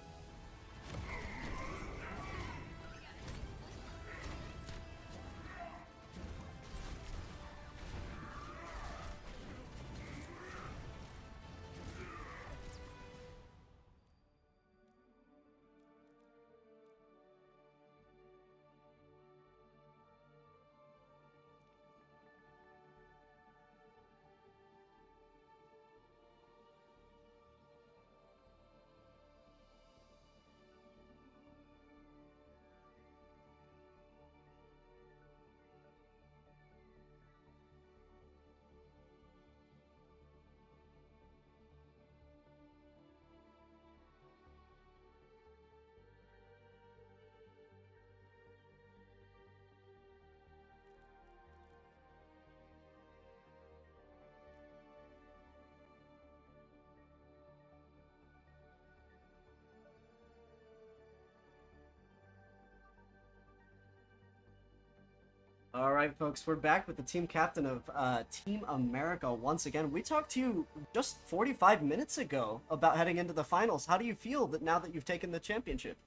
All right, folks, we're back with the team captain of Team America once again. We talked to you just 45 minutes ago about heading into the finals. How do you feel that now that you've taken the championship?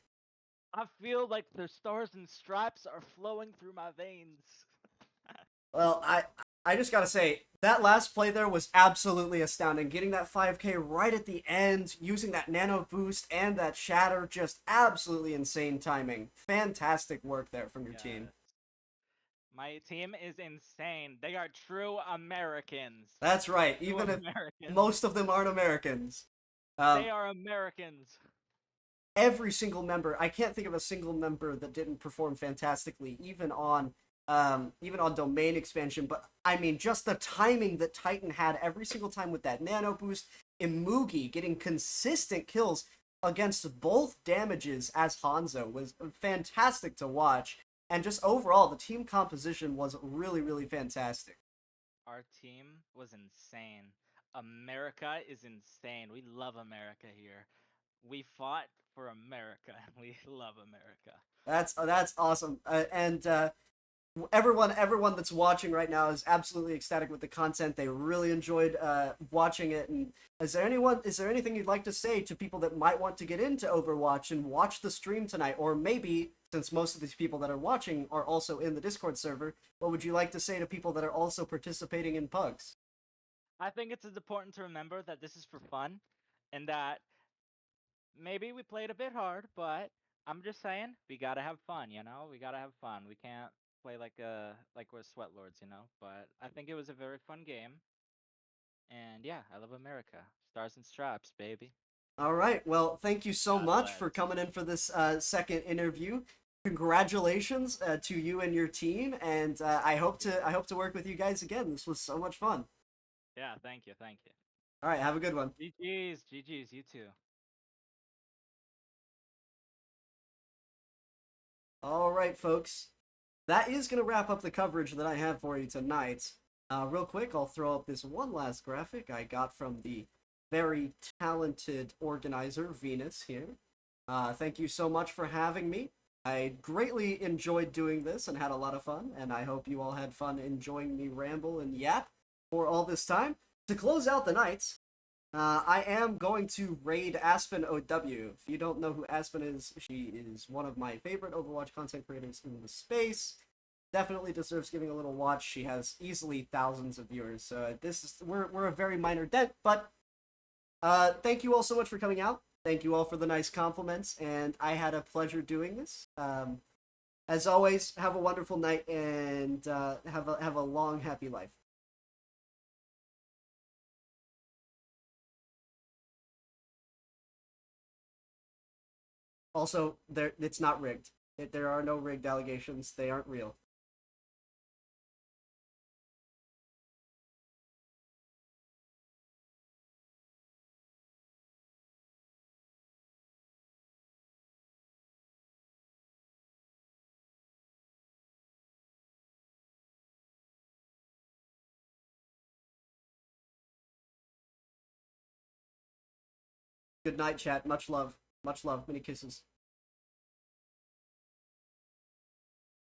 I feel like the stars and stripes are flowing through my veins. Well, I just gotta say, that last play there was absolutely astounding. Getting that 5K right at the end, using that nano boost and that shatter, just absolutely insane timing. Fantastic work there from your team. My team is insane. They are true Americans. That's right, True even if Americans. most of them aren't Americans. They are Americans. Every single member, I can't think of a single member that didn't perform fantastically, even on domain expansion. But I mean, just the timing that Titan had every single time with that nano boost. Imugi getting consistent kills against both damages as Hanzo was fantastic to watch. And just overall, the team composition was really, really fantastic. Our team was insane. America is insane. We love America here. We fought for America. We love America. That's awesome. And everyone that's watching right now is absolutely ecstatic with the content. They really enjoyed watching it. And is there anything you'd like to say to people that might want to get into Overwatch and watch the stream tonight? Or maybe, since most of these people that are watching are also in the Discord server, what would you like to say to people that are also participating in Pugs? I think it's important to remember that this is for fun. in that maybe we played a bit hard, but I'm just saying we gotta have fun, you know? We gotta have fun. We can't play like we're sweat lords, you know? But I think it was a very fun game. And yeah, I love America. Stars and stripes, baby. All right. Well, thank you so God much bless. for coming in for this second interview. Congratulations to you and your team, and I hope to work with you guys again. This was so much fun. Yeah, thank you, thank you. All right. Have a good one. GG's, GG's, you too. All right, folks. That is going to wrap up the coverage that I have for you tonight. Real quick, I'll throw up this one last graphic I got from the very talented organizer, Venus, here. Thank you so much for having me. I greatly enjoyed doing this and had a lot of fun, and I hope you all had fun enjoying me ramble and yap for all this time. To close out the night, I am going to raid Aspen OW. If you don't know who Aspen is, she is one of my favorite Overwatch content creators in the space. Definitely deserves giving a little watch. She has easily thousands of viewers. So we're a very minor dent, but thank you all so much for coming out. Thank you all for the nice compliments, and I had a pleasure doing this. As always, have a wonderful night and have a long, happy life. Also, it's not rigged. There are no rigged allegations. They aren't real. Good night, chat. Much love. Much love. Many kisses.